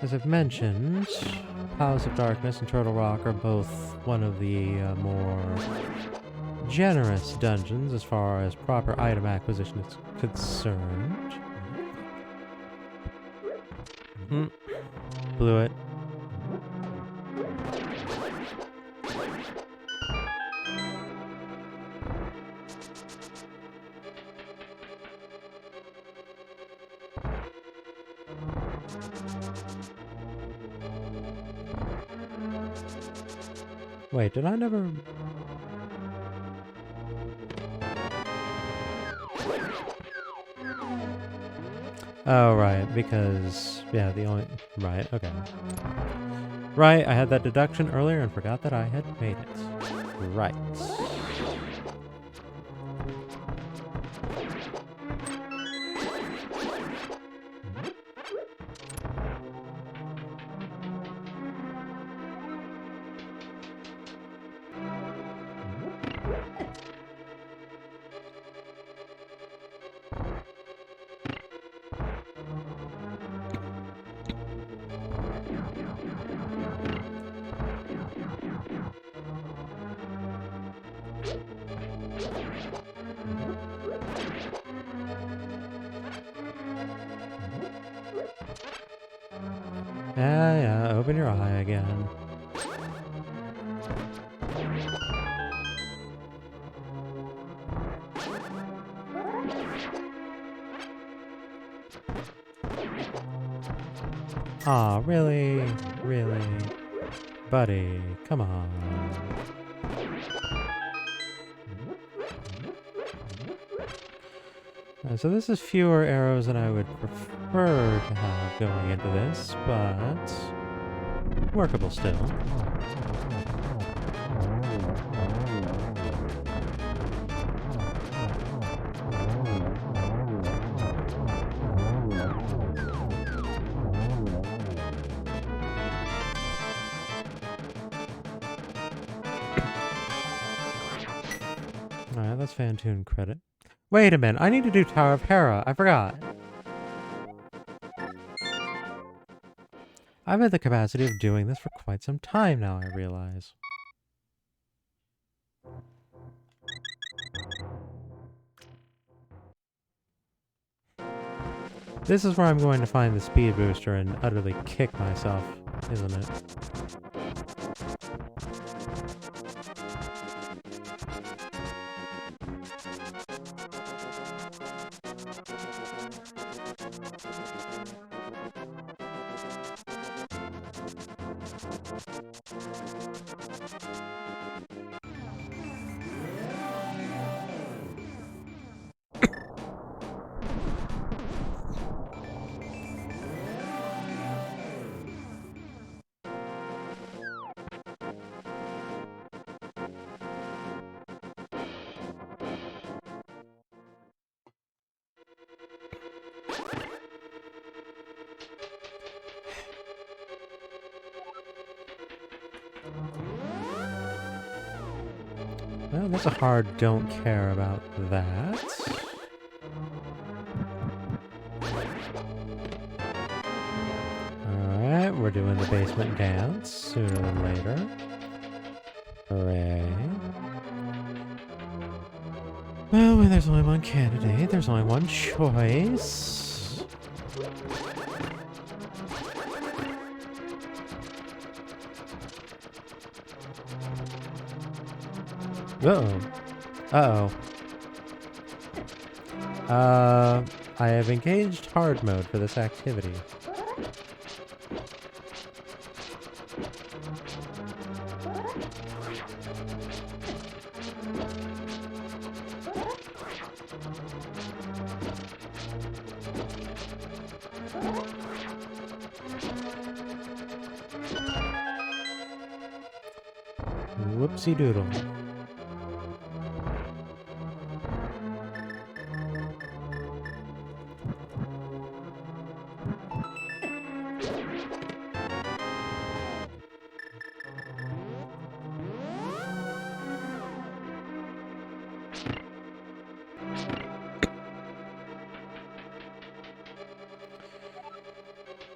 As I've mentioned, Palace of Darkness and Turtle Rock are both one of the more generous dungeons as far as proper item acquisition is concerned. Blew it. Wait, did I never... Oh, right, because... Yeah, the only... Right, okay. Right, I had that deduction earlier and forgot that I had made it. Right. Yeah, open your eye again. Aw, really? Really? Buddy, come on. So this is fewer arrows than I would prefer to have going into this, but workable still. Alright, that's Fantoon credit. Wait a minute, I need to do Tower of Hera. I forgot. I've had the capacity of doing this for quite some time now, I realize. This is where I'm going to find the speed booster and utterly kick myself, isn't it? Well, that's a hard don't care about that. Alright, we're doing the basement dance sooner than later. Hooray. Well, when there's only one candidate, there's only one choice. Uh-oh. Uh-oh. I have engaged hard mode for this activity. Whoopsie doodle.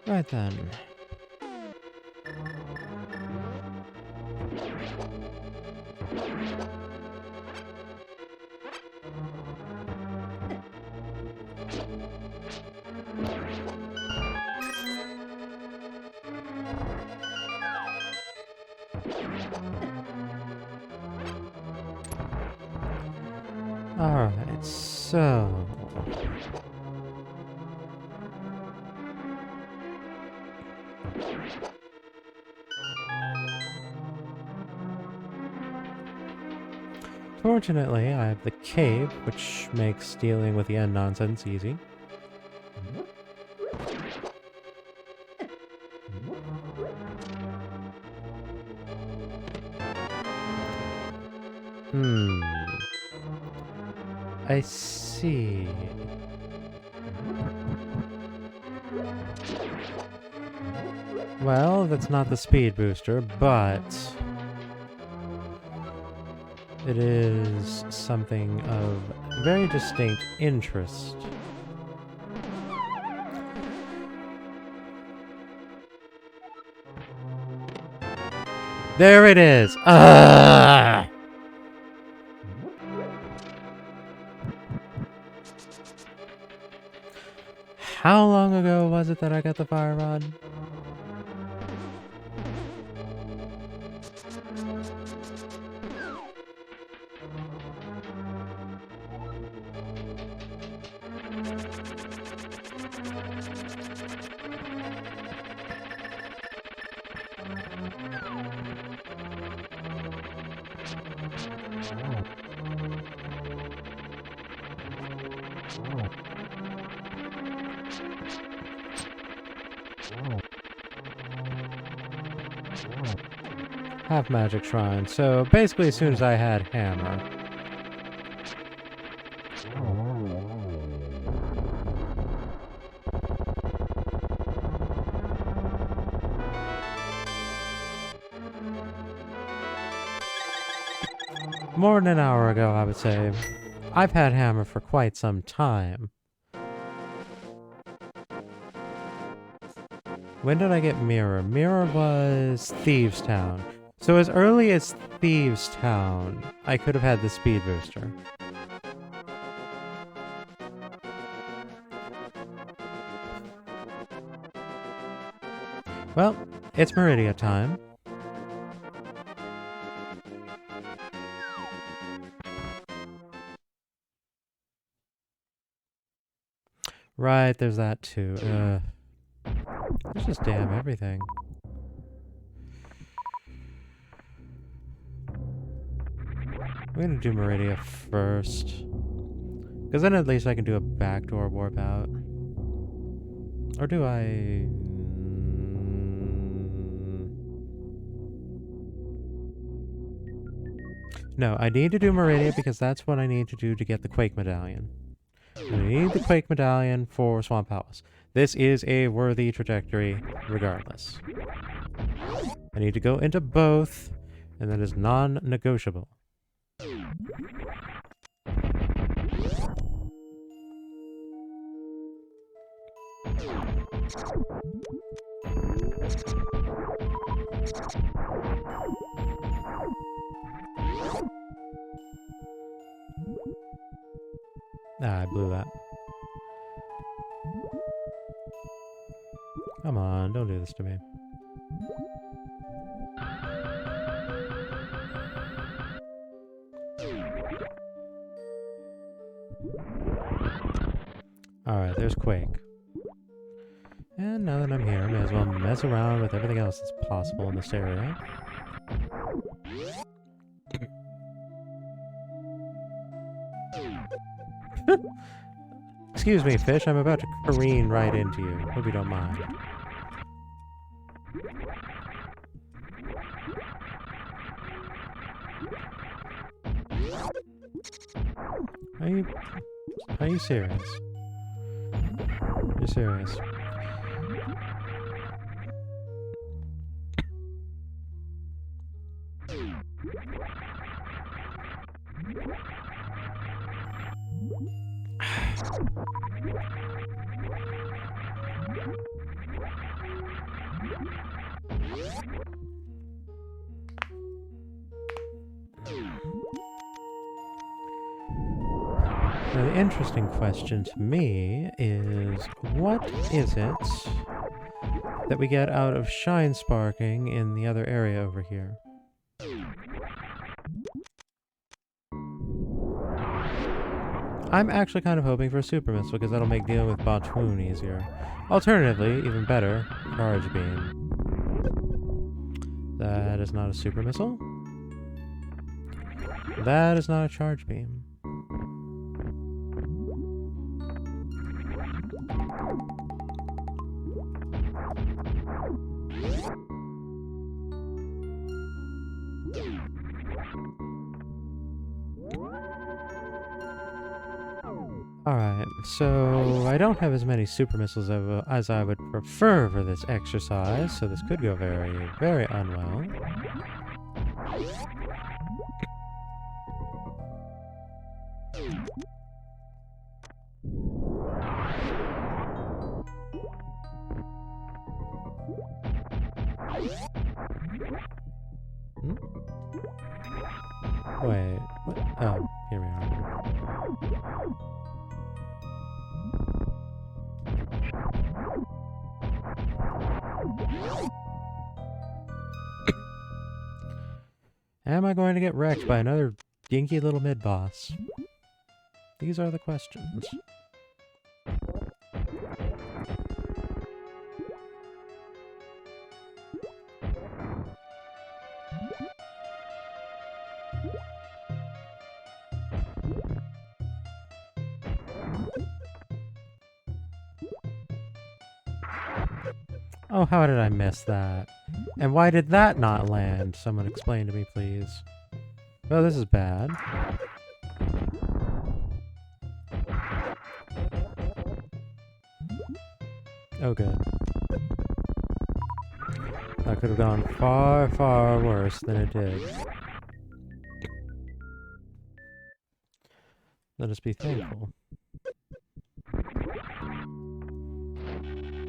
Right then. Alright, so... Fortunately, I have the cape, which makes dealing with the end nonsense easy. I see. Well, that's not the speed booster, but it is something of very distinct interest. There it is! How long ago was it that I got the fire rod? Half magic shrine. So basically as soon as I had hammer. More than an hour ago, I would say. I've had hammer for quite some time. When did I get mirror? Mirror was Thieves Town. So as early as Thieves Town, I could have had the speed booster. Well, it's Meridia time. Right, there's that too. Let's just damn everything. I'm gonna do Meridia first. Because then at least I can do a backdoor warp out. Or do I... No, I need to do Meridia because that's what I need to do to get the Quake Medallion. I need the Quake Medallion for Swamp Palace. This is a worthy trajectory regardless. I need to go into both, and that is non-negotiable. Ah, I blew that. Come on, don't do this to me. Alright, there's Quake. And now that I'm here, I may as well mess around with everything else that's possible in this area. Excuse me, fish, I'm about to careen right into you. Hope you don't mind. Are you serious? You're serious? Now, the interesting question to me is, what is it that we get out of shine sparking in the other area over here? I'm actually kind of hoping for a super missile because that'll make dealing with Botwoon easier. Alternatively, even better, charge beam. That is not a super missile. That is not a charge beam. Alright, so I don't have as many super missiles as I would prefer for this exercise, so this could go very, very unwell. Wait, what? Oh, here we are. Am I going to get wrecked by another dinky little mid-boss? These are the questions. Oh, how did I miss that? And why did that not land? Someone explain to me, please. Oh, this is bad. Oh, good. That could have gone far, far worse than it did. Let us be thankful.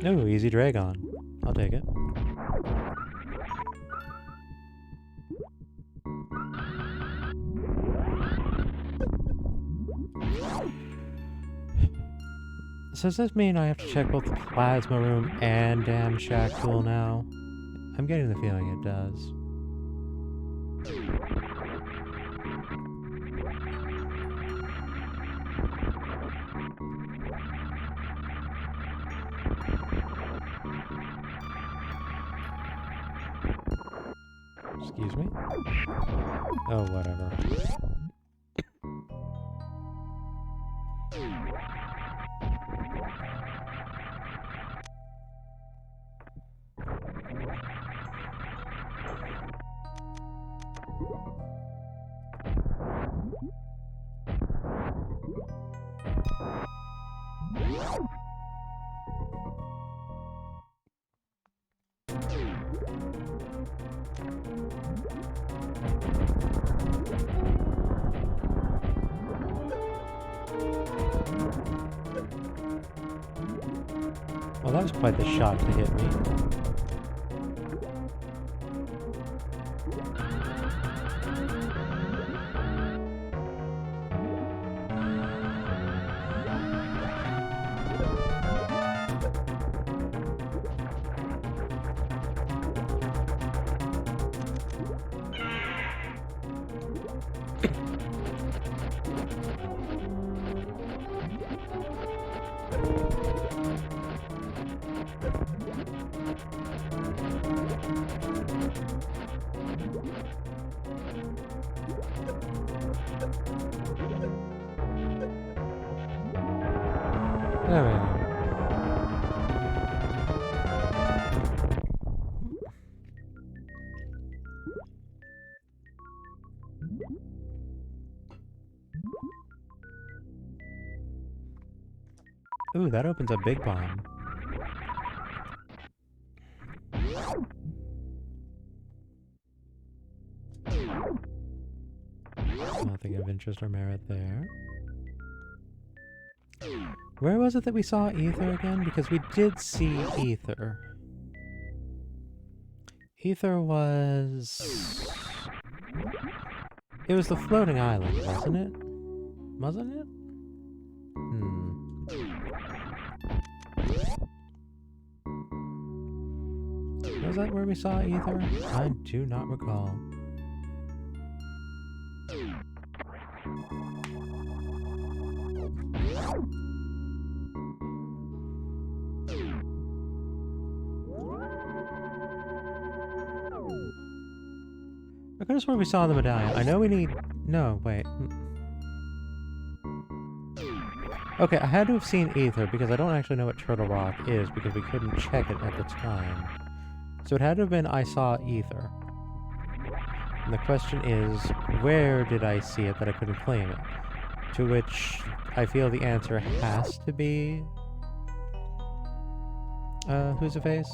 Oh, easy Dragon. I'll take it. So does this mean I have to check both the Plasma Room and Dam Shack Tool now? I'm getting the feeling it does. Excuse me? Oh, whatever. Well, that was quite the shot to hit me. There we are. Ooh, that opens a big bomb. Nothing of interest or merit there. Where was it that we saw Ether again? Because we did see Ether. Ether was... It was the floating island, wasn't it? Wasn't it? Was that where we saw Ether? I do not recall. I could have sworn we saw the medallion. I know we need... No, wait. Okay, I had to have seen Ether because I don't actually know what Turtle Rock is because we couldn't check it at the time. So it had to have been I saw Ether. And the question is, where did I see it that I couldn't claim it? To which I feel the answer has to be... Who's a face?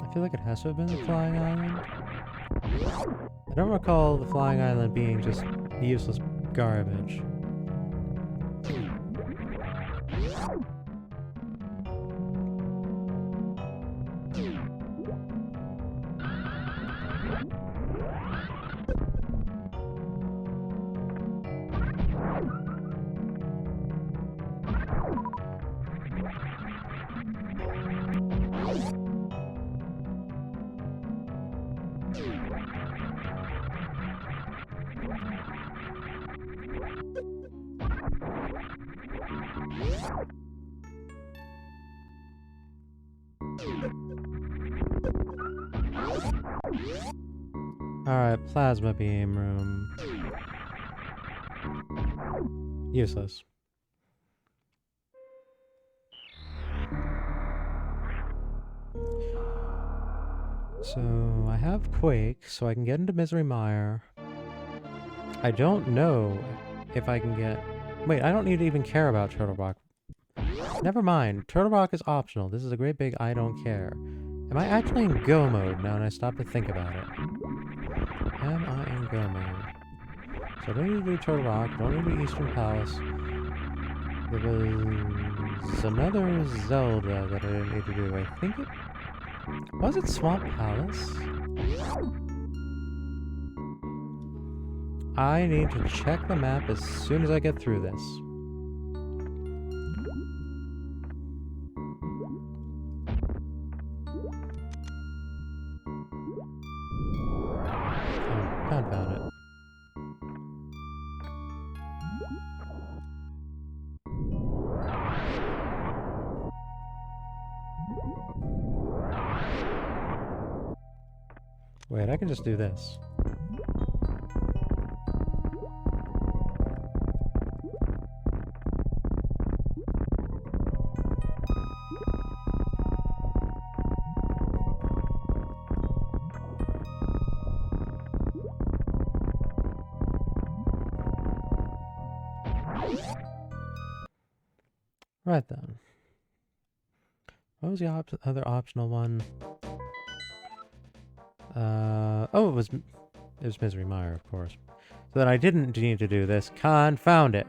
I feel like it has to have been the Flying Island. I don't recall the Flying Island being just useless garbage. Alright, plasma beam room. Useless. So, I have Quake, so I can get into Misery Mire. I don't know if I can get... Wait, I don't need to even care about Turtle Rock. Never mind, Turtle Rock is optional. This is a great big I don't care. Am I actually in go mode now and I stop to think about it? Am I in go mode? So I don't need to do Turtle Rock, don't need to do Eastern Palace. There was another Zelda that I didn't need to do. I think it... Was it Swamp Palace? I need to check the map as soon as I get through this. Confound it. Wait, I can just do this. Right then. What was the other optional one? Oh, it was Misery Mire, of course. So then I didn't need to do this. Confound it.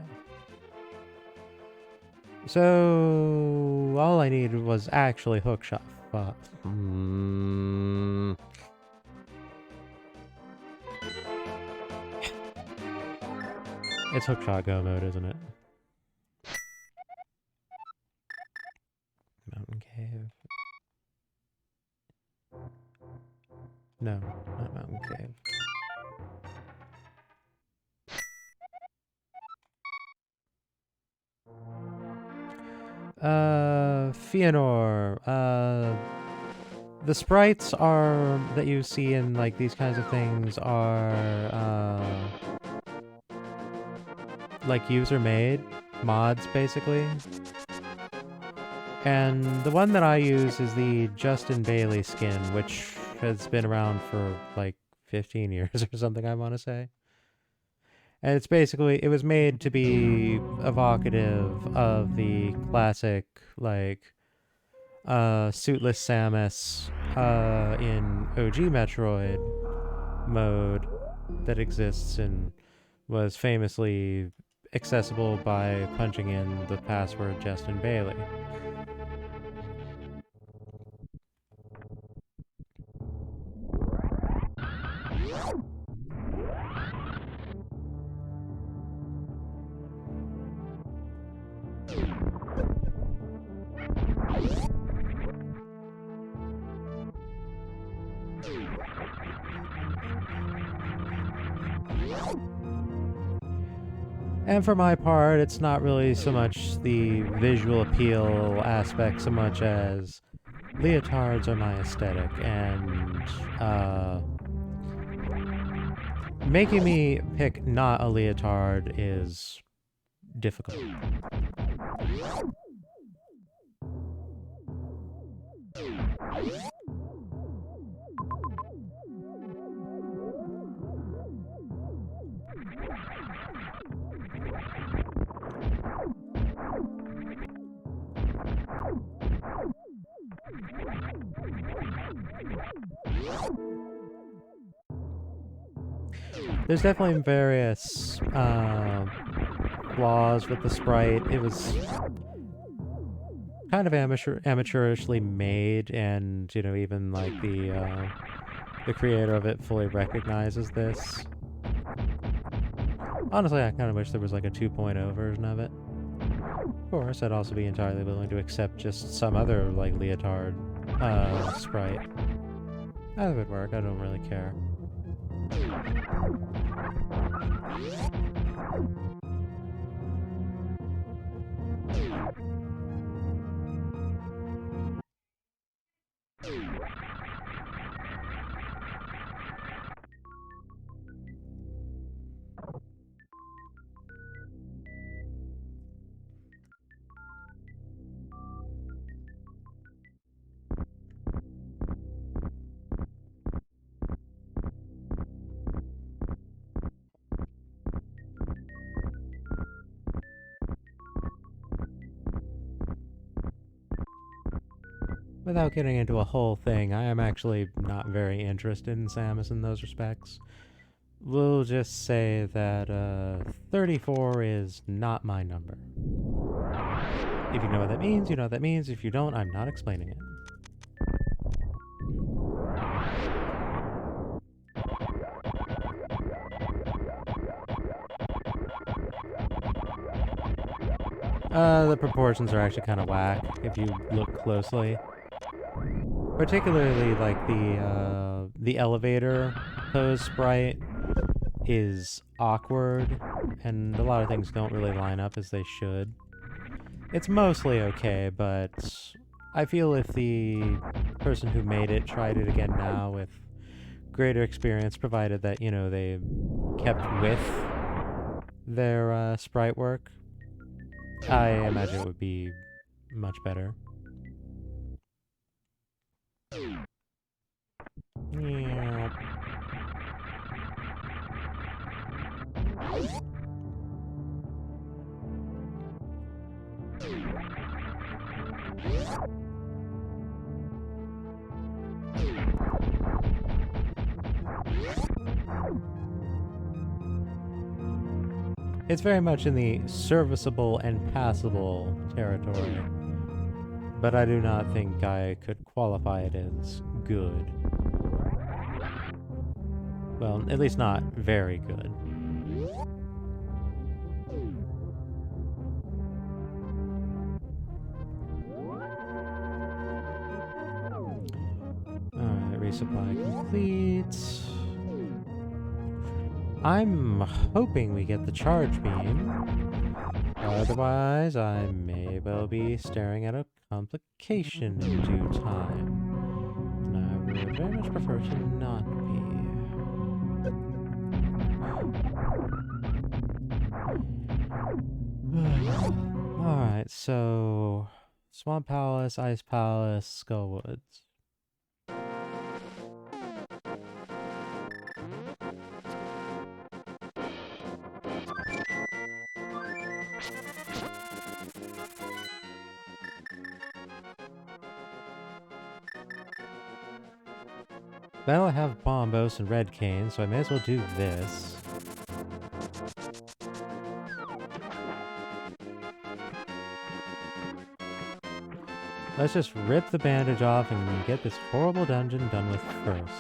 So all I needed was actually hookshot. It's hookshot go mode, isn't it? Mountain cave. No, not mountain cave. Fëanor. The sprites are that you see in like these kinds of things are like user-made mods, basically. And the one that I use is the Justin Bailey skin, which has been around for like 15 years or something, I want to say. And it's basically, it was made to be evocative of the classic, like, suitless Samus in OG Metroid mode that exists and was famously accessible by punching in the password Justin Bailey. And for my part, it's not really so much the visual appeal aspect so much as leotards are my aesthetic, and making me pick not a leotard is difficult. There's definitely various flaws with the sprite. It was kind of amateurishly made, and you know, even like the creator of it fully recognizes this. Honestly, I kind of wish there was like a 2.0 version of it. Of course, I'd also be entirely willing to accept just some other like leotard sprite. That would work. I don't really care. Without getting into a whole thing, I am actually not very interested in Samus in those respects. We'll just say that 34 is not my number. If you know what that means, you know what that means. If you don't, I'm not explaining it. The proportions are actually kind of whack if you look closely. Particularly, like, the elevator pose sprite is awkward, and a lot of things don't really line up as they should. It's mostly okay, but I feel if the person who made it tried it again now with greater experience, provided that, you know, they kept with their sprite work, I imagine it would be much better. Yeah. It's very much in the serviceable and passable territory, but I do not think I could qualify it as good. Well, at least not very good. Alright, resupply complete. I'm hoping we get the charge beam. Otherwise, I may well be staring at a complication in due time. And I would very much prefer to not be. Alright, so Swamp Palace, Ice Palace, Skullwoods. Well, I have Bombos and Red Cane, so I may as well do this. Let's just rip the bandage off and get this horrible dungeon done with first.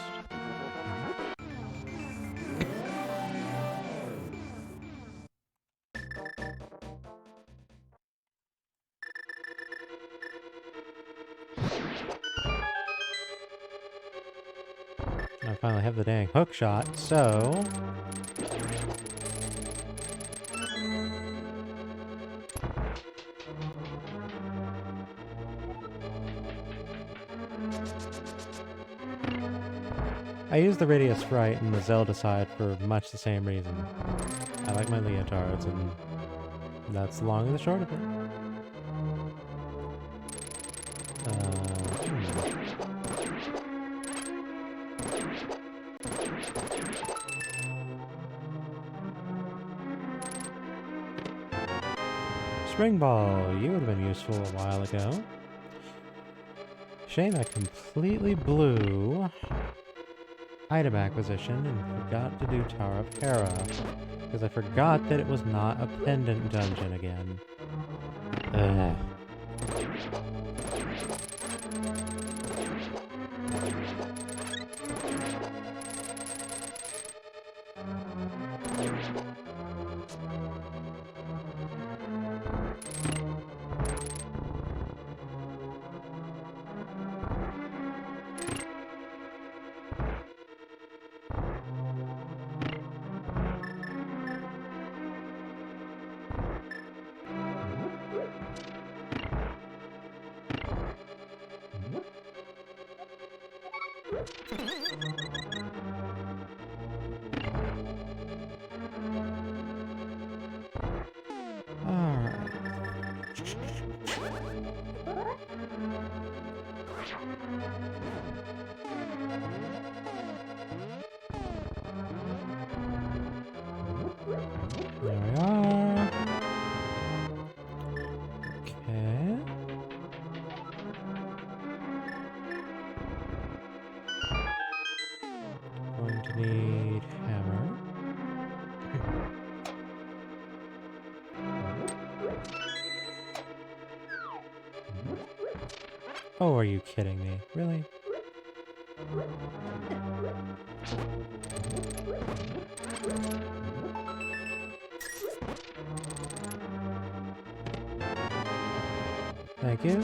I finally have the dang hook shot, so... I use the Radius Sprite and the Zelda side for much the same reason. I like my leotards, and that's the long and the short of it. Spring Ball, you would have been useful a while ago. Shame I completely blew item acquisition and forgot to do Tower of Hera, because I forgot that it was not a pendant dungeon again. Ugh. There we are. Okay. Going to need hammer. Oh, are you kidding me? Really? Thank you.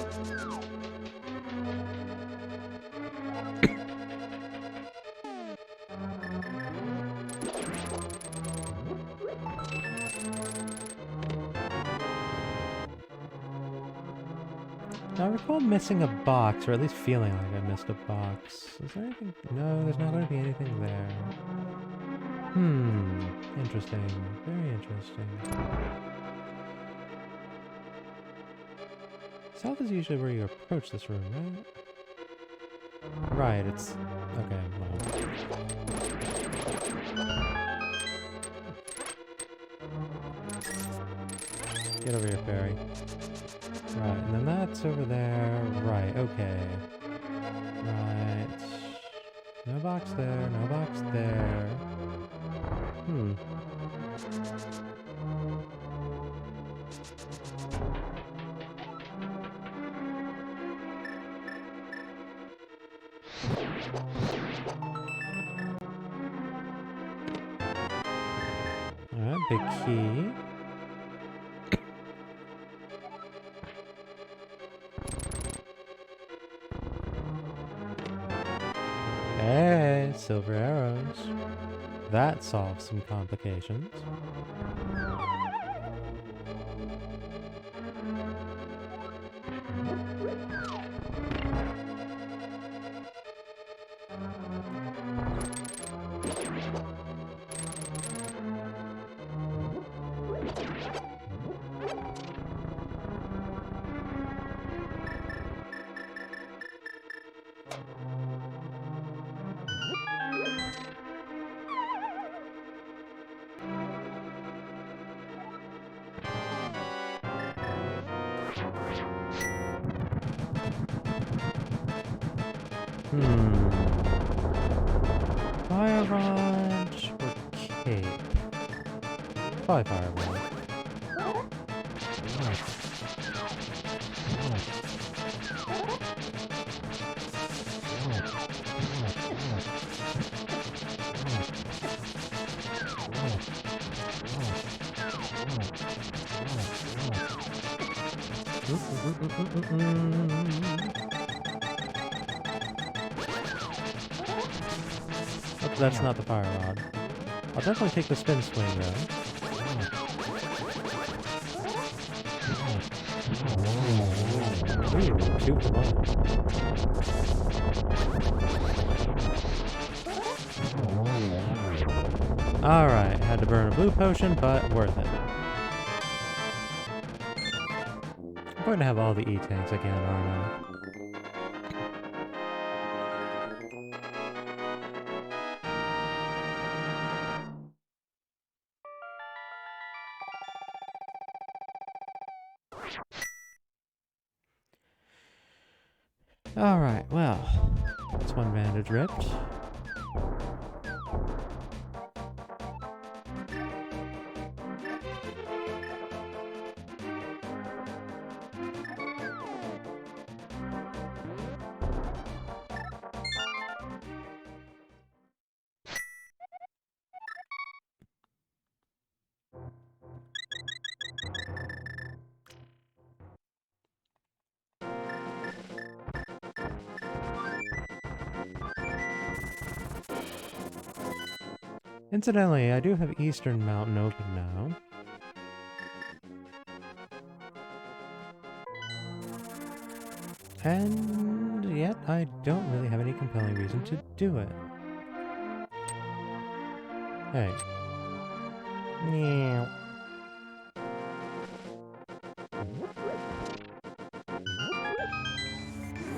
I recall missing a box, or at least feeling like I missed a box. Is there anything? No, there's not going to be anything there. Interesting. Very interesting. South is usually where you approach this room, right? Right, it's... okay, well... Get over here, fairy. Right, and then that's over there. Right, okay. Right. No box there, no box there. Hmm. Alright, big key. Hey, silver arrows. That solves some complications. Fire rod or cape? Probably fire rod. Oh, that's not the fire rod. I'll definitely take the spin swing though. Ooh, 2 for 1. Alright, had to burn a blue potion, but worth it. I'm going to have all the E-tanks again, aren't I? Alright, well, that's one bandage ripped. Incidentally, I do have Eastern Mountain open now. And yet, I don't really have any compelling reason to do it. Hey. Meow.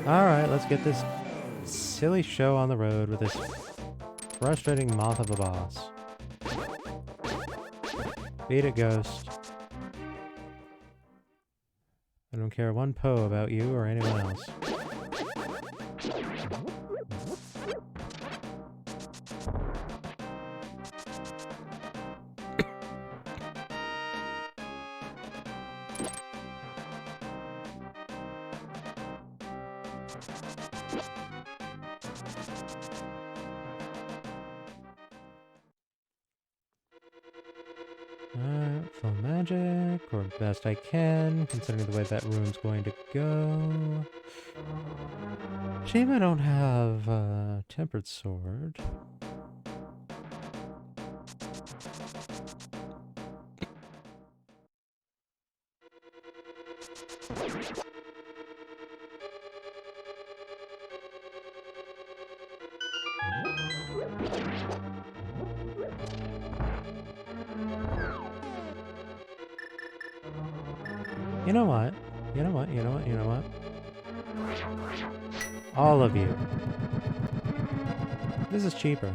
Alright, let's get this silly show on the road with this frustrating moth of a boss. Beat it, Ghost. I don't care one po about you or anyone else. Full magic, or best I can, considering the way that room's going to go. Shame I don't have a tempered sword. You know what? You know what? You know what? You know what? All of you. This is cheaper.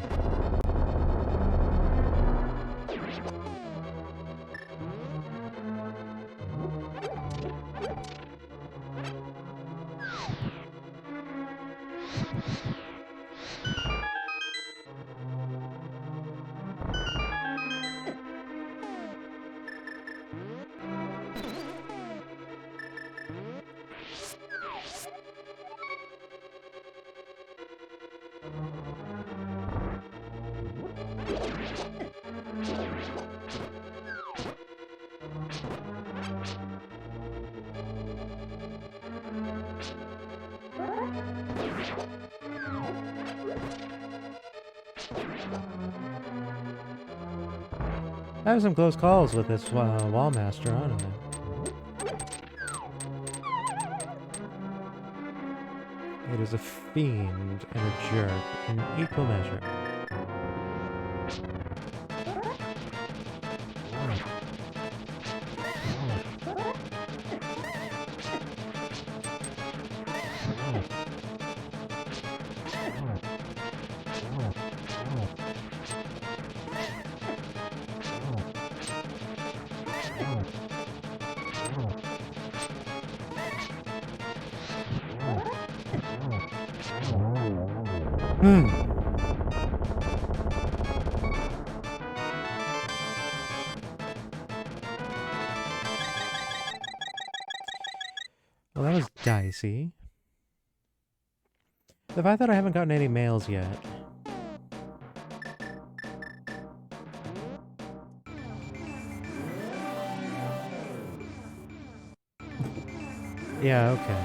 I have some close calls with this wall master, aren't I? It is a fiend and a jerk in equal measure. Well, that was dicey. The fact that I haven't gotten any mails yet. Yeah, okay.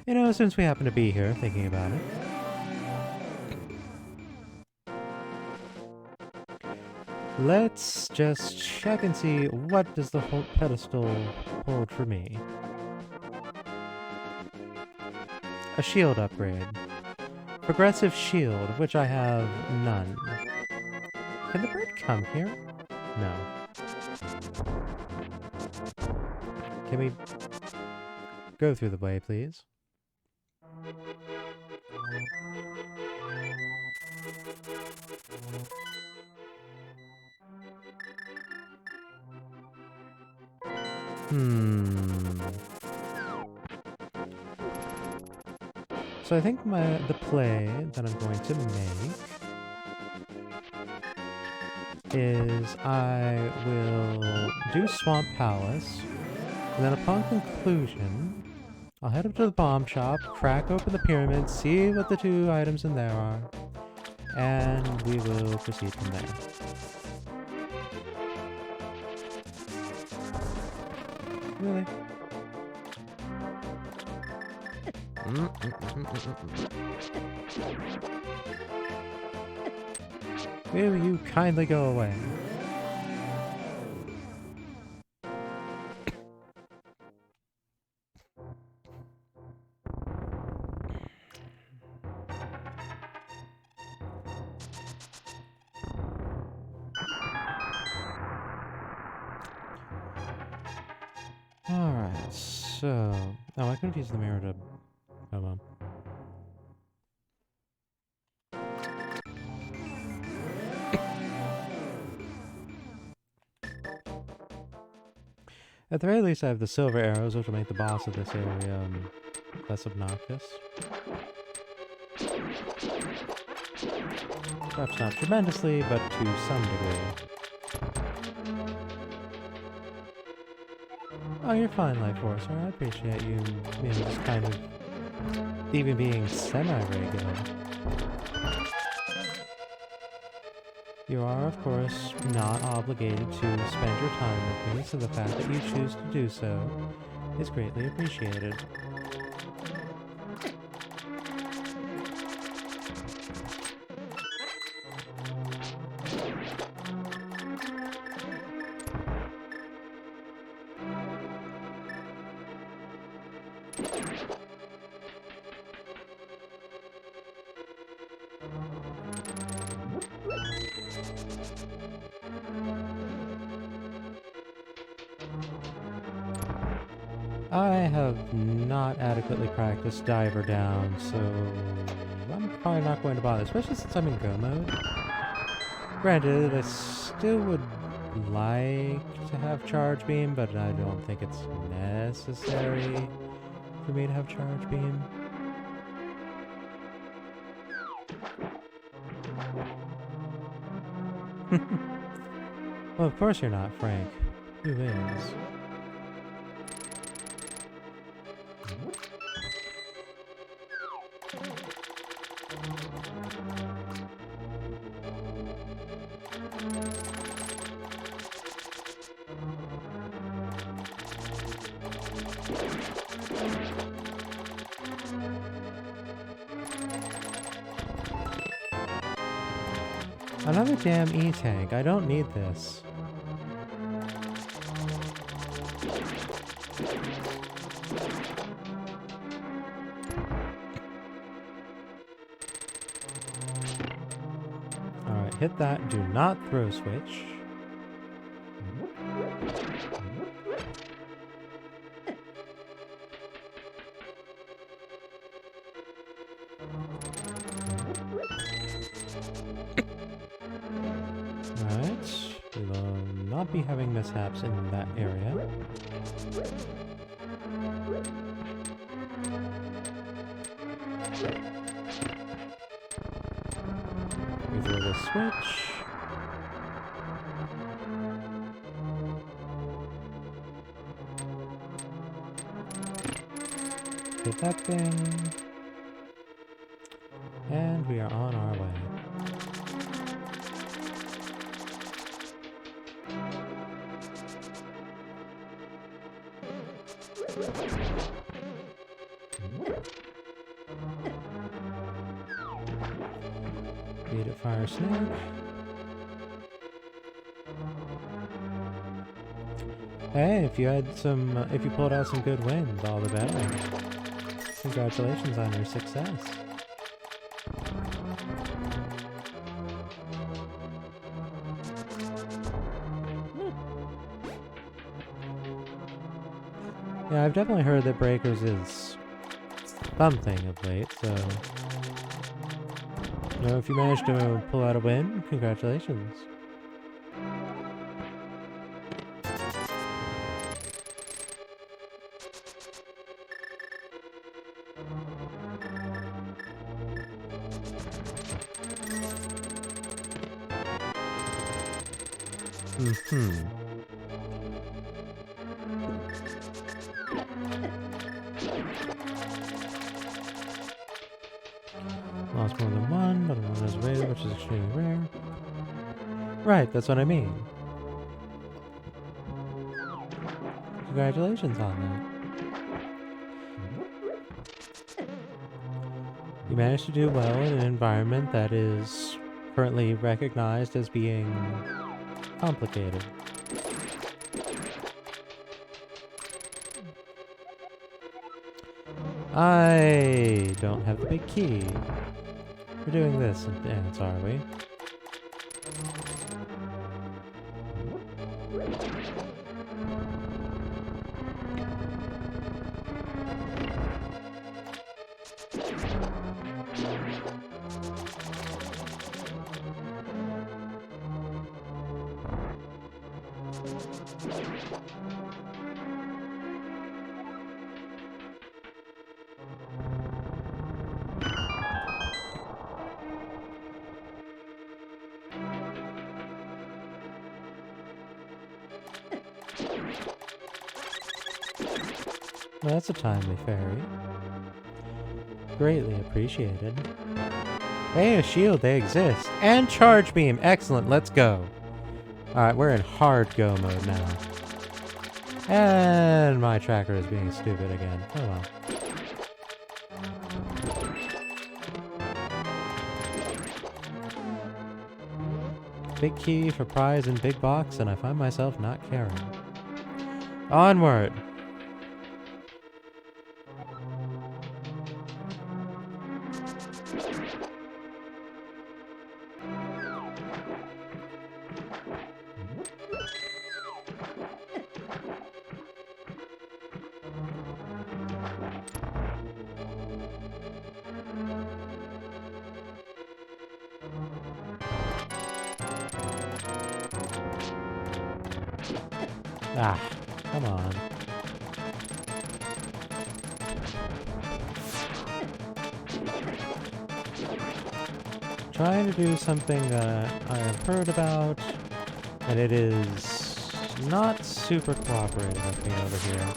You know, since we happen to be here thinking about it. Let's just check and see what does the whole pedestal hold for me. A shield upgrade. Progressive shield, of which I have none. Can the bird come here? No. Can we go through the way, please? So I think the play that I'm going to make is I will do Swamp Palace, and then upon conclusion, I'll head up to the bomb shop, crack open the pyramid, see what the two items in there are, and we will proceed from there. Really? Will you kindly go away? Alright, so... Oh, I could have used the mirror to... Hold on. At the very least, I have the silver arrows, which will make the boss of this area less obnoxious. Perhaps not tremendously, but to some degree. Oh, you're fine, Life Forcer. I appreciate you, just kind of even being semi-regular. You are, of course, not obligated to spend your time with me, so the fact that you choose to do so is greatly appreciated. I have not adequately practiced Diver Down, so I'm probably not going to bother, especially since I'm in Go mode. Granted, I still would like to have Charge Beam, but I don't think it's necessary for me to have Charge Beam. Well, of course you're not, Frank. Who is? Another damn E-tank. I don't need this. Alright, hit that. Do not throw switch. Alright, we will not be having mishaps in that area. We throw the switch. Hit that thing. And we are on our way. Beat it, fire snake. Hey, if you pulled out some good wins, all the better. Congratulations on your success. Yeah, I've definitely heard that Breakers is something of late, so... You know, if you managed to pull out a win, congratulations. Lost more than one, but one is rare, which is extremely rare. Right, that's what I mean. Congratulations on that. You managed to do well in an environment that is currently recognized as being complicated. I don't have the big key. We're doing this in dance, are we? Well, that's a timely fairy. Greatly appreciated. Hey, a shield, they exist. And charge beam, excellent, let's go. Alright, we're in hard go mode now. And my tracker is being stupid again. Oh well. Big key for prize and big box, and I find myself not caring. Onward! Ah, come on. Trying to do something that I have heard about, and it is not super cooperating with me over here.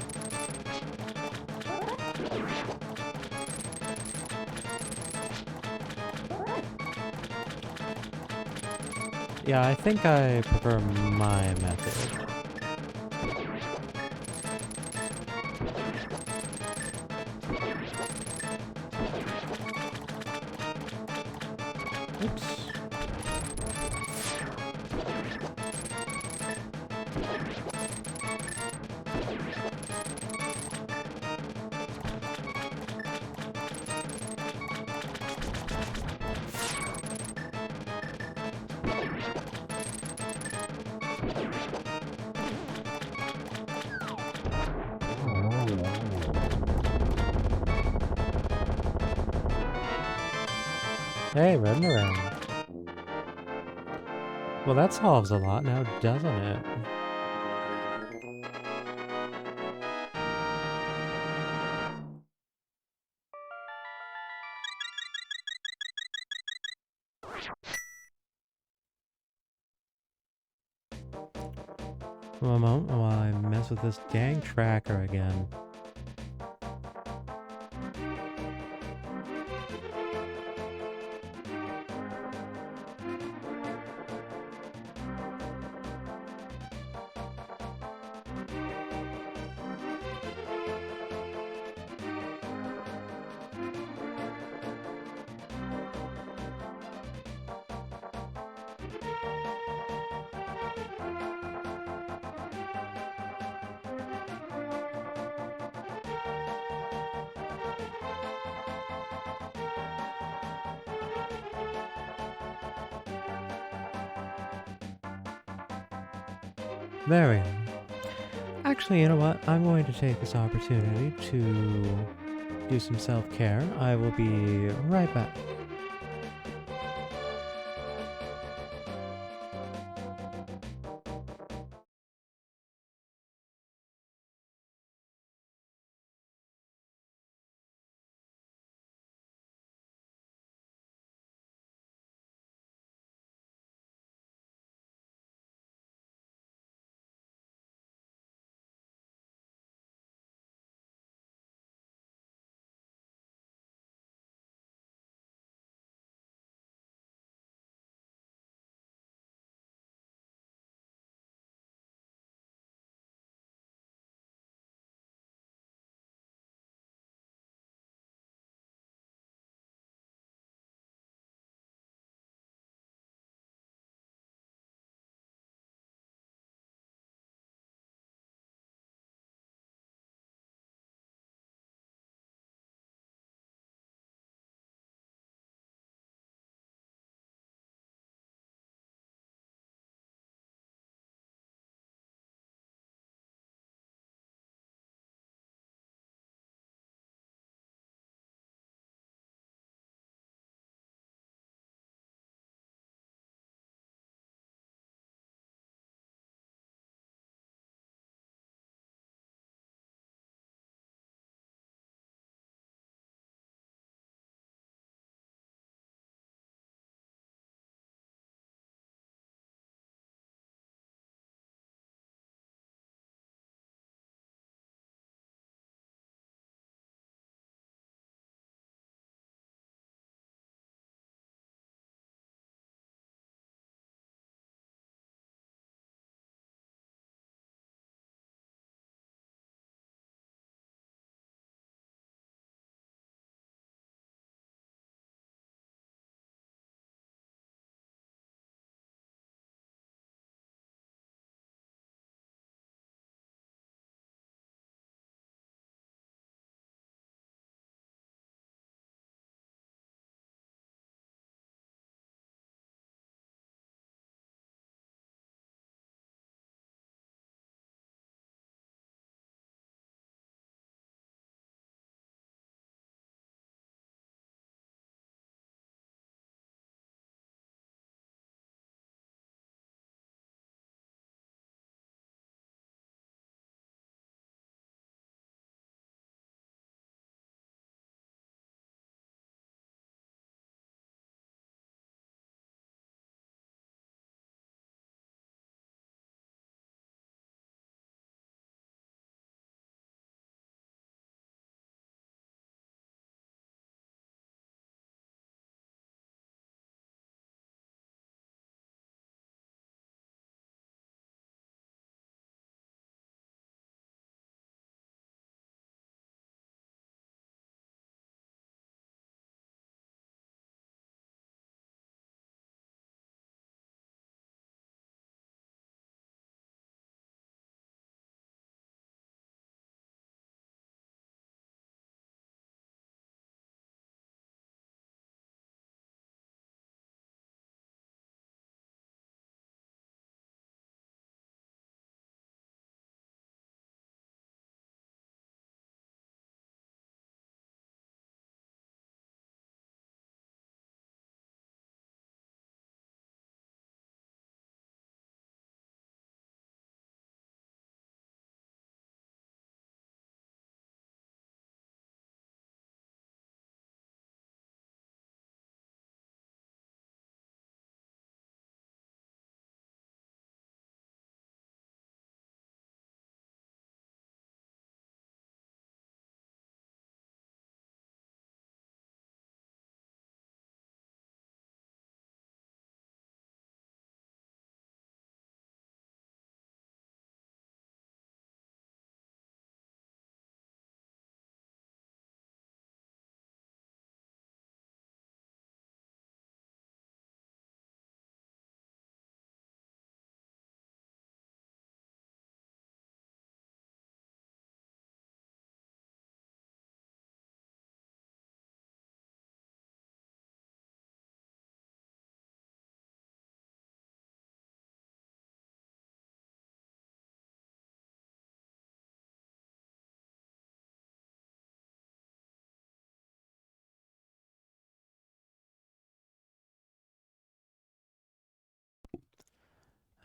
Yeah, I think I prefer my method. Oops. Hey, running around. Well, that solves a lot now, doesn't it? One moment while I mess with this dang tracker again. There we go. Actually, you know what? I'm going to take this opportunity to do some self-care. I will be right back.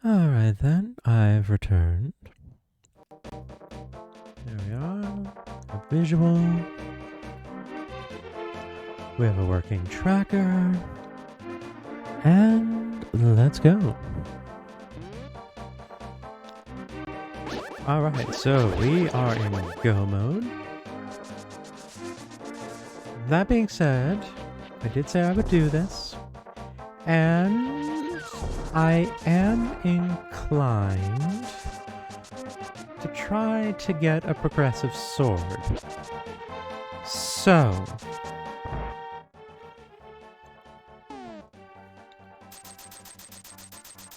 Alright then, I've returned. There we are. A visual. We have a working tracker. And let's go. Alright, so we are in go mode. That being said, I did say I would do this. And I am inclined to try to get a progressive sword. So,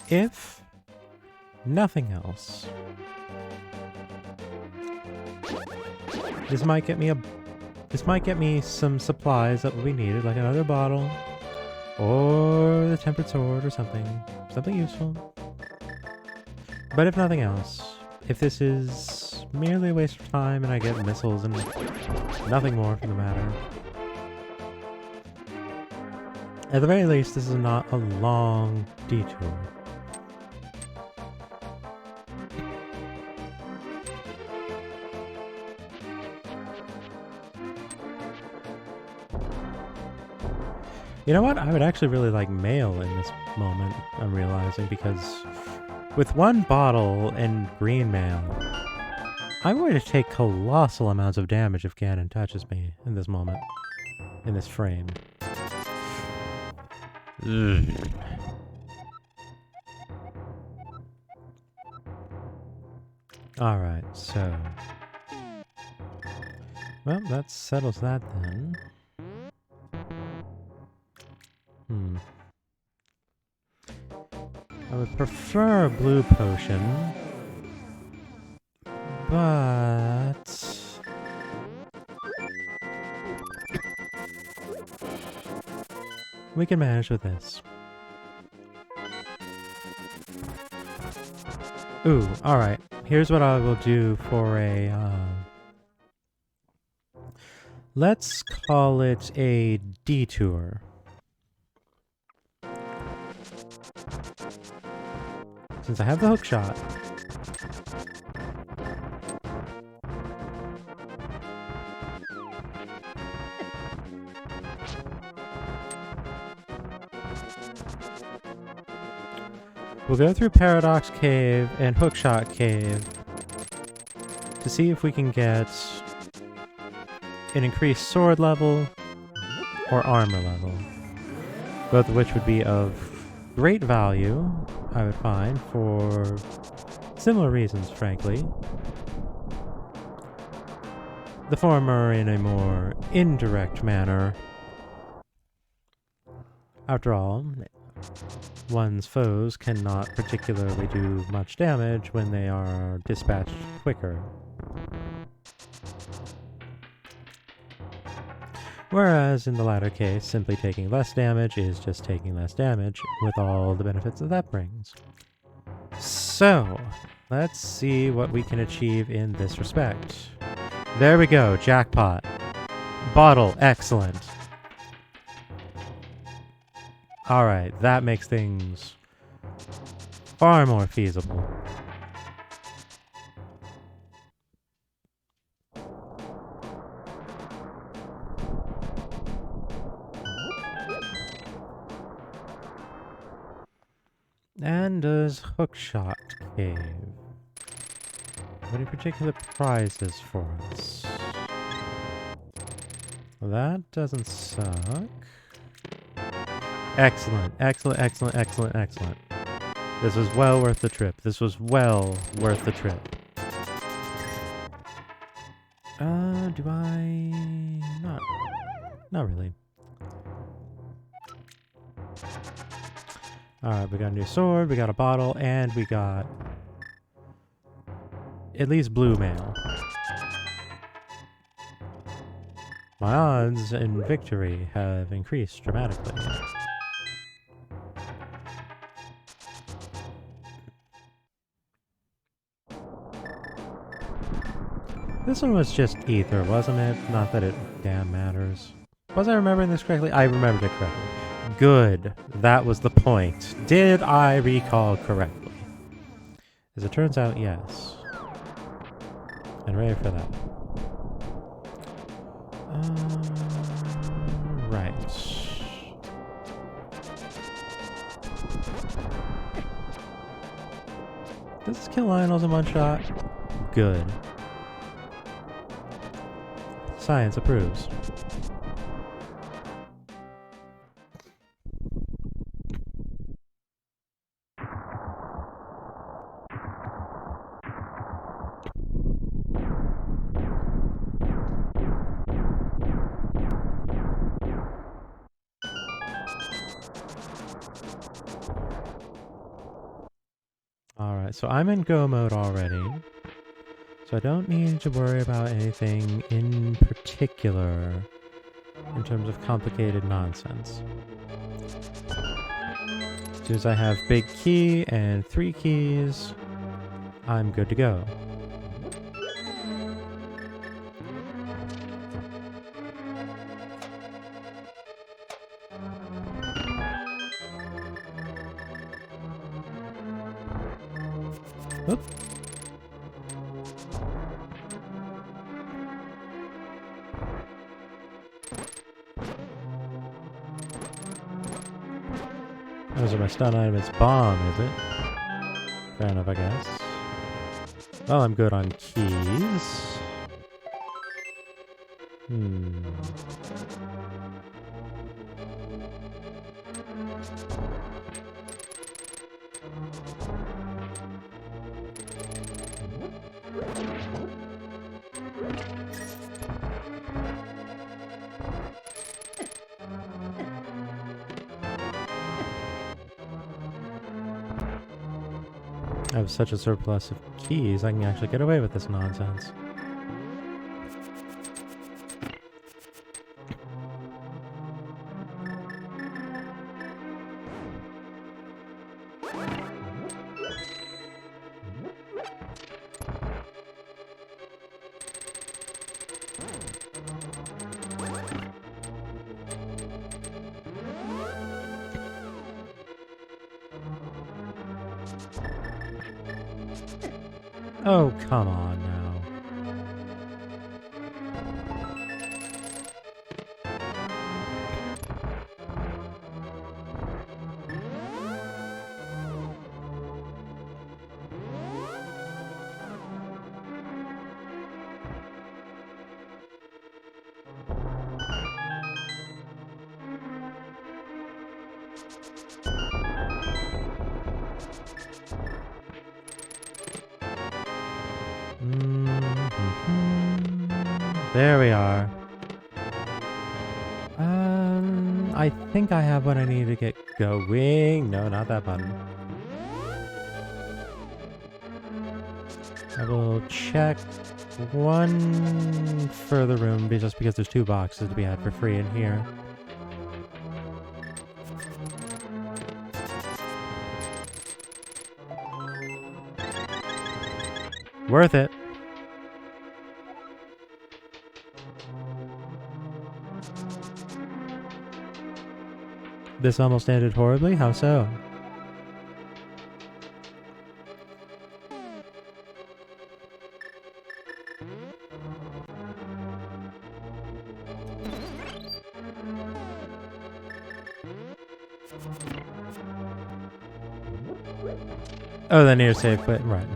if nothing else, this might get me some supplies that will be needed, like another bottle, or the tempered sword, or something useful. But if nothing else, if this is merely a waste of time and I get missiles and nothing more for the matter, at the very least, this is not a long detour. You know what? I would actually really like mail in this moment, I'm realizing, because with one bottle and green mail, I'm going to take colossal amounts of damage if Ganon touches me in this moment, in this frame. Alright, so... well, that settles that then. I would prefer a blue potion, but... we can manage with this. Ooh, alright. Here's what I will do for a, let's call it a detour. Since I have the hook shot. We'll go through Paradox Cave and Hookshot Cave to see if we can get an increased sword level or armor level, both of which would be of great value, I would find, for similar reasons, frankly. The former in a more indirect manner. After all, one's foes cannot particularly do much damage when they are dispatched quicker. Whereas in the latter case, simply taking less damage is just taking less damage, with all the benefits that that brings. So, let's see what we can achieve in this respect. There we go, jackpot. Bottle, excellent. Alright, that makes things far more feasible. And does Hookshot Cave. Any particular prizes for us? Well, that doesn't suck. Excellent, excellent, excellent, excellent, excellent. This was well worth the trip. This was well worth the trip. Do I... Not really. Alright, we got a new sword, we got a bottle, and we got at least blue mail. My odds in victory have increased dramatically. This one was just ether, wasn't it? Not that it damn matters. Was I remembering this correctly? I remembered it correctly. Good. That was the point. Did I recall correctly? As it turns out, yes. And ready for that. Right. Does this kill Lionels in one shot? Good. Science approves. Alright, so I'm in go mode already. So I don't need to worry about anything in particular in terms of complicated nonsense. As soon as I have big key and 3 keys, I'm good to go. Oop. Those are my stun item. It's bomb, is it? Fair enough, I guess. Well, I'm good on keys. I have such a surplus of keys, I can actually get away with this nonsense. Oh, come on now. There we are. I think I have what I need to get going. No, not that button. I will check one further room just because there's 2 boxes to be had for free in here. Worth it. This almost ended horribly? How so? Oh, the near safe, but right.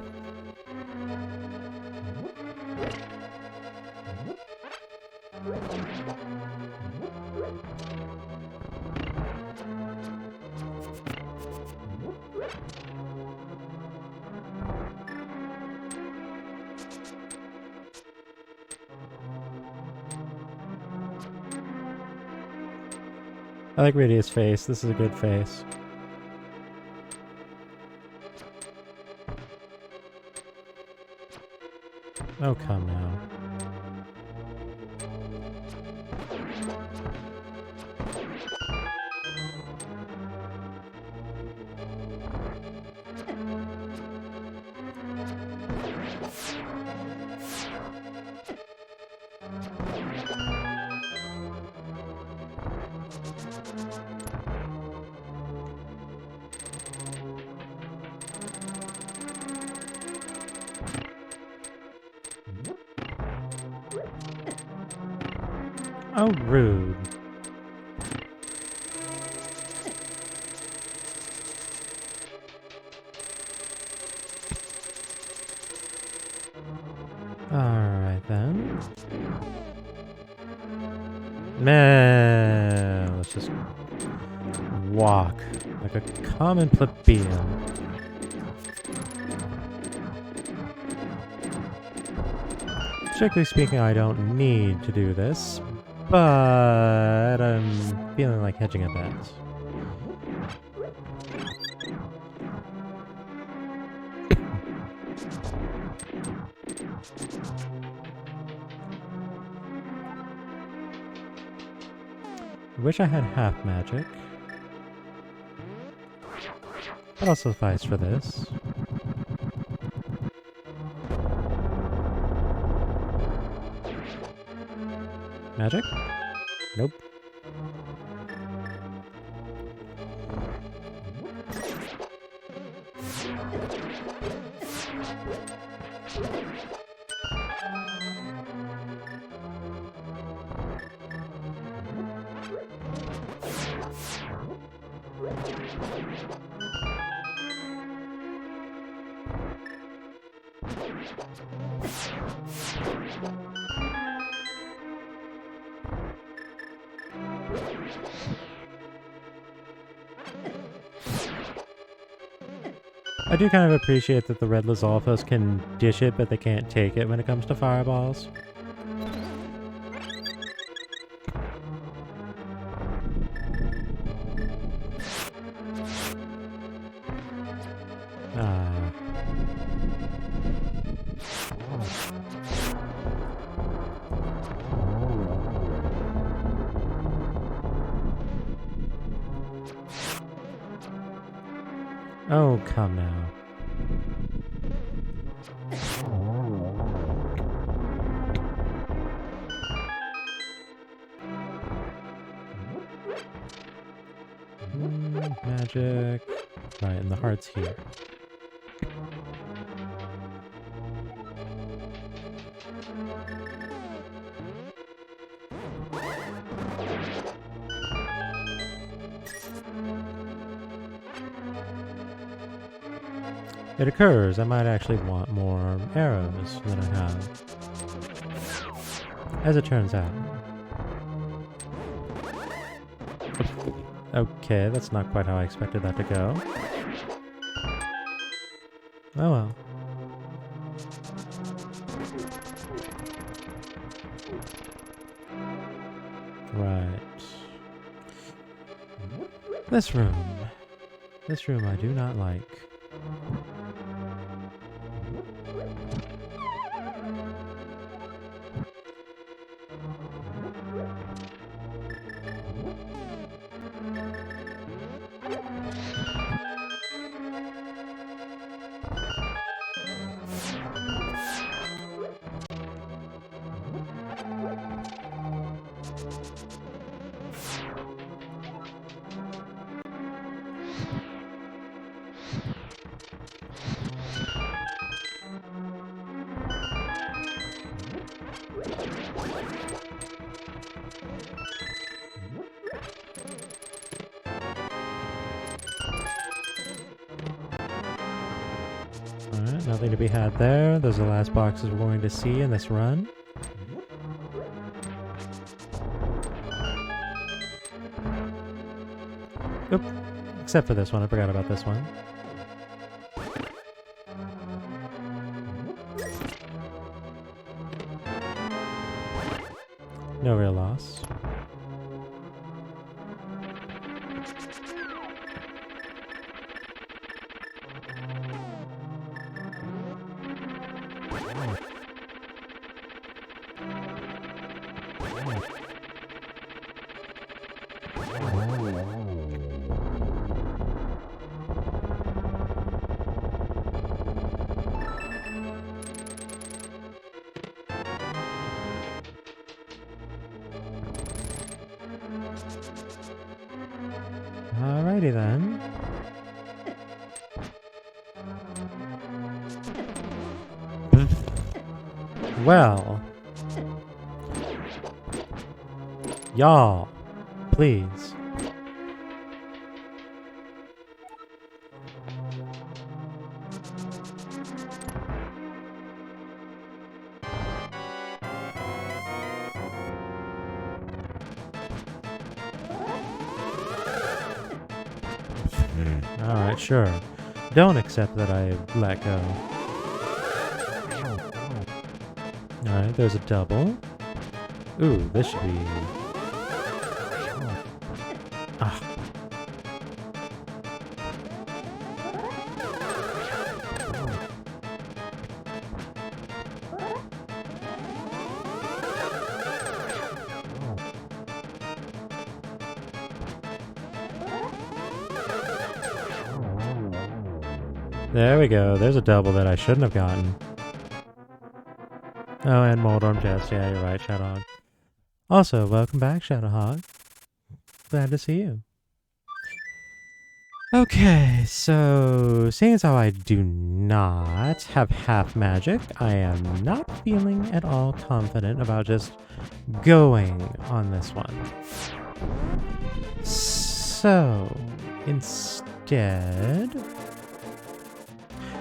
I like Radia's face. This is a good face. Oh, come now. Oh, rude. Alright then. Man, let's just walk like a common plebeian. Strictly speaking, I don't need to do this, but I'm feeling like hedging a bet. Wish I had half magic. That'll suffice for this. Magic? Nope. I do kind of appreciate that the red Lizalfos can dish it, but they can't take it when it comes to fireballs. Oh, come now. Magic. Right, and the heart's here. It occurs, I might actually want more arrows than I have. As it turns out. Okay, that's not quite how I expected that to go. Oh well. Right. This room. This room I do not like. Alright, nothing to be had there. Those are the last boxes we're going to see in this run. Oop. Except for this one, I forgot about this one. No real loss. Alrighty then. Well. Y'all, please. Alright, sure. Don't accept that I let go. Alright, there's a double. Ooh, this should be... Ah. There we go. There's a double that I shouldn't have gotten. Oh, and Moldorm Jets. Yeah, you're right, Shadowhog. Also, welcome back, Shadowhog. Glad to see you. Okay, so seeing as how I do not have half magic, I am not feeling at all confident about just going on this one. So, instead...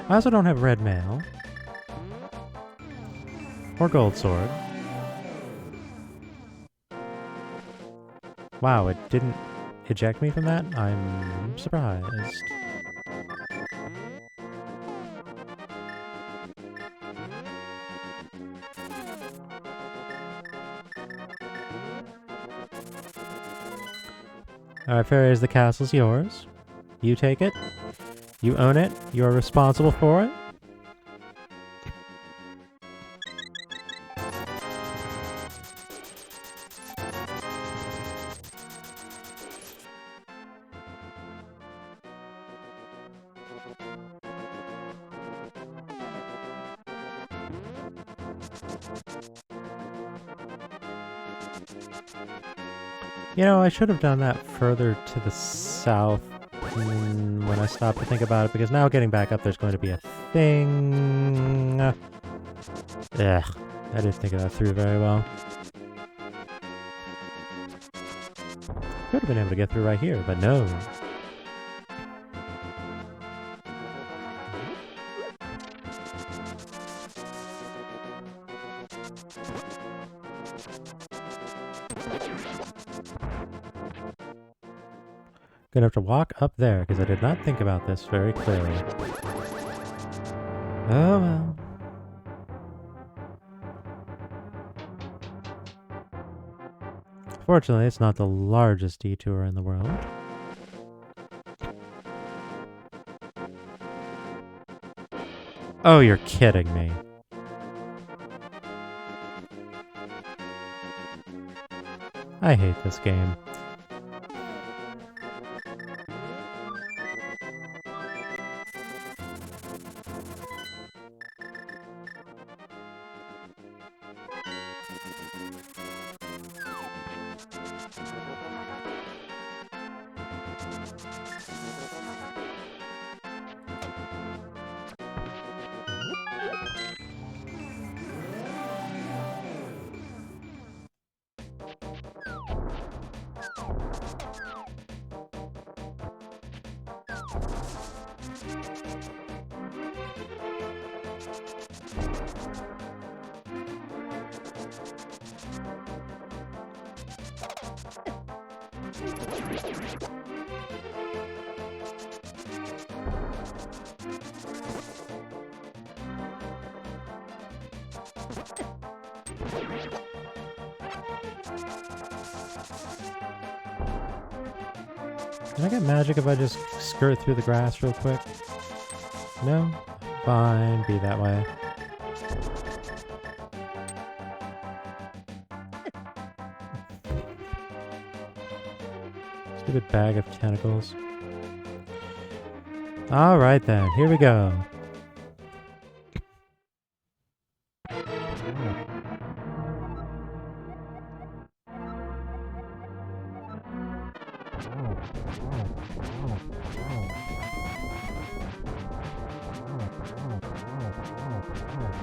I also don't have red mail. Or gold sword. Wow, it didn't eject me from that? I'm surprised. Alright, Fairies, the castle's yours. You take it. You own it. You are responsible for it. You know, I should have done that further to the south when I stopped to think about it, because now getting back up there's going to be a thing. Ugh, I didn't think of that through very well. Could have been able to get through right here, but no. Gonna have to walk up there, because I did not think about this very clearly. Oh well. Fortunately, it's not the largest detour in the world. Oh, you're kidding me. I hate this game. Can I get magic if I just skirt through the grass real quick? No? Fine, be that way. Stupid bag of tentacles. Alright then, here we go.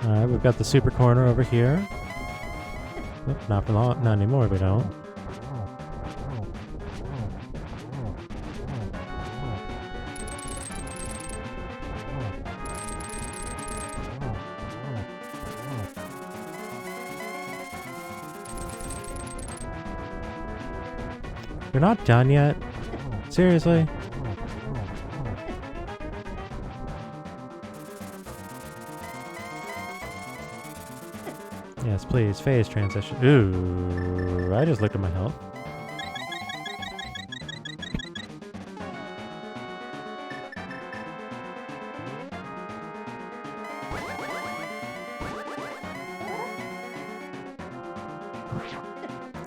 Alright, we've got the super corner over here. Oop, not for long, not anymore, we don't. You're not done yet? Seriously? Yes, please. Phase transition. Ooh, I just looked at my health.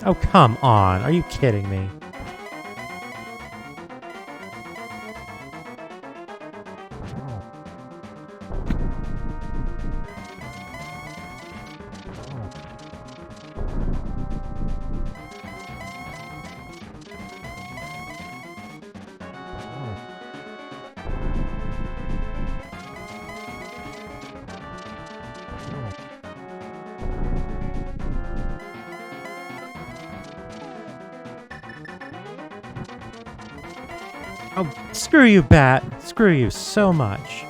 Oh, come on. Are you kidding me? Oh, screw you, Bat. Screw you so much.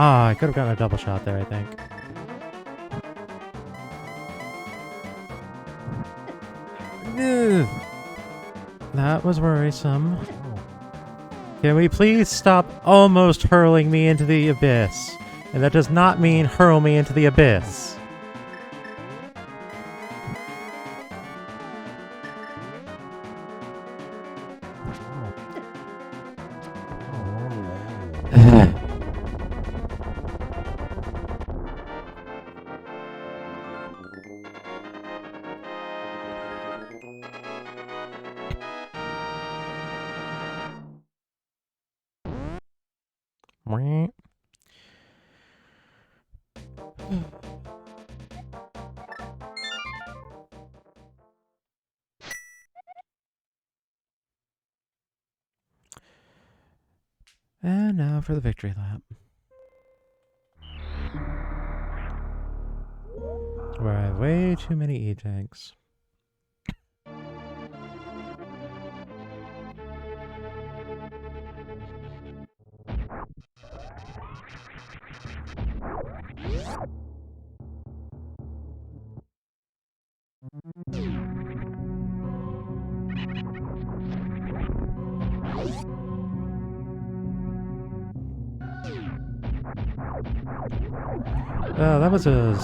Ah, I could have gotten a double shot there, I think. Ugh. That was worrisome. Can we please stop almost hurling me into the abyss? And that does not mean hurl me into the abyss. And now for the victory lap. Where I have way too many E-tanks. That was a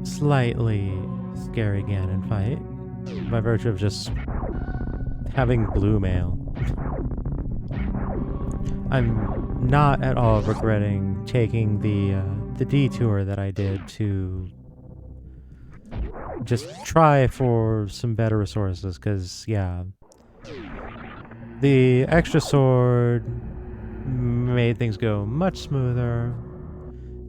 slightly scary Ganon fight, by virtue of just having blue mail. I'm not at all regretting taking the detour that I did to just try for some better resources, because, yeah, the extra sword made things go much smoother.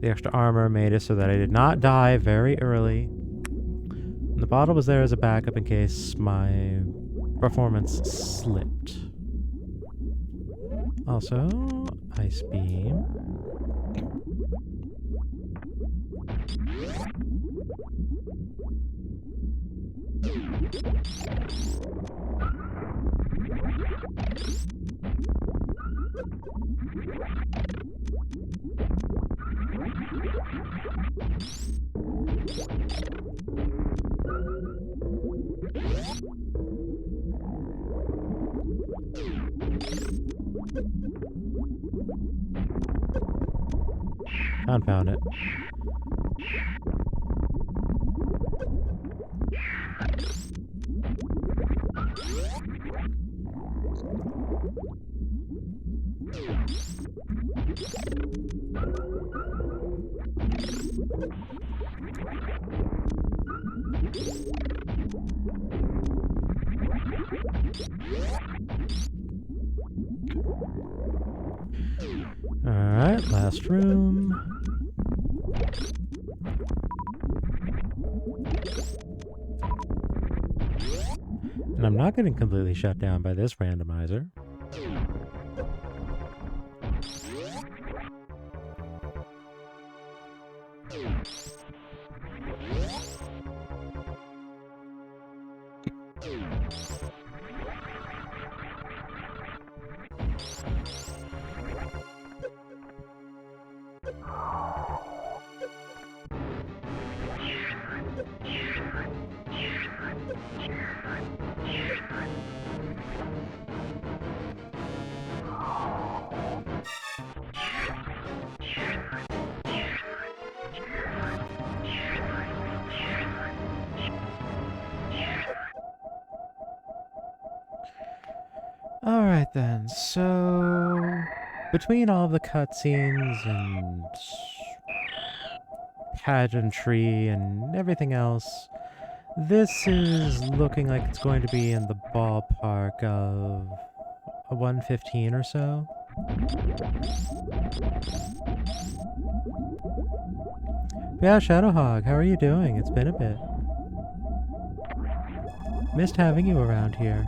The extra armor made it so that I did not die very early. And the bottle was there as a backup in case my performance slipped. Also, Ice Beam. Confound it. Alright, last room. And I'm not getting completely shut down by this randomizer. Alright then, so between all the cutscenes and pageantry and everything else, this is looking like it's going to be in the ballpark of a 115 or so. Yeah, Shadowhog, how are you doing? It's been a bit. Missed having you around here.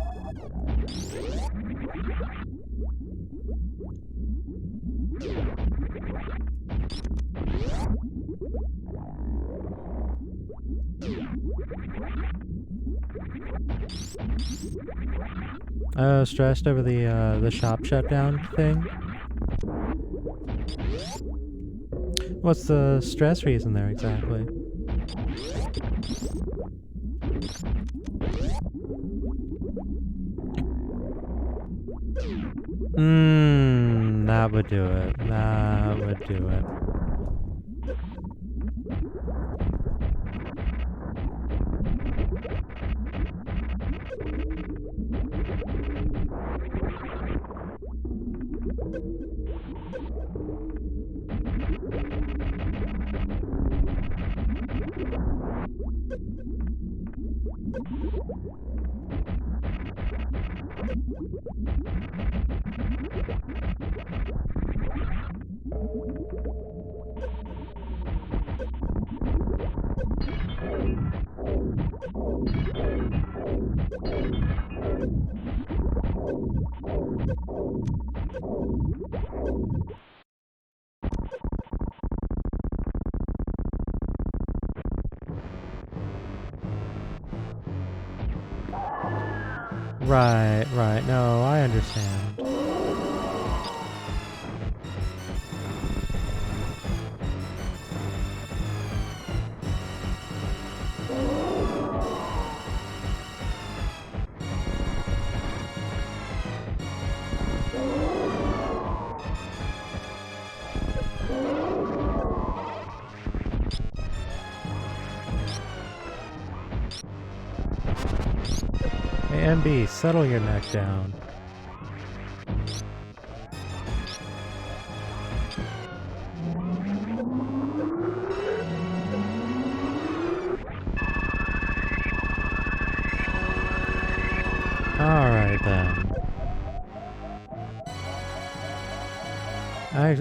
Stressed over the shop shutdown thing? What's the stress reason there exactly? That would do it. That would do it. Right, right. No, I understand. Hey, MB, settle your neck down. Alright then.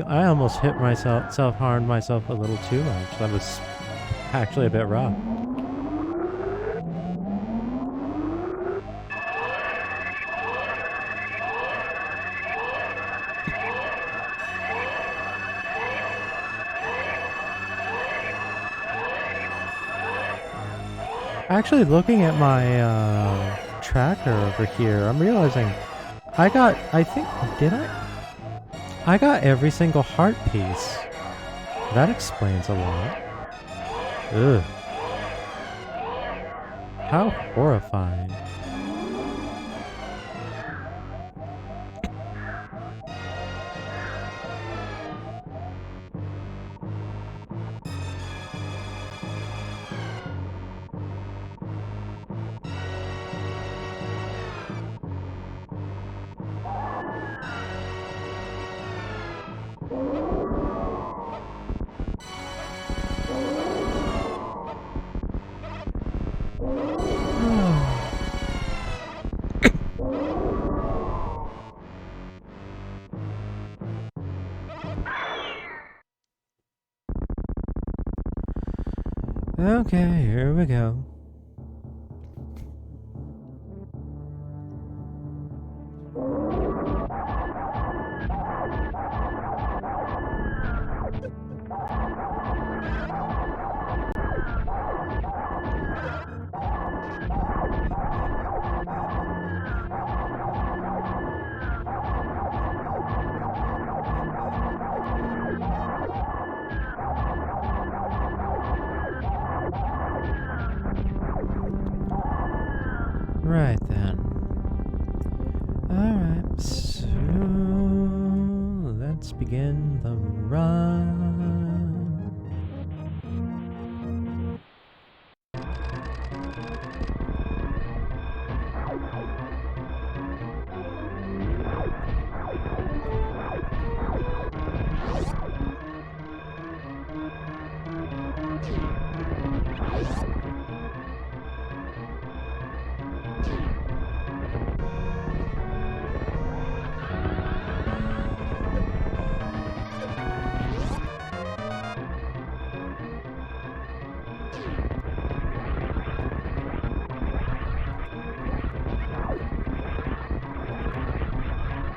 I almost hit myself, self-harmed myself a little too much. That was actually a bit rough. Actually, looking at my tracker over here, I'm realizing I got every single heart piece. That explains a lot. Ugh. How horrifying. Okay, here we go. Right then. Alright, so let's begin the run.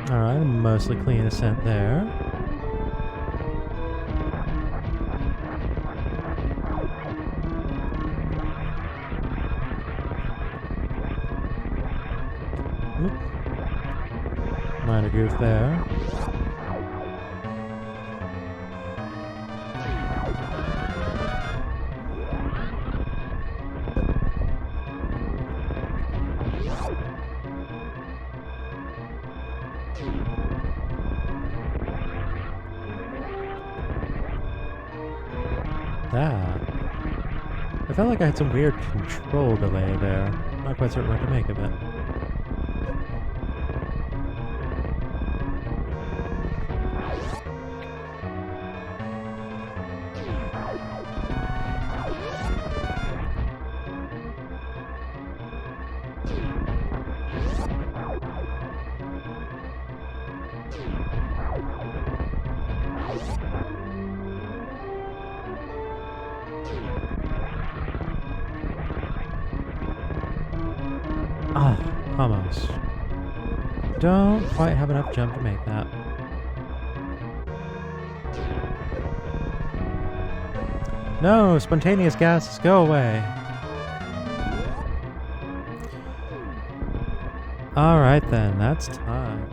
Alright, mostly clean ascent there. Oop. Minor goof there. I felt like I had some weird control delay there. Not quite certain what to make of it. Almost. Don't quite have enough jump to make that. No! Spontaneous gases, go away! Alright then, that's time.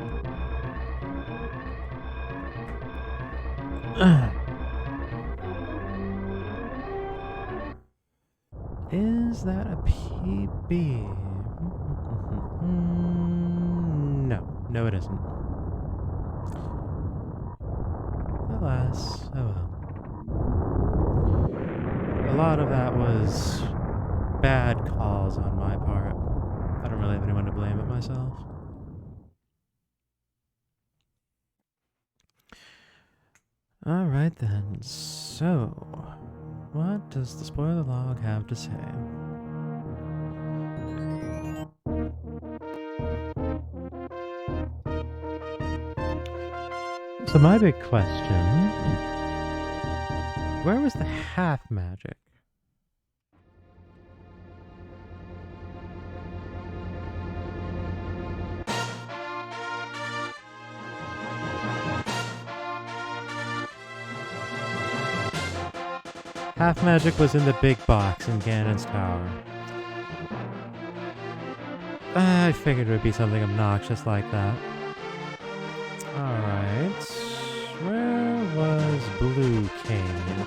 Is that a PB? No, it isn't. Alas, oh well. A lot of that was bad calls on my part. I don't really have anyone to blame but myself. Alright then, so what does the spoiler log have to say? So my big question, where was the half magic? Half magic was in the big box in Ganon's tower. I figured it would be something obnoxious like that. Alright. Where was Blue Cane?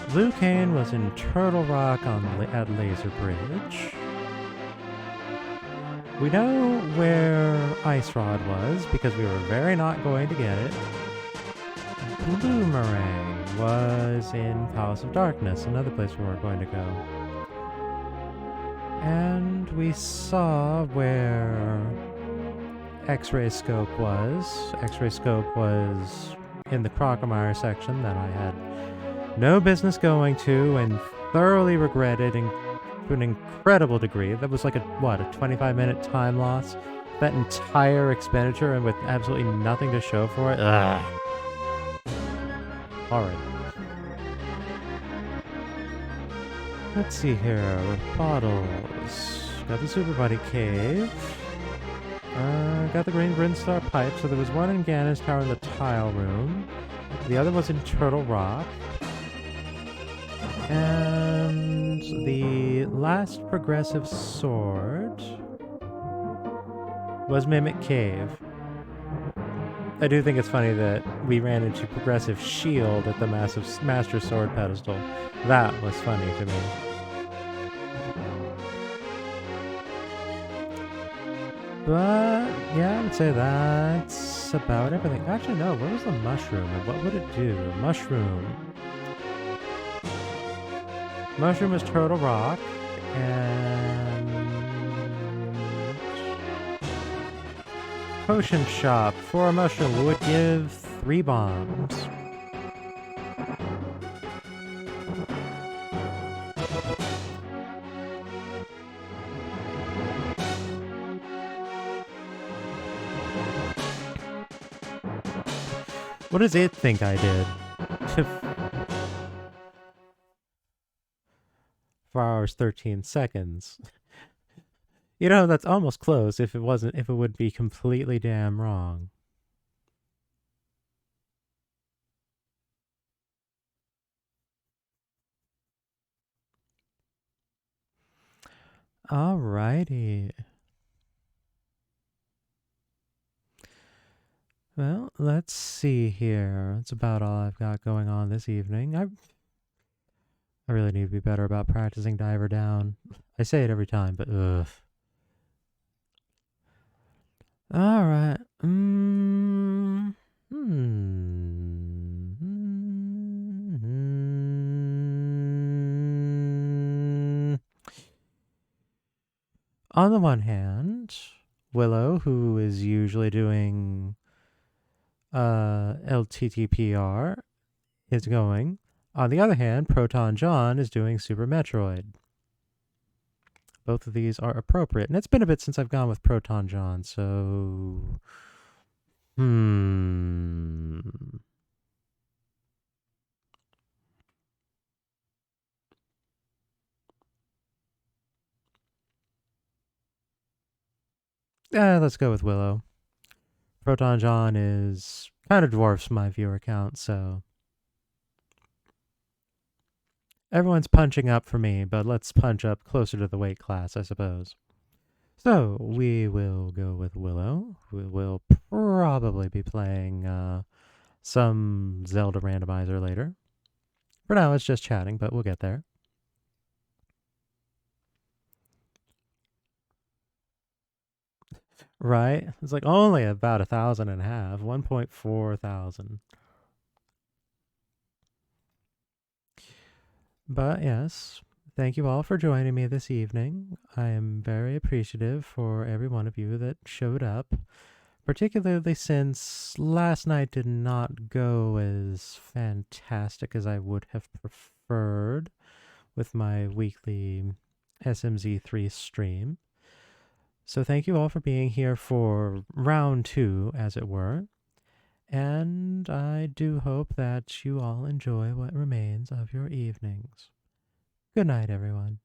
Blue Cane was in Turtle Rock at Laser Bridge. We know where Ice Rod was because we were very not going to get it. Bloomerang was in Palace of Darkness, another place we weren't going to go. And we saw where X-ray scope was. X-ray scope was in the Crocomire section that I had no business going to and thoroughly regretted to an incredible degree. That was like a 25-minute time loss? That entire expenditure and with absolutely nothing to show for it? Ugh. Alright. Let's see here. Bottles. Got the Super Buddy Cave. Got the Green Brinstar Pipe. So there was one in Ganon's Tower in the Tile Room. The other was in Turtle Rock. And the last progressive sword was Mimic Cave. I do think it's funny that we ran into Progressive Shield at the Master Sword pedestal. That was funny to me. But, yeah, I would say that's about everything. Actually, no, where was the mushroom and what would it do? Mushroom. Mushroom is Turtle Rock, and Potion Shop. For a mushroom, we would give 3 bombs. What does it think I did? 4 hours, 13 seconds. You know, that's almost close if it would be completely damn wrong. Alrighty. Well, let's see here. That's about all I've got going on this evening. I really need to be better about practicing Diver Down. I say it every time, but ugh. All right. On the one hand, Willow, who is usually doing LTTPR, is going. On the other hand, Proton John is doing Super Metroid. Both of these are appropriate. And it's been a bit since I've gone with Proton John, so. Hmm. Let's go with Willow. Proton John is kind of dwarfs my viewer count, so. Everyone's punching up for me, but let's punch up closer to the weight class, I suppose. So we will go with Willow. We will probably be playing some Zelda randomizer later. For now, it's just chatting, but we'll get there. Right? It's like only about 1,500, 1.4 thousand. But yes, thank you all for joining me this evening. I am very appreciative for every one of you that showed up, particularly since last night did not go as fantastic as I would have preferred with my weekly SMZ3 stream. So thank you all for being here for round 2, as it were. And I do hope that you all enjoy what remains of your evenings. Good night, everyone.